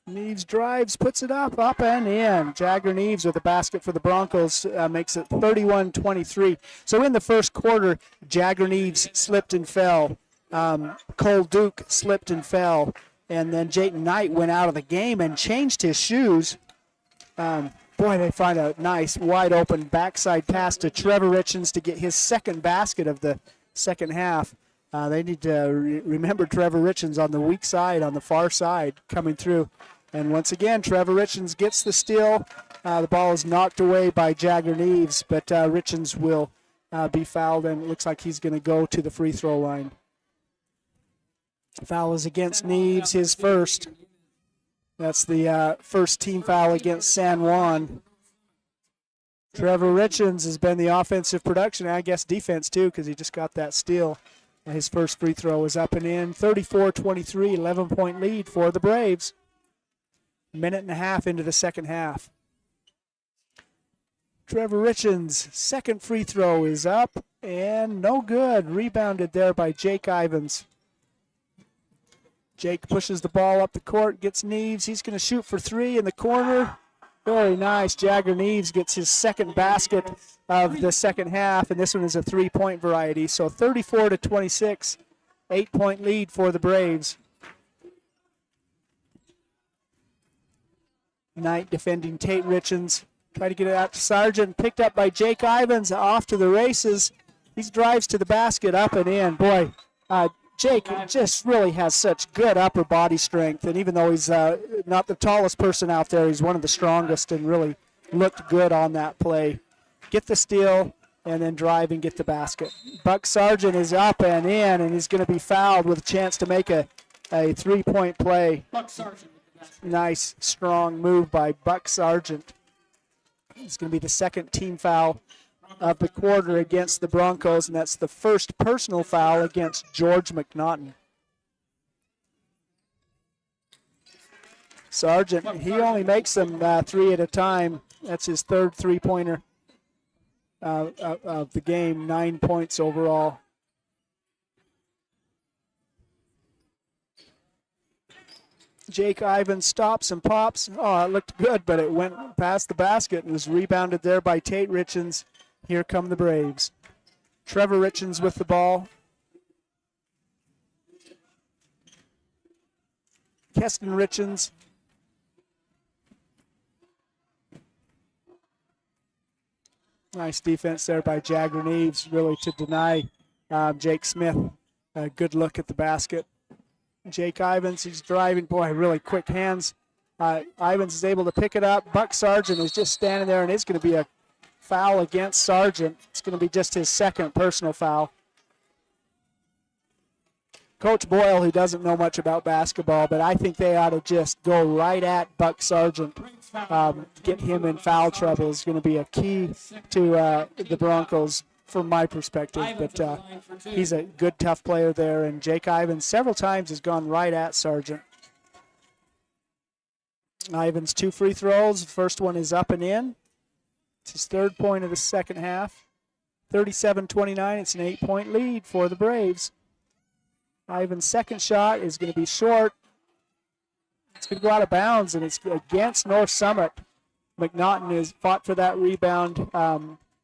Neves drives, puts it up and in. Jagger Neves with a basket for the Broncos makes it 31-23. So in the first quarter, Jagger Neves slipped and fell. Cole Duke slipped and fell. And then Jayton Knight went out of the game and changed his shoes. Boy, they find a nice wide open backside pass to Trevor Richens to get his second basket of the second half. They need to remember Trevor Richens on the weak side, on the far side, coming through. And once again, Trevor Richens gets the steal. The ball is knocked away by Jagger Neves, but Richens will be fouled, and it looks like he's going to go to the free throw line. Foul is against Neves, his first. That's the first team foul against San Juan. Trevor Richens has been the offensive production, and I guess defense too, because he just got that steal. His first free throw is up and in. 34-23, 11-point lead for the Braves. Minute and a half into the second half. Trevor Richens' second free throw is up and no good. Rebounded there by Jake Ivins. Jake pushes the ball up the court, gets Neves. He's going to shoot for three in the corner. Very nice. Jagger Neves gets his second basket of the second half, and this one is a three-point variety. So 34-26, 8-point lead for the Braves. Knight defending Tate Richens. Try to get it out to Sargent. Picked up by Jake Ivins. Off to the races. He drives to the basket, up and in. Boy, Jake just really has such good upper body strength. And even though he's not the tallest person out there, he's one of the strongest and really looked good on that play. Get the steal and then drive and get the basket. Buck Sargent is up and in, and he's going to be fouled with a chance to make a three-point play. Buck Sargent. Nice, strong move by Buck Sargent. It's going to be the second team foul of the quarter against the Broncos, and that's the first personal foul against George McNaughton. Sargent, he only makes them three at a time. That's his third three-pointer of the game, 9 points overall. Jake Ivins stops and pops. Oh, it looked good, but it went past the basket and was rebounded there by Tate Richens. Here come the Braves. Trevor Richens with the ball. Keston Richens. Nice defense there by Jagger Neves, really to deny Jake Smith a good look at the basket. Jake Ivins, he's driving. Boy, really quick hands. Ivins is able to pick it up. Buck Sargent is just standing there, and it's going to be a foul against Sargent. It's going to be just his second personal foul. Coach Boyle, who doesn't know much about basketball, but I think they ought to just go right at Buck Sargent. Get him in foul trouble is going to be a key to the Broncos from my perspective. But he's a good, tough player there, and Jake Ivins several times has gone right at Sargent. Ivins, 2 free throws. First one is up and in. It's his third point of the second half. 37-29. It's an 8-point lead for the Braves. Ivins' second shot is going to be short. It's going to go out of bounds, and it's against North Summit. McNaughton has fought for that rebound.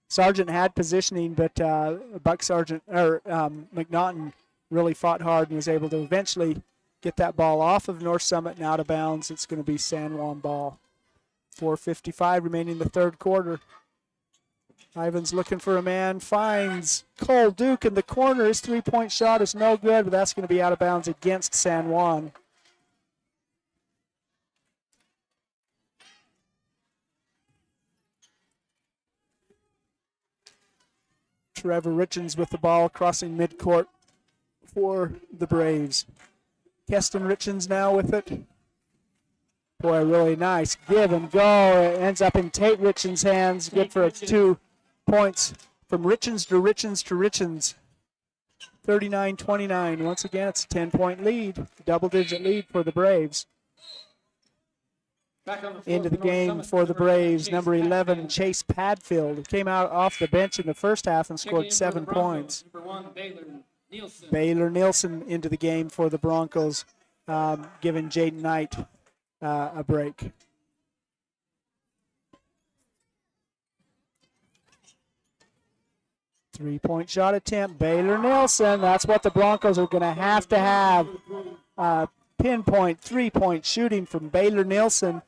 Sargent had positioning, but McNaughton really fought hard and was able to eventually get that ball off of North Summit and out of bounds. It's going to be San Juan ball. 4:55 remaining in the third quarter. Ivan's looking for a man, finds Cole Duke in the corner. His three-point shot is no good, but that's going to be out of bounds against San Juan. Trevor Richens with the ball crossing midcourt for the Braves. Keston Richens now with it. Boy, really nice give and go. It ends up in Tate Richens' hands. Good for 2 points from Richens to Richens to Richens. 39-29. Once again, it's a 10-point lead. Double-digit lead for the Braves. Into the game for the Braves, number 11, Chase Padfield. Came out off the bench in the first half and scored 7 points. Baylor Nielsen into the game for the Broncos, giving Jaden Knight a break. Three-point shot attempt, Baylor Nielsen. That's what the Broncos are going to have. Pinpoint three-point shooting from Baylor Nielsen.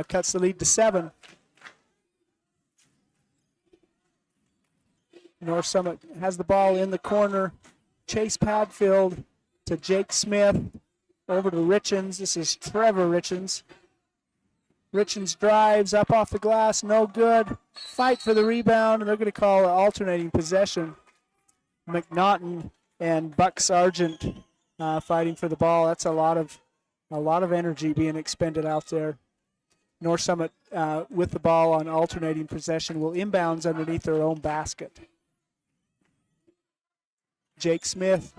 Cuts the lead to 7. North Summit has the ball in the corner. Chase Padfield to Jake Smith. Over to Richens. This is Trevor Richens. Richens drives up off the glass. No good. Fight for the rebound, and they're going to call an alternating possession. McNaughton and Buck Sargent fighting for the ball. That's a lot of energy being expended out there. North Summit with the ball on alternating possession will inbounds underneath their own basket. Jake Smith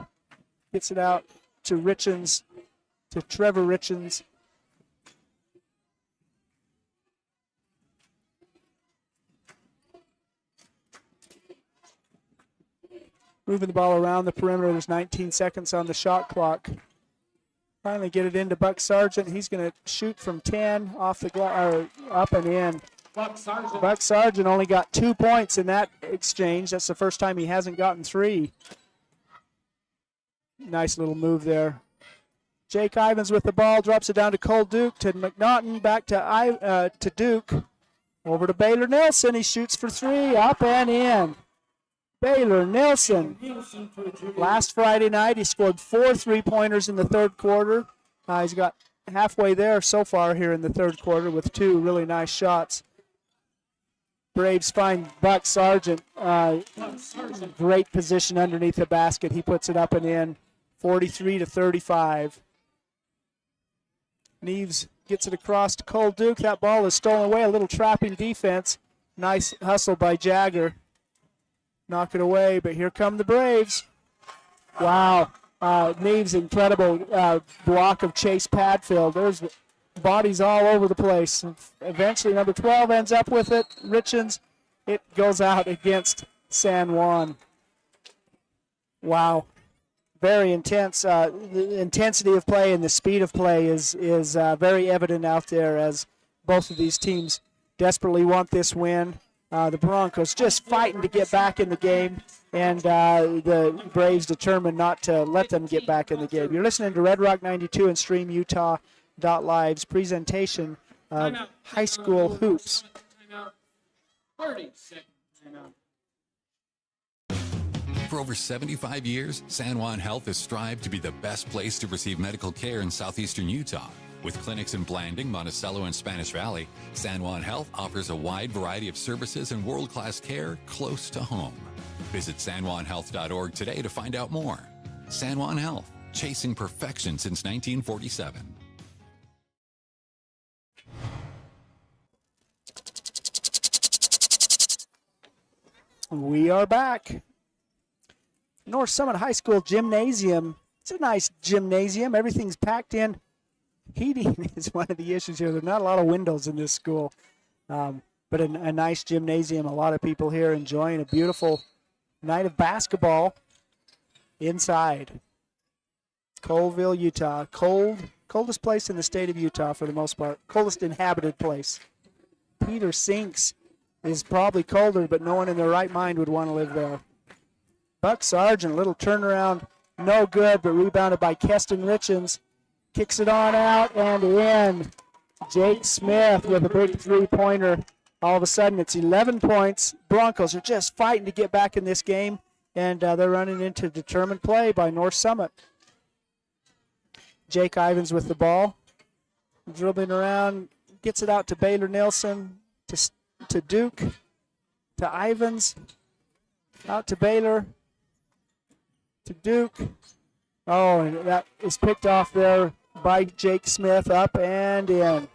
gets it out to Richens, to Trevor Richens. Moving the ball around the perimeter. There's 19 seconds on the shot clock. Finally get it into Buck Sargent. He's going to shoot from 10 off the up and in. Buck Sargent only got 2 points in that exchange. That's the first time he hasn't gotten 3. Nice little move there. Jake Ivins with the ball, drops it down to Cole Duke, to McNaughton, back to Duke. Over to Baylor Nielsen. He shoots for 3, up and in. Baylor Nielsen. Last Friday night, he scored 4 3-pointers in the third quarter. He's got halfway there so far here in the third quarter with 2 really nice shots. Braves find Buck Sargent. Great position underneath the basket. He puts it up and in. 43-35. Neves gets it across to Cole Duke. That ball is stolen away. A little trapping defense. Nice hustle by Jagger. Knock it away, but here come the Braves. Wow. Neves' incredible block of Chase Padfield. There's bodies all over the place. Eventually, number 12 ends up with it. Richens, it goes out against San Juan. Wow. Very intense. The intensity of play and the speed of play is very evident out there as both of these teams desperately want this win. The Broncos just fighting to get back in the game, and the Braves determined not to let them get back in the game. You're listening to Red Rock 92 and StreamUtah.Live's presentation of high school hoops. 30 seconds. For over 75 years, San Juan Health has strived to be the best place to receive medical care in southeastern Utah. With clinics in Blanding, Monticello, and Spanish Valley, San Juan Health offers a wide variety of services and world-class care close to home. Visit sanjuanhealth.org today to find out more. San Juan Health, chasing perfection since 1947. We are back. North Summit High School gymnasium. It's a nice gymnasium. Everything's packed in. Heating is one of the issues here. There's not a lot of windows in this school, but a nice gymnasium. A lot of people here enjoying a beautiful night of basketball inside Colville, Utah. Coldest place in the state of Utah for the most part. Coldest inhabited place. Peter Sinks is probably colder, but no one in their right mind would want to live there. Buck Sargent, a little turnaround, no good, but rebounded by Keston Richens. Kicks it on out and in. Jake Smith with a big three-pointer. All of a sudden, it's 11 points. Broncos are just fighting to get back in this game, and they're running into determined play by North Summit. Jake Ivins with the ball. Dribbling around, gets it out to Baylor Nilsson, to Duke, to Ivins, out to Baylor, to Duke. Oh, and that is picked off there by Jake Smith, up and in.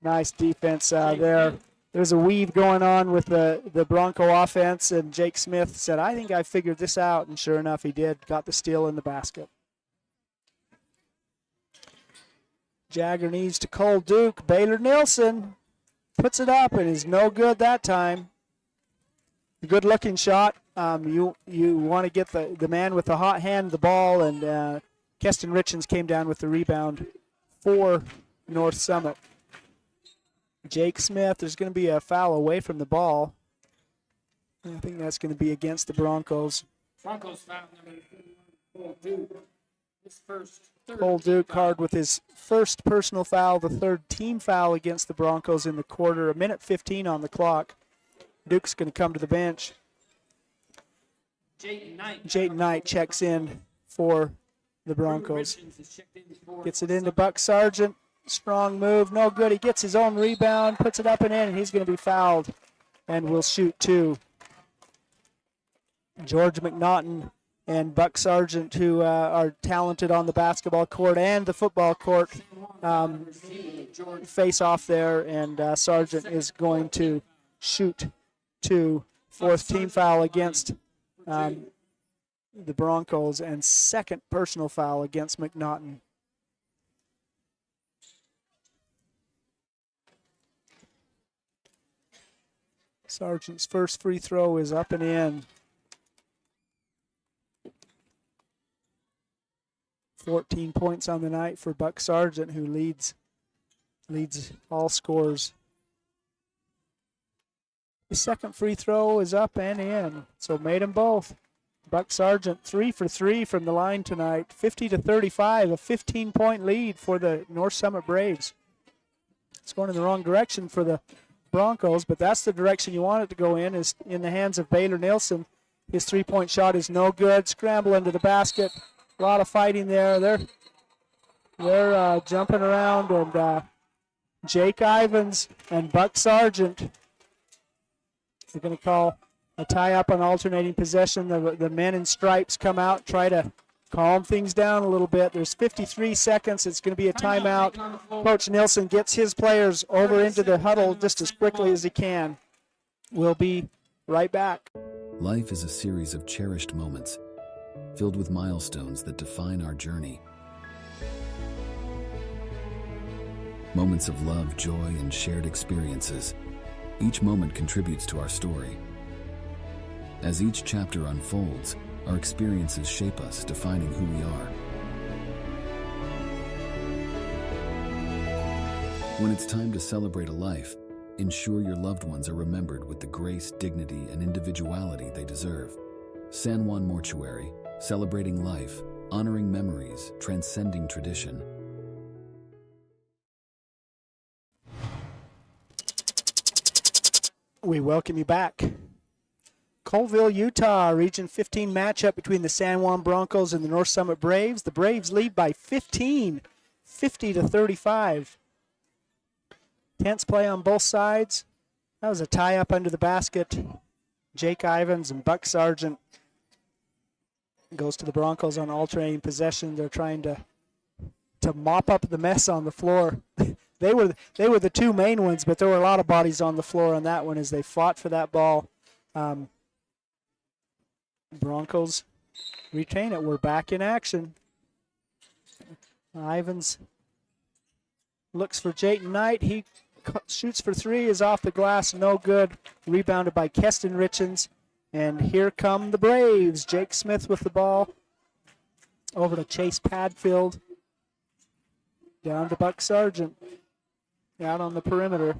Nice defense there. There's a weave going on with the Bronco offense, and Jake Smith said, I think I figured this out, and sure enough, he did. Got the steal in the basket. Jagger needs to Cole Duke. Baylor Nilsson puts it up and is no good that time. Good looking shot. You want to get the man with the hot hand the ball, and Keston Richens came down with the rebound for North Summit. Jake Smith, there's going to be a foul away from the ball. I think that's going to be against the Broncos. Broncos foul number 4, Duke. His first. Cole Duke card with his first personal foul, the third team foul against the Broncos in the quarter. 1:15 on the clock. Duke's going to come to the bench. Jayden Knight checks in for the Broncos. Gets it into Buck Sargent. Strong move, no good. He gets his own rebound, puts it up and in, and he's going to be fouled and will shoot two. George McNaughton and Buck Sargent, who are talented on the basketball court and the football court, face off there, and Sargent is going to shoot two. Fourth team foul against the Broncos, and second personal foul against McNaughton. Sargent's first free throw is up and in. 14 points on the night for Buck Sargent, who leads all scores. The second free throw is up and in, so made them both. Buck Sargent 3 for 3 from the line tonight, 50-35, a 15-point lead for the North Summit Braves. It's going in the wrong direction for the Broncos, but that's the direction you want it to go in, is in the hands of Baylor Nilsson. His three-point shot is no good. Scramble into the basket. A lot of fighting there. They're jumping around, and Jake Ivins and Buck Sargent are going to call a tie-up on alternating possession. The men in stripes come out, try to calm things down a little bit. There's 53 seconds. It's going to be a timeout. Coach Nilsson gets his players over into the huddle just as quickly as he can. We'll be right back. Life is a series of cherished moments, filled with milestones that define our journey. Moments of love, joy, and shared experiences. Each moment contributes to our story. As each chapter unfolds, our experiences shape us, defining who we are. When it's time to celebrate a life, ensure your loved ones are remembered with the grace, dignity, and individuality they deserve. San Juan Mortuary, celebrating life, honoring memories, transcending tradition. We welcome you back. Colville, Utah, Region 15 matchup between the San Juan Broncos and the North Summit Braves. The Braves lead by 15, 50-35. Tense play on both sides. That was a tie-up under the basket. Jake Ivins and Buck Sargent goes to the Broncos on alternating possession. They're trying to mop up the mess on the floor. They were the two main ones, but there were a lot of bodies on the floor on that one as they fought for that ball. Broncos retain it. We're back in action. Ivins looks for Jayden Knight. He shoots for three, is off the glass, no good. Rebounded by Keston Richens. And here come the Braves. Jake Smith with the ball. Over to Chase Padfield. Down to Buck Sargent. Out on the perimeter.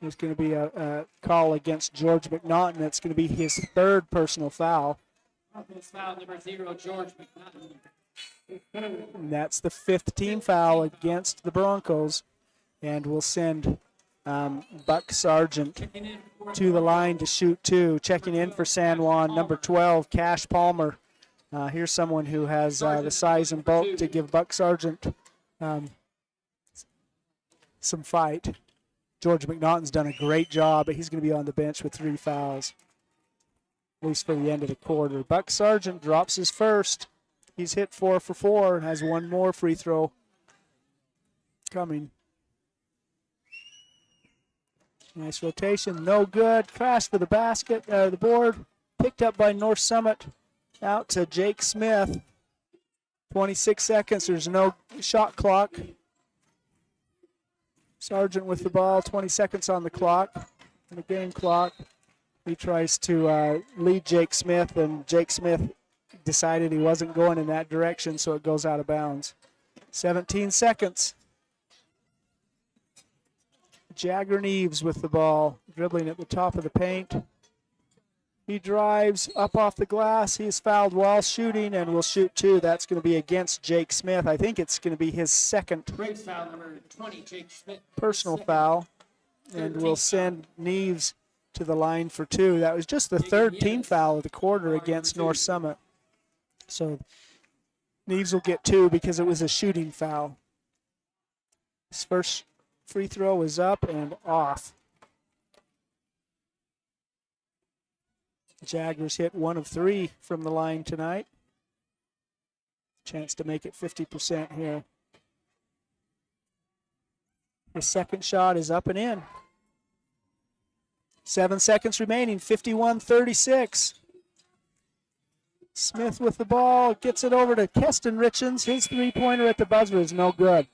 There's going to be a call against George McNaughton. That's going to be his third personal foul. Foul number 0, George McNaughton. And that's the 5th team foul against the Broncos. And we'll send Buck Sargent to the line to shoot 2. Checking in for San Juan, number 12, Cash Palmer. Here's someone who has the size and bulk to give Buck Sargent some fight. George McNaughton's done a great job, but he's going to be on the bench with 3 fouls, at least for the end of the quarter. Buck Sargent drops his first. He's hit 4 for 4 and has one more free throw coming. Nice rotation, no good. Crash for the basket, the board. Picked up by North Summit. Out to Jake Smith. 26 seconds, there's no shot clock. Sargent with the ball, 20 seconds on the clock, on the game clock. He tries to lead Jake Smith, and Jake Smith decided he wasn't going in that direction, so it goes out of bounds. 17 seconds. Jagger Neves with the ball, dribbling at the top of the paint. He drives up off the glass. He is fouled while shooting and will shoot 2. That's going to be against Jake Smith. I think it's going to be his second Foul number 20, Jake Smith. personal foul. And we'll send Neves to the line for 2. That was just the 3rd team foul of the quarter against North Summit. So Neves will get 2 because it was a shooting foul. His first free throw is up and off. Jaggers hit 1 of 3 from the line tonight. Chance to make it 50% here. His second shot is up and in. 7 seconds remaining, 51-36. Smith with the ball, gets it over to Keston Richens. His three-pointer at the buzzer is no good.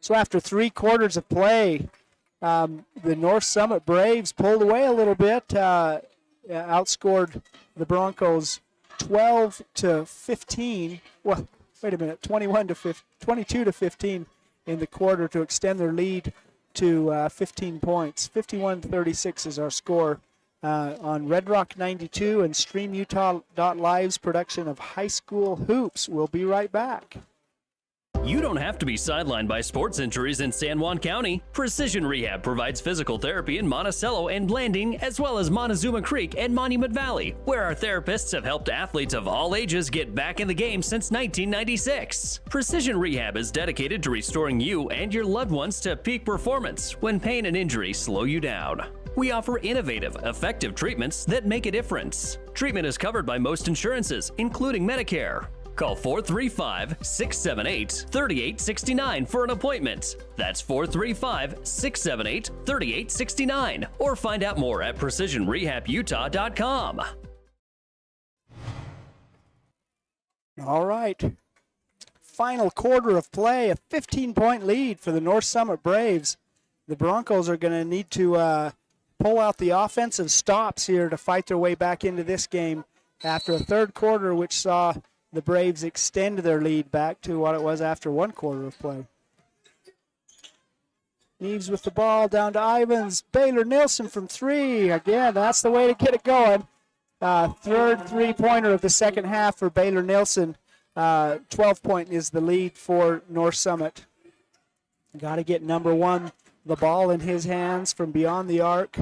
So after 3 quarters of play, the North Summit Braves pulled away a little bit, outscored the Broncos 12-15. Well, wait a minute, 22-15 in the quarter to extend their lead to 15 points. 51-36 is our score on Red Rock 92 and StreamUtah.Live's production of High School Hoops. We'll be right back. You don't have to be sidelined by sports injuries in San Juan County. Precision Rehab provides physical therapy in Monticello and Blanding, as well as Montezuma Creek and Monument Valley, where our therapists have helped athletes of all ages get back in the game since 1996. Precision Rehab is dedicated to restoring you and your loved ones to peak performance when pain and injury slow you down. We offer innovative, effective treatments that make a difference. Treatment is covered by most insurances, including Medicare. Call 435-678-3869 for an appointment. That's 435-678-3869. Or find out more at PrecisionRehabUtah.com. All right. Final quarter of play, a 15-point lead for the North Summit Braves. The Broncos are going to need to pull out the offensive stops here to fight their way back into this game after a third quarter, which saw the Braves extend their lead back to what it was after 1 quarter of play. Neves with the ball down to Ivans. Baylor Nilsson from 3. Again, that's the way to get it going. Third three-pointer of the second half for Baylor Nilsson. 12-point is the lead for North Summit. Got to get number 1, the ball in his hands from beyond the arc.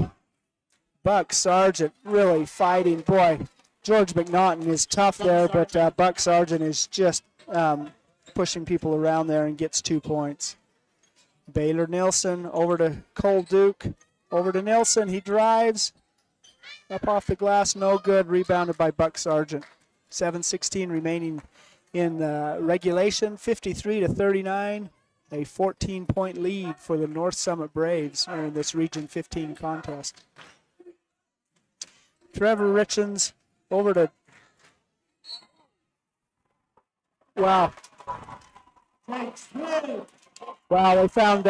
Buck Sargent really fighting. Boy, George McNaughton is tough there, but Buck Sargent is just pushing people around there and gets 2 points. Baylor Nilsson over to Cole Duke. Over to Nilsson. He drives. Up off the glass, no good. Rebounded by Buck Sargent. 7:16 remaining in regulation. 53-39. A 14-point lead for the North Summit Braves in this Region 15 contest. Trevor Richens over to, wow, they found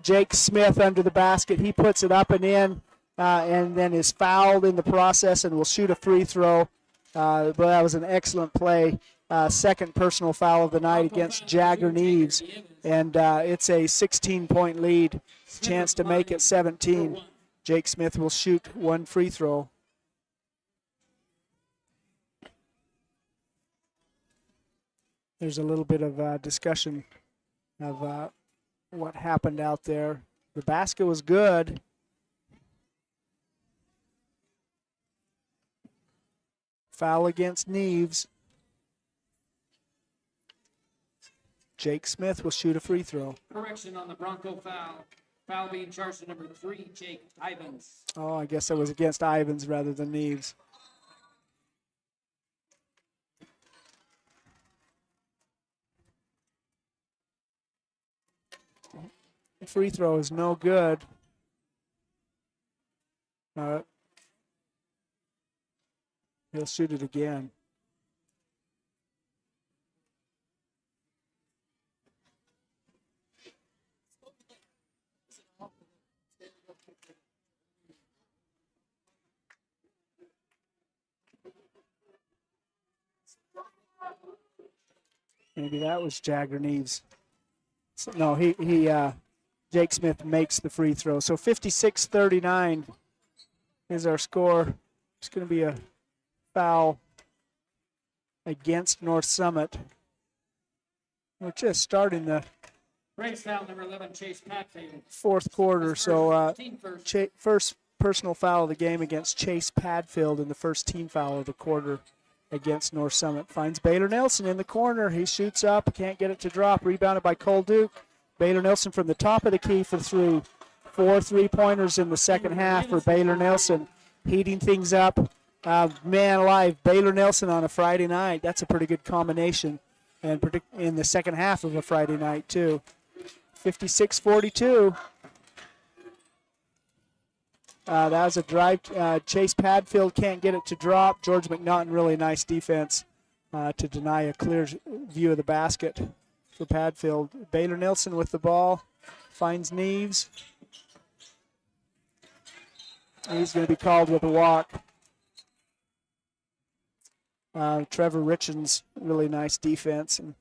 Jake Smith under the basket. He puts it up and in, and then is fouled in the process and will shoot a free throw. But that was an excellent play. Second personal foul of the night against Jagger Neves, and it's a 16-point lead. Chance to make it 17. Jake Smith will shoot 1 free throw. there's a little bit of discussion of what happened out there. The basket was good. Foul against Neves. Jake Smith will shoot a free throw. Correction on the Bronco foul. Foul being charged to number 3, Jake Ivins. Oh, I guess that was against Ivins rather than Neves. The free throw is no good. He'll shoot it again. Maybe that was Jagger Neves. So, no, Jake Smith makes the free throw. So 56-39 is our score. It's going to be a foul against North Summit. We're just starting the Braves foul number 11, Chase Padfield. fourth quarter. So Team first. first personal foul of the game against Chase Padfield and the first team foul of the quarter against North Summit. Finds Baylor Nelson in the corner. He shoots up, can't get it to drop. Rebounded by Cole Duke. Baylor Nelson from the top of the key for 3. 4 3-pointers in the second half for Baylor Nelson. Heating things up. Man alive, Baylor Nelson on a Friday night. That's a pretty good combination. And in the second half of a Friday night, too. 56-42. That was a drive. Chase Padfield can't get it to drop. George McNaughton, really nice defense to deny a clear view of the basket for Padfield. Baylor Nelson with the ball. Finds Neves. He's going to be called with a walk. Trevor Richens, really nice defense. And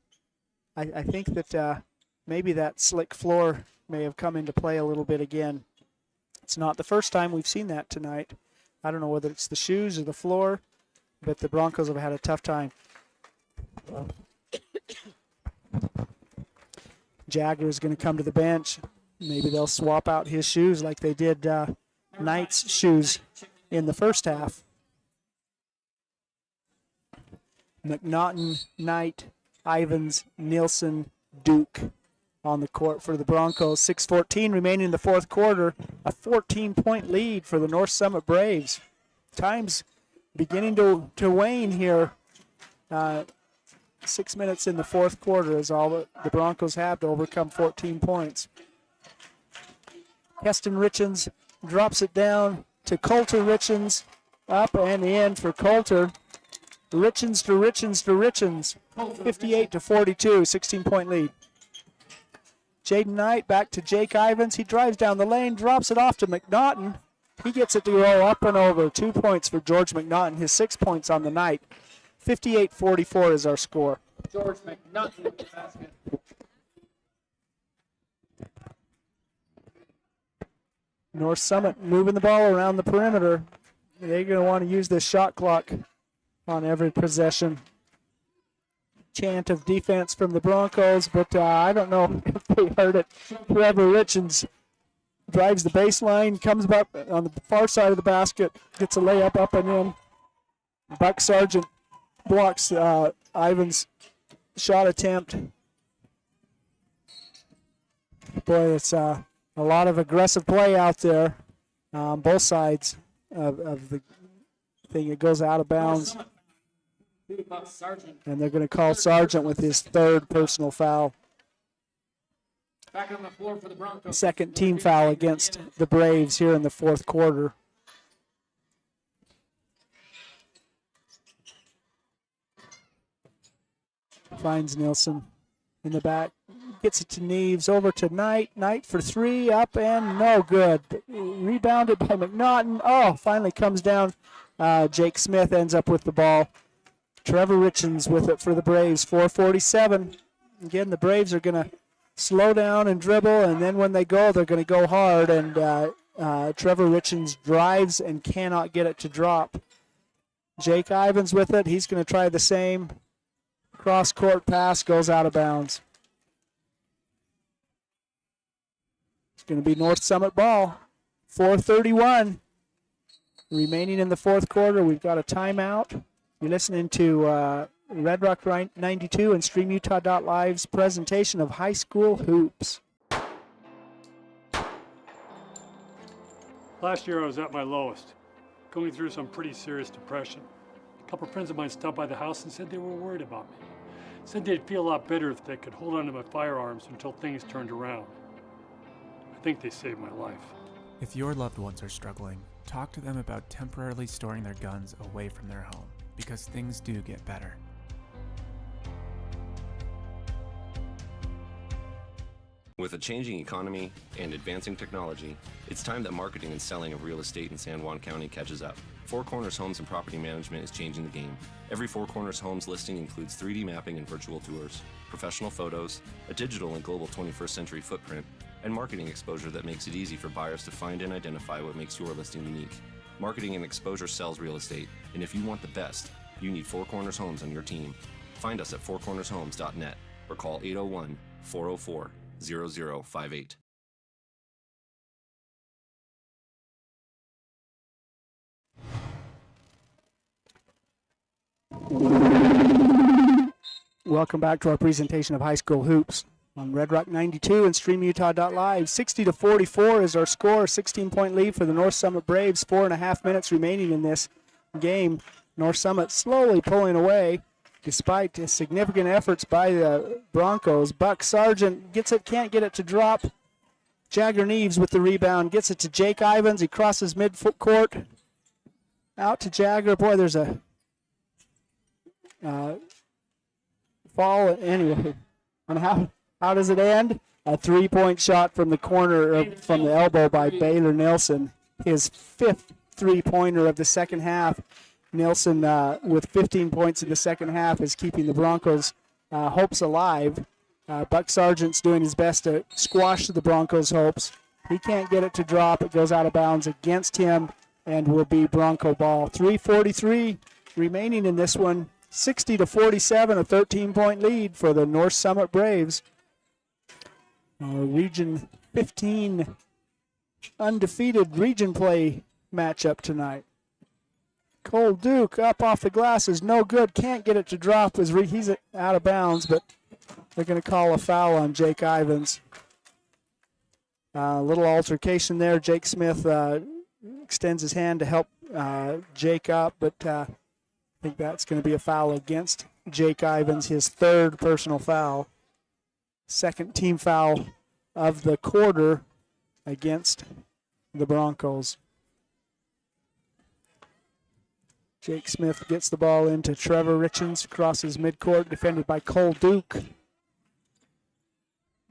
I think that maybe that slick floor may have come into play a little bit again. It's not the first time we've seen that tonight. I don't know whether it's the shoes or the floor, but the Broncos have had a tough time. Jagger is going to come to the bench. Maybe they'll swap out his shoes like they did Knight's shoes in the first half. McNaughton, Knight, Ivins, Nielsen, Duke on the court for the Broncos. 6:14 remaining in the fourth quarter. A 14-point lead for the North Summit Braves. Time's beginning to wane here. 6 minutes in the fourth quarter is all that the Broncos have to overcome 14 points. Heston Richens drops it down to Coulter Richens. Up and in for Coulter. Richens to Richens to Richens. 58-42, 16-point lead. Jaden Knight back to Jake Ivins. He drives down the lane, drops it off to McNaughton. He gets it to go up and over. 2 points for George McNaughton, his 6 points on the night. 58-44 is our score. George McNaughton with the basket. North Summit moving the ball around the perimeter. They're going to want to use this shot clock on every possession. Chant of defense from the Broncos, but I don't know if they heard it. Trevor Richens drives the baseline, comes up on the far side of the basket, gets a layup up and in. Buck Sargent blocks Ivan's shot attempt. Boy, it's a lot of aggressive play out there on both sides of the thing. It goes out of bounds. And they're going to call Sargent with his third personal foul. Back on the floor for the Broncos. Second team foul against the Braves here in the fourth quarter. Finds Nielsen in the back. Gets it to Neves, over to Knight. Knight for 3, up and no good. Rebounded by McNaughton. Oh, finally comes down. Jake Smith ends up with the ball. Trevor Richens with it for the Braves. 4:47. Again, the Braves are going to slow down and dribble, and then when they go, they're going to go hard. And Trevor Richens drives and cannot get it to drop. Jake Ivins with it. He's going to try the same. Cross-court pass goes out of bounds. It's going to be North Summit ball. 4:31 remaining in the fourth quarter. We've got a timeout. You're listening to Red Rock 92 and StreamUtah.Live's presentation of high school hoops. Last year I was at my lowest, going through some pretty serious depression. A couple of friends of mine stopped by the house and said they were worried about me. Said they'd feel a lot better if they could hold on to my firearms until things turned around. I think they saved my life. If your loved ones are struggling, talk to them about temporarily storing their guns away from their home, because things do get better. With a changing economy and advancing technology, it's time that marketing and selling of real estate in San Juan County catches up. Four Corners Homes and Property Management is changing the game. Every Four Corners Homes listing includes 3D mapping and virtual tours, professional photos, a digital and global 21st century footprint, and marketing exposure that makes it easy for buyers to find and identify what makes your listing unique. Marketing and exposure sells real estate, and if you want the best, you need Four Corners Homes on your team. Find us at fourcornershomes.net or call 801-404-0058. Welcome back to our presentation of high school hoops on Red Rock 92 and StreamUtah.Live. 60-44 is our score. 16-point lead for the North Summit Braves. 4.5 minutes remaining in this game. North Summit slowly pulling away despite significant efforts by the Broncos. Buck Sargent gets it, can't get it to drop. Jagger Neves with the rebound, gets it to Jake Ivans. He crosses midcourt. Out to Jagger. Boy, there's a fall anyway. And how does it end? A three-point shot from the corner, from the elbow by Baylor Nilsson. His fifth three-pointer of the second half. Nilsson, with 15 points in the second half, is keeping the Broncos' hopes alive. Buck Sargent's doing his best to squash the Broncos' hopes. He can't get it to drop. It goes out of bounds against him and will be Bronco ball. 3:43 remaining in this one. 60-47, a 13-point lead for the North Summit Braves. Region 15 undefeated region play matchup tonight. Cole Duke up off the glass is no good. Can't get it to drop as he's out of bounds, but they're going to call a foul on Jake Ivans. A little altercation there. Jake Smith extends his hand to help Jake up, but I think that's going to be a foul against Jake Ivans, his third personal foul. Second team foul of the quarter against the Broncos. Jake Smith gets the ball into Trevor Richens, crosses midcourt, defended by Cole Duke.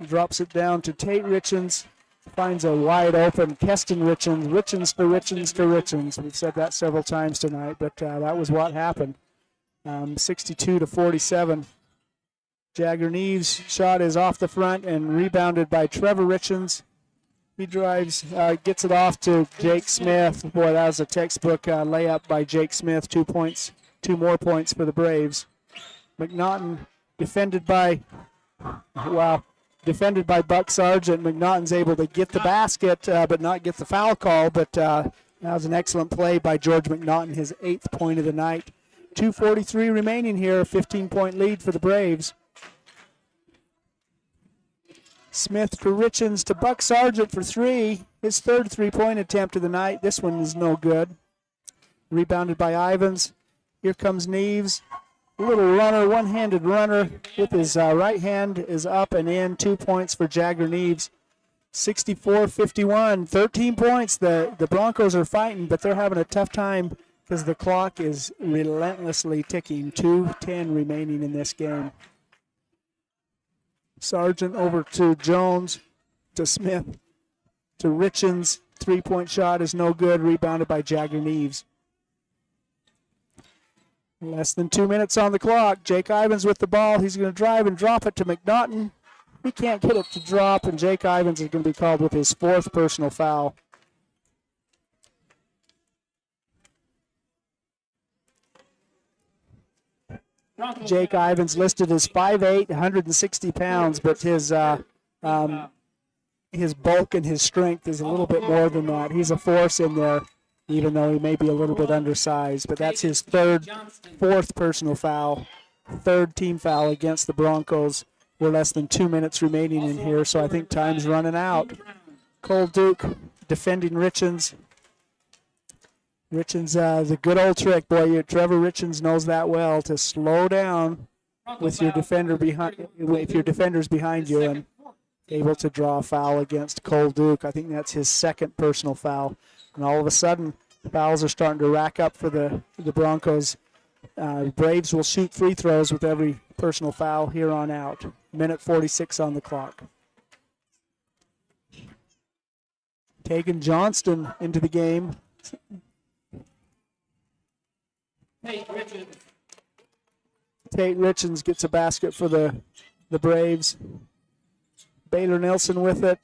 Drops it down to Tate Richens, finds a wide open Keston Richens. Richens to Richens to Richens. We've said that several times tonight, but that was what happened. 62-47. Jagger Neves' shot is off the front and rebounded by Trevor Richens. He drives, gets it off to Jake Smith. Boy, that was a textbook layup by Jake Smith. 2 points, 2 more points for the Braves. McNaughton defended by Buck Sargent. McNaughton's able to get the basket, but not get the foul call. But that was an excellent play by George McNaughton, his 8th point of the night. 2:43 remaining here, 15-point lead for the Braves. Smith to Richens to Buck Sargent for three. His third three-point attempt of the night. This one is no good. Rebounded by Ivans. Here comes Neves. Little runner, one-handed runner with his right hand is up and in. 2 points for Jagger Neves. 64-51, 13 points. The Broncos are fighting, but they're having a tough time because the clock is relentlessly ticking. 2:10 remaining in this game. Sargent over to Jones, to Smith, to Richens. 3-point shot is no good. Rebounded by Jagger Neves. Less than 2 minutes on the clock. Jake Ivans with the ball. He's going to drive and drop it to McNaughton. He can't get it to drop, and Jake Ivans is going to be called with his 4th personal foul. Jake Ivins listed as 5'8", 160 pounds, but his bulk and his strength is a little bit more than that. He's a force in there, even though he may be a little bit undersized. But that's his fourth personal foul, third team foul against the Broncos. We're less than 2 minutes remaining in here, so I think time's running out. Cole Duke defending Richens. Richens, the good old trick, boy. Trevor Richens knows that well, to slow down with your defender behind, if your defender's behind you, and able to draw a foul against Cole Duke. I think that's his second personal foul. And all of a sudden, fouls are starting to rack up for the Broncos. Braves will shoot free throws with every personal foul here on out. Minute 46 on the clock. Tegan Johnston into the game. Tate Richens gets a basket for the Braves. Baylor Nilsson with it.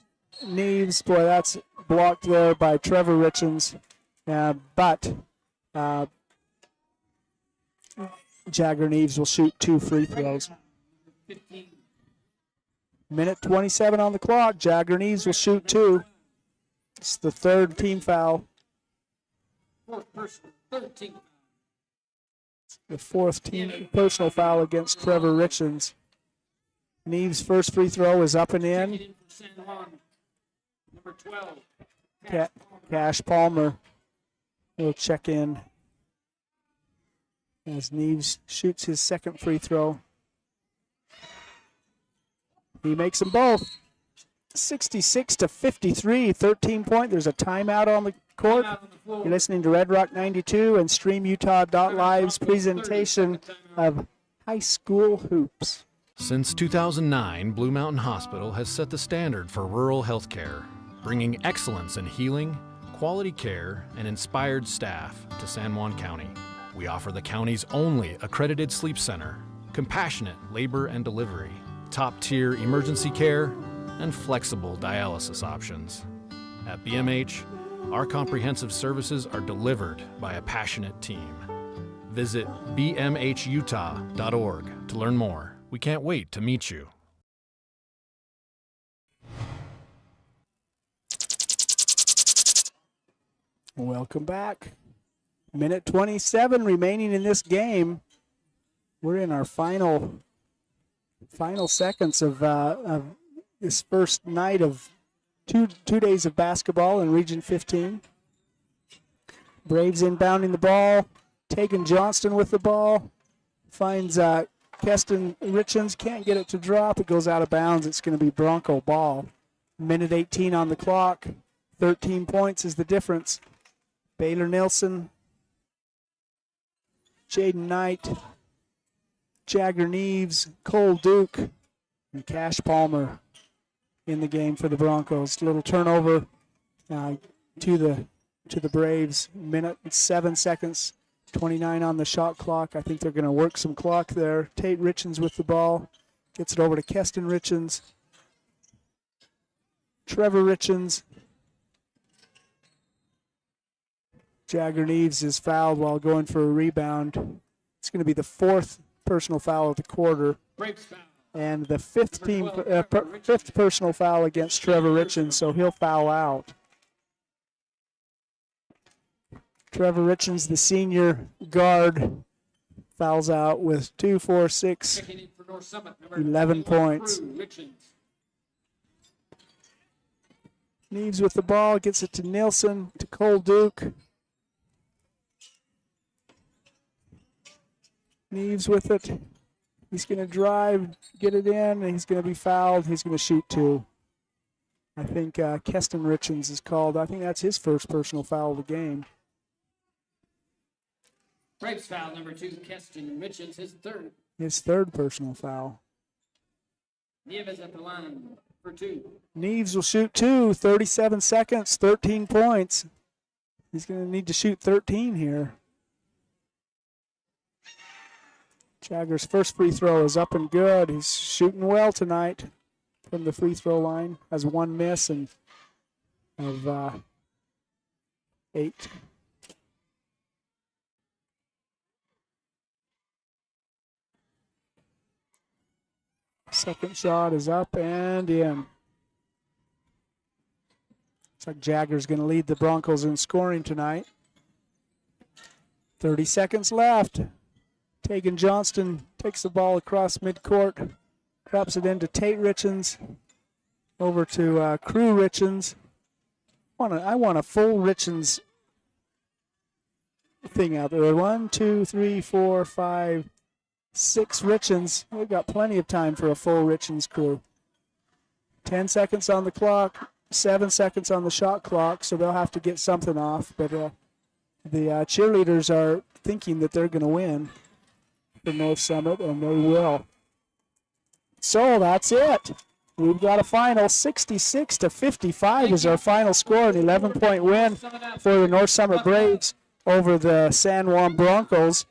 Neves, boy, that's blocked there by Trevor Richens. But Jagger Neves will shoot 2 free throws. Minute 27 on the clock. Jagger Neves will shoot 2. It's the third team foul. The fourth team personal foul against Trevor Richens. Neves' first free throw is up and in. Cash Palmer will check in as Neves shoots his second free throw. He makes them both. 66-53, 13-point. There's a timeout on the court. You're listening to Red Rock 92 and StreamUtah.Live's presentation of high school hoops. Since 2009, Blue Mountain Hospital has set the standard for rural health care, bringing excellence in healing, quality care, and inspired staff to San Juan County. We offer the county's only accredited sleep center, compassionate labor and delivery, top-tier emergency care, and flexible dialysis options. At BMH, our comprehensive services are delivered by a passionate team. Visit bmhutah.org to learn more. We can't wait to meet you. Welcome back. Minute 27 remaining in this game. We're in our final seconds of this first night of two days of basketball in Region 15. Braves inbounding the ball. Tegan Johnston with the ball. Finds Keston Richens, can't get it to drop. It goes out of bounds. It's going to be Bronco ball. Minute 18 on the clock. 13 points is the difference. Baylor Nilsson, Jaden Knight, Jagger Neves, Cole Duke, and Cash Palmer in the game for the Broncos. Little turnover to the Braves. Minute and 7 seconds, 29 on the shot clock. I think they're going to work some clock there. Tate Richens with the ball. Gets it over to Keston Richens. Trevor Richens. Jagger Neves is fouled while going for a rebound. It's going to be the fourth personal foul of the quarter. And the fifth personal foul against Trevor Richens, so he'll foul out. Trevor Richens, the senior guard, fouls out with 2, 4, 6, 11 points. Neves with the ball, gets it to Nilsson, to Cole Duke. Neves with it. He's going to drive, get it in, and he's going to be fouled. He's going to shoot 2. I think Keston Richens is called. I think that's his first personal foul of the game. Braves foul number 2, Keston Richens, his third. His third personal foul. Neves at the line for 2. Neves will shoot 2, 37 seconds, 13 points. He's going to need to shoot 13 here. Jagger's first free throw is up and good. He's shooting well tonight from the free throw line. Has 1 miss and of 8. Second shot is up and in. Looks like Jagger's going to lead the Broncos in scoring tonight. 30 seconds left. Tegan Johnston takes the ball across midcourt, drops it into Tate Richens, over to Crew Richens. I want a full Richens thing out there. 1, 2, 3, 4, 5, 6 Richens. We've got plenty of time for a full Richens crew. 10 seconds on the clock, 7 seconds on the shot clock, so they'll have to get something off. But the cheerleaders are thinking that they're going to win for North Summit, and they will. So that's it. We've got a final 66-55 is our final score, an 11-point win for the North Summit Braves over the San Juan Broncos.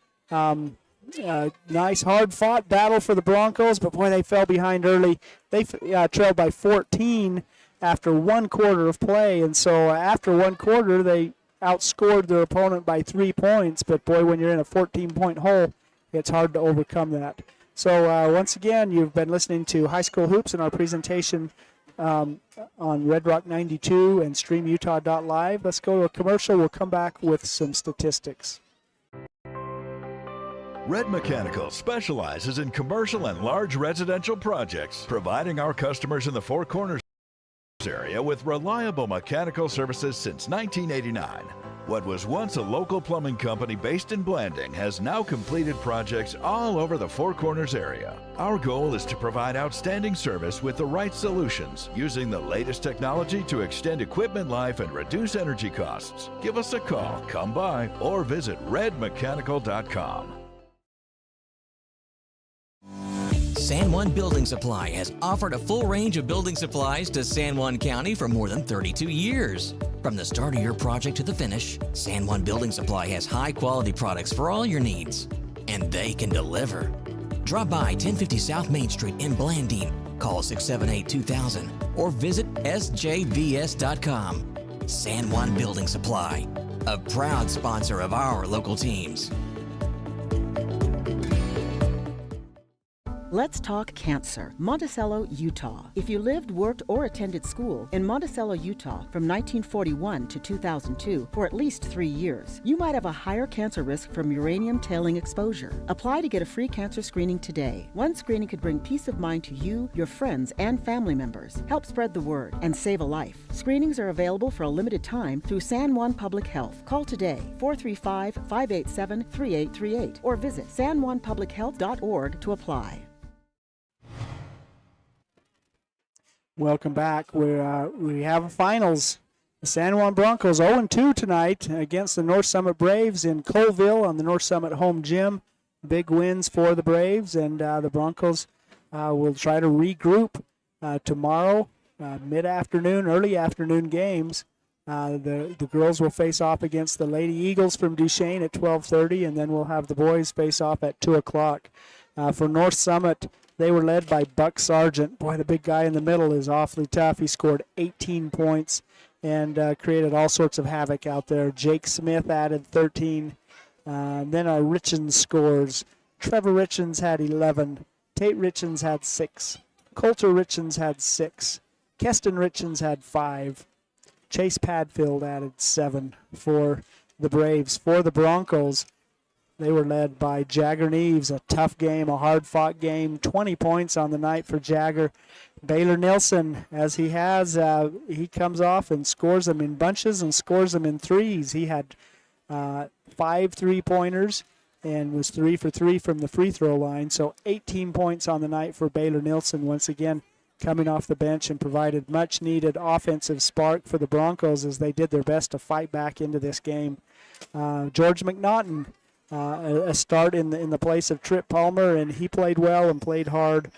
Nice, hard-fought battle for the Broncos, but boy, they fell behind early. They trailed by 14 after 1 quarter of play, and so after 1 quarter, they outscored their opponent by 3 points. But boy, when you're in a 14-point hole, it's hard to overcome that. So once again, you've been listening to High School Hoops and our presentation on Red Rock 92 and StreamUtah.Live. Let's go to a commercial. We'll come back with some statistics. Red Mechanical specializes in commercial and large residential projects, providing our customers in the Four Corners area with reliable mechanical services since 1989. What was once a local plumbing company based in Blanding has now completed projects all over the Four Corners area. Our goal is to provide outstanding service with the right solutions, using the latest technology to extend equipment life and reduce energy costs. Give us a call, come by, or visit redmechanical.com. San Juan Building Supply has offered a full range of building supplies to San Juan County for more than 32 years. From the start of your project to the finish, San Juan Building Supply has high-quality products for all your needs, and they can deliver. Drop by 1050 South Main Street in Blanding, call 678-2000, or visit sjvs.com. San Juan Building Supply, a proud sponsor of our local teams. Let's talk cancer. Monticello, Utah. If you lived, worked, or attended school in Monticello, Utah from 1941 to 2002 for at least 3 years, you might have a higher cancer risk from uranium tailing exposure. Apply to get a free cancer screening today. One screening could bring peace of mind to you, your friends, and family members, help spread the word, and save a life. Screenings are available for a limited time through San Juan Public Health. Call today, 435-587-3838, or visit sanjuanpublichealth.org to apply. Welcome back. We have a finals. The San Juan Broncos 0-2 tonight against the North Summit Braves in Colville on the North Summit home gym. Big wins for the Braves, and the Broncos will try to regroup tomorrow, mid-afternoon, early afternoon games. The girls will face off against the Lady Eagles from Duchesne at 12:30, and then we'll have the boys face off at 2 o'clock. For North Summit, they were led by Buck Sargent. Boy, the big guy in the middle is awfully tough. He scored 18 points and created all sorts of havoc out there. Jake Smith added 13. Then our Richens scores. Trevor Richens had 11. Tate Richens had 6. Coulter Richens had 6. Keston Richens had 5. Chase Padfield added 7 for the Braves. For the Broncos, they were led by Jagger Neves, a tough game, a hard-fought game. 20 points on the night for Jagger. Baylor Nilsson, as he has, he comes off and scores them in bunches and scores them in threes. He had 5 3-pointers and was 3 for 3 from the free throw line. So 18 points on the night for Baylor Nilsson, once again coming off the bench and provided much-needed offensive spark for the Broncos as they did their best to fight back into this game. George McNaughton, a start in the place of Trip Palmer, and he played well and played hard.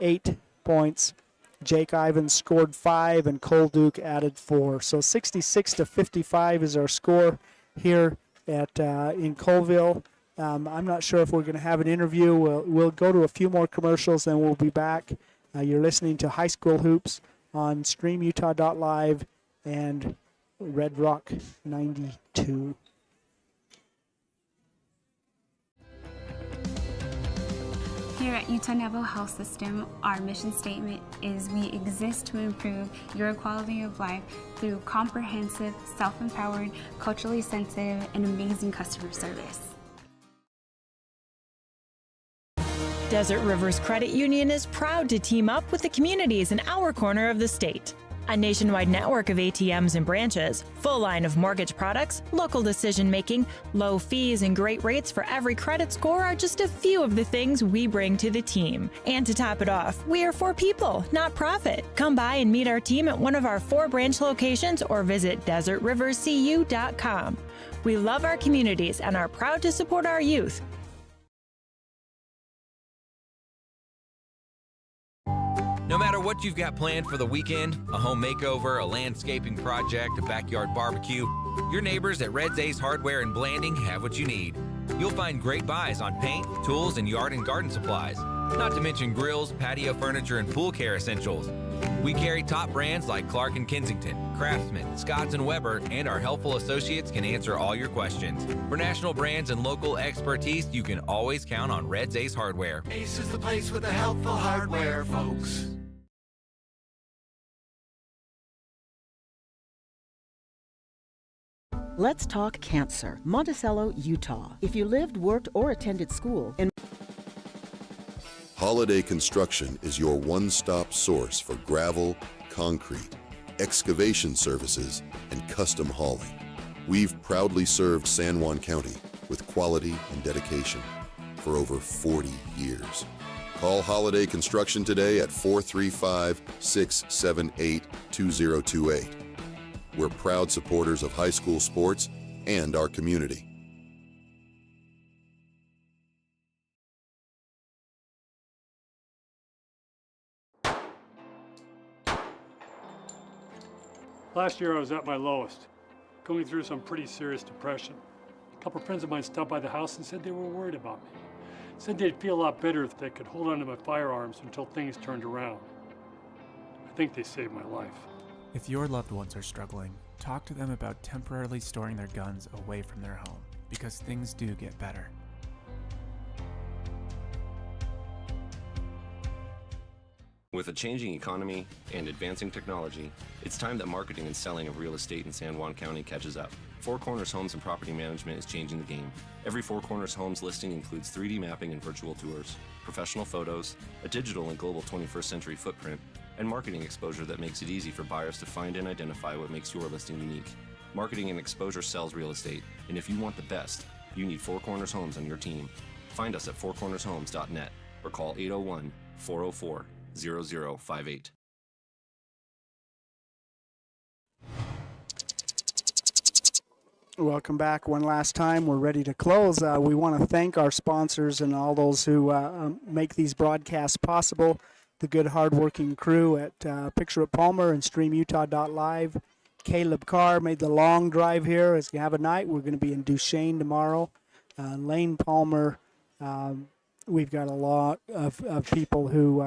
8 points. Jake Ivins scored 5, and Cole Duke added 4. So 66-55 is our score here at in Colville. I'm not sure if we're going to have an interview. We'll go to a few more commercials, and we'll be back. You're listening to High School Hoops on StreamUtah.Live and Red Rock 92. Here at Utah Naval Health System, our mission statement is we exist to improve your quality of life through comprehensive, self-empowered, culturally sensitive, and amazing customer service. Desert Rivers Credit Union is proud to team up with the communities in our corner of the state. A nationwide network of ATMs and branches, full line of mortgage products, local decision-making, low fees, and great rates for every credit score are just a few of the things we bring to the team. And to top it off, we are for people, not profit. Come by and meet our team at one of our 4 branch locations or visit DesertRiversCU.com. We love our communities and are proud to support our youth. No matter what you've got planned for the weekend, a home makeover, a landscaping project, a backyard barbecue, your neighbors at Red's Ace Hardware in Blanding have what you need. You'll find great buys on paint, tools, and yard and garden supplies, not to mention grills, patio furniture, and pool care essentials. We carry top brands like Clark & Kensington, Craftsman, Scotts & Weber, and our helpful associates can answer all your questions. For national brands and local expertise, you can always count on Red's Ace Hardware. Ace is the place with the helpful hardware, folks. Let's talk cancer. Monticello, Utah. If you lived, worked, or attended school in Holiday Construction is your one-stop source for gravel, concrete, excavation services, and custom hauling. We've proudly served San Juan County with quality and dedication for over 40 years. Call Holiday Construction today at 435-678-2028. We're proud supporters of high school sports and our community. Last year I was at my lowest, going through some pretty serious depression. A couple friends of mine stopped by the house and said they were worried about me. Said they'd feel a lot better if they could hold on to my firearms until things turned around. I think they saved my life. If your loved ones are struggling, talk to them about temporarily storing their guns away from their home, because things do get better. With a changing economy and advancing technology, it's time that marketing and selling of real estate in San Juan County catches up. Four Corners Homes and Property Management is changing the game. Every Four Corners Homes listing includes 3D mapping and virtual tours, professional photos, a digital and global 21st century footprint, and marketing exposure that makes it easy for buyers to find and identify what makes your listing unique. Marketing and exposure sells real estate, and if you want the best, you need Four Corners Homes on your team. Find us at fourcornershomes.net or call 801-404-0058. Welcome back one last time. We're ready to close. We want to thank our sponsors and all those who make these broadcasts possible. The good, hardworking crew at Picture at Palmer and StreamUtah.Live. Caleb Carr made the long drive here. As you have a night, we're going to be in Duchesne tomorrow. Lane Palmer. We've got a lot of people who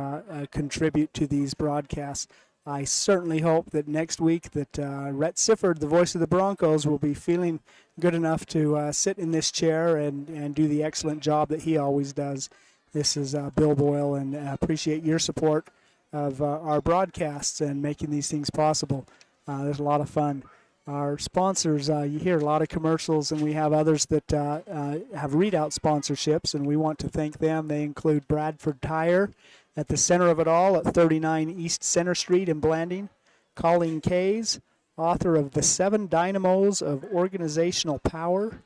contribute to these broadcasts. I certainly hope that next week that Rhett Sifford, the voice of the Broncos, will be feeling good enough to sit in this chair and do the excellent job that he always does. This is Bill Boyle, and appreciate your support of our broadcasts and making these things possible. There's a lot of fun. Our sponsors, you hear a lot of commercials, and we have others that have readout sponsorships, and we want to thank them. They include Bradford Tire at the center of it all at 39 East Center Street in Blanding. Colleen Kays, author of The 7 Dynamos of Organizational Power.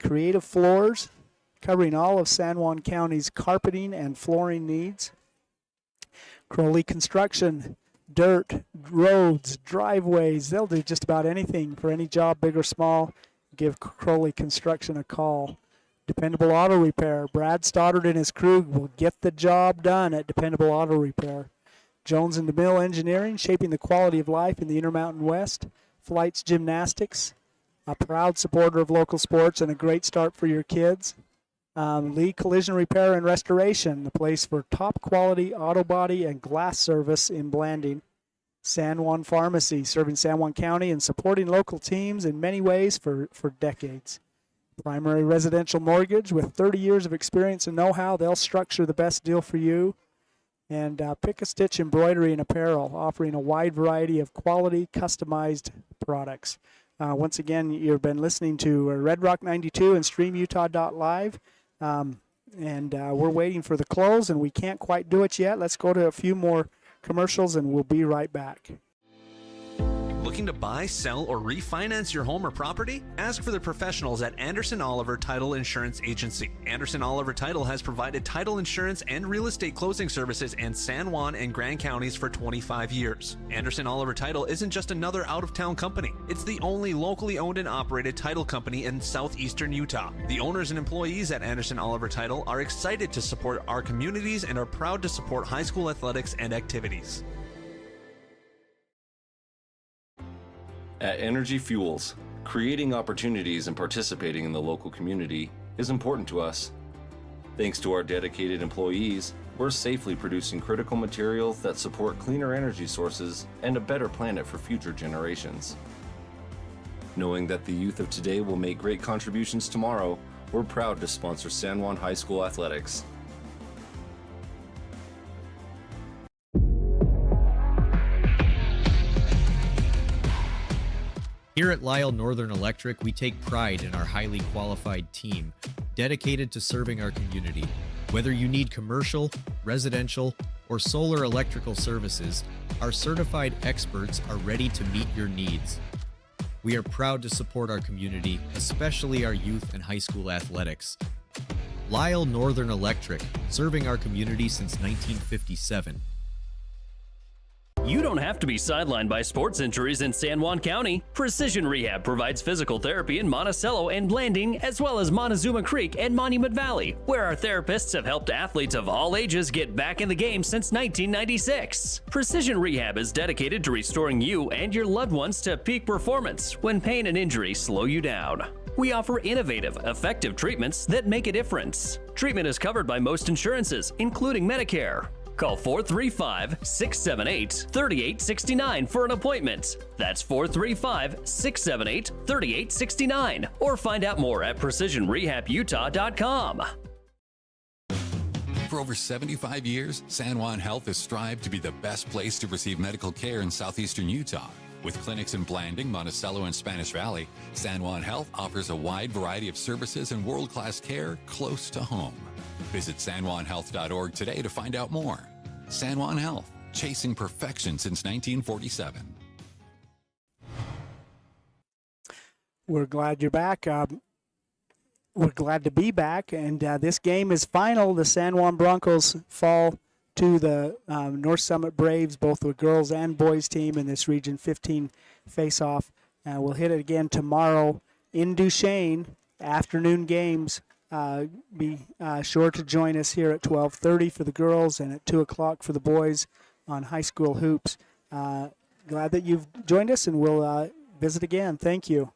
Creative Floors, covering all of San Juan County's carpeting and flooring needs. Crowley Construction, dirt, roads, driveways. They'll do just about anything for any job, big or small. Give Crowley Construction a call. Dependable Auto Repair. Brad Stoddard and his crew will get the job done at Dependable Auto Repair. Jones and DeMille Engineering, shaping the quality of life in the Intermountain West. Flights Gymnastics, a proud supporter of local sports and a great start for your kids. Lee Collision Repair and Restoration, the place for top quality auto body and glass service in Blanding. San Juan Pharmacy, serving San Juan County and supporting local teams in many ways for decades. Primary Residential Mortgage, with 30 years of experience and know-how, they'll structure the best deal for you. And Pick a Stitch Embroidery and Apparel, offering a wide variety of quality, customized products. Once again, you've been listening to Red Rock 92 and StreamUtah.Live. And we're waiting for the close, and we can't quite do it yet. Let's go to a few more commercials, and we'll be right back. Looking to buy, sell, or refinance your home or property? Ask for the professionals at Anderson Oliver Title Insurance Agency. Anderson Oliver Title has provided title insurance and real estate closing services in San Juan and Grand counties for 25 years. Anderson Oliver Title isn't just another out-of-town company. It's the only locally owned and operated title company in southeastern Utah. The owners and employees at Anderson Oliver Title are excited to support our communities and are proud to support high school athletics and activities. At Energy Fuels, creating opportunities and participating in the local community is important to us. Thanks to our dedicated employees, we're safely producing critical materials that support cleaner energy sources and a better planet for future generations. Knowing that the youth of today will make great contributions tomorrow, we're proud to sponsor San Juan High School athletics. Here at Lyle Northern Electric, we take pride in our highly qualified team, dedicated to serving our community. Whether you need commercial, residential, or solar electrical services, our certified experts are ready to meet your needs. We are proud to support our community, especially our youth and high school athletics. Lyle Northern Electric, serving our community since 1957. You don't have to be sidelined by sports injuries in San Juan County. Precision Rehab provides physical therapy in Monticello and Blanding, as well as Montezuma Creek and Monument Valley, where our therapists have helped athletes of all ages get back in the game since 1996. Precision Rehab is dedicated to restoring you and your loved ones to peak performance when pain and injury slow you down. We offer innovative, effective treatments that make a difference. Treatment is covered by most insurances, including Medicare. Call 435-678-3869 for an appointment. That's 435-678-3869. Or find out more at PrecisionRehabUtah.com. For over 75 years, San Juan Health has strived to be the best place to receive medical care in southeastern Utah. With clinics in Blanding, Monticello, and Spanish Valley, San Juan Health offers a wide variety of services and world-class care close to home. Visit SanJuanHealth.org today to find out more. San Juan Health, chasing perfection since 1947. We're glad you're back. We're glad to be back, and this game is final. The San Juan Broncos fall to the North Summit Braves, both the girls and boys team in this Region 15 face-off. We'll hit it again tomorrow in Duchesne, afternoon games. Be sure to join us here at 12:30 for the girls and at 2 o'clock for the boys on high school hoops. Glad that you've joined us, and we'll visit again. Thank you.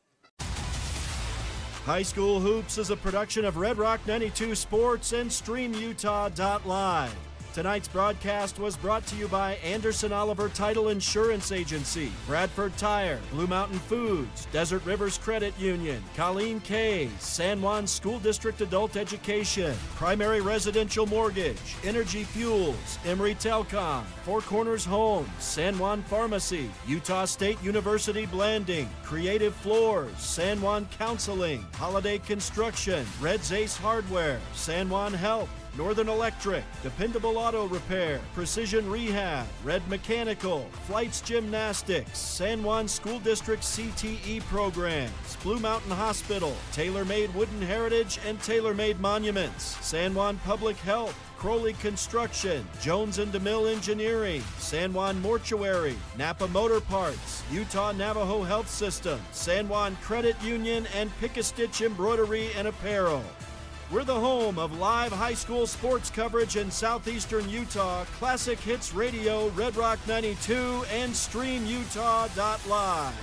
High School Hoops is a production of Red Rock 92 Sports and StreamUtah.Live. Tonight's broadcast was brought to you by Anderson Oliver Title Insurance Agency, Bradford Tire, Blue Mountain Foods, Desert Rivers Credit Union, Colleen K, San Juan School District Adult Education, Primary Residential Mortgage, Energy Fuels, Emory Telecom, Four Corners Homes, San Juan Pharmacy, Utah State University Blanding, Creative Floors, San Juan Counseling, Holiday Construction, Red's Ace Hardware, San Juan Health, Northern Electric, Dependable Auto Repair, Precision Rehab, Red Mechanical, Flights Gymnastics, San Juan School District CTE Programs, Blue Mountain Hospital, Tailor-Made Wooden Heritage and Tailor-Made Monuments, San Juan Public Health, Crowley Construction, Jones and DeMille Engineering, San Juan Mortuary, Napa Motor Parts, Utah Navajo Health System, San Juan Credit Union, and Pick a Stitch Embroidery and Apparel. We're the home of live high school sports coverage in southeastern Utah, Classic Hits Radio, Red Rock 92, and StreamUtah.Live.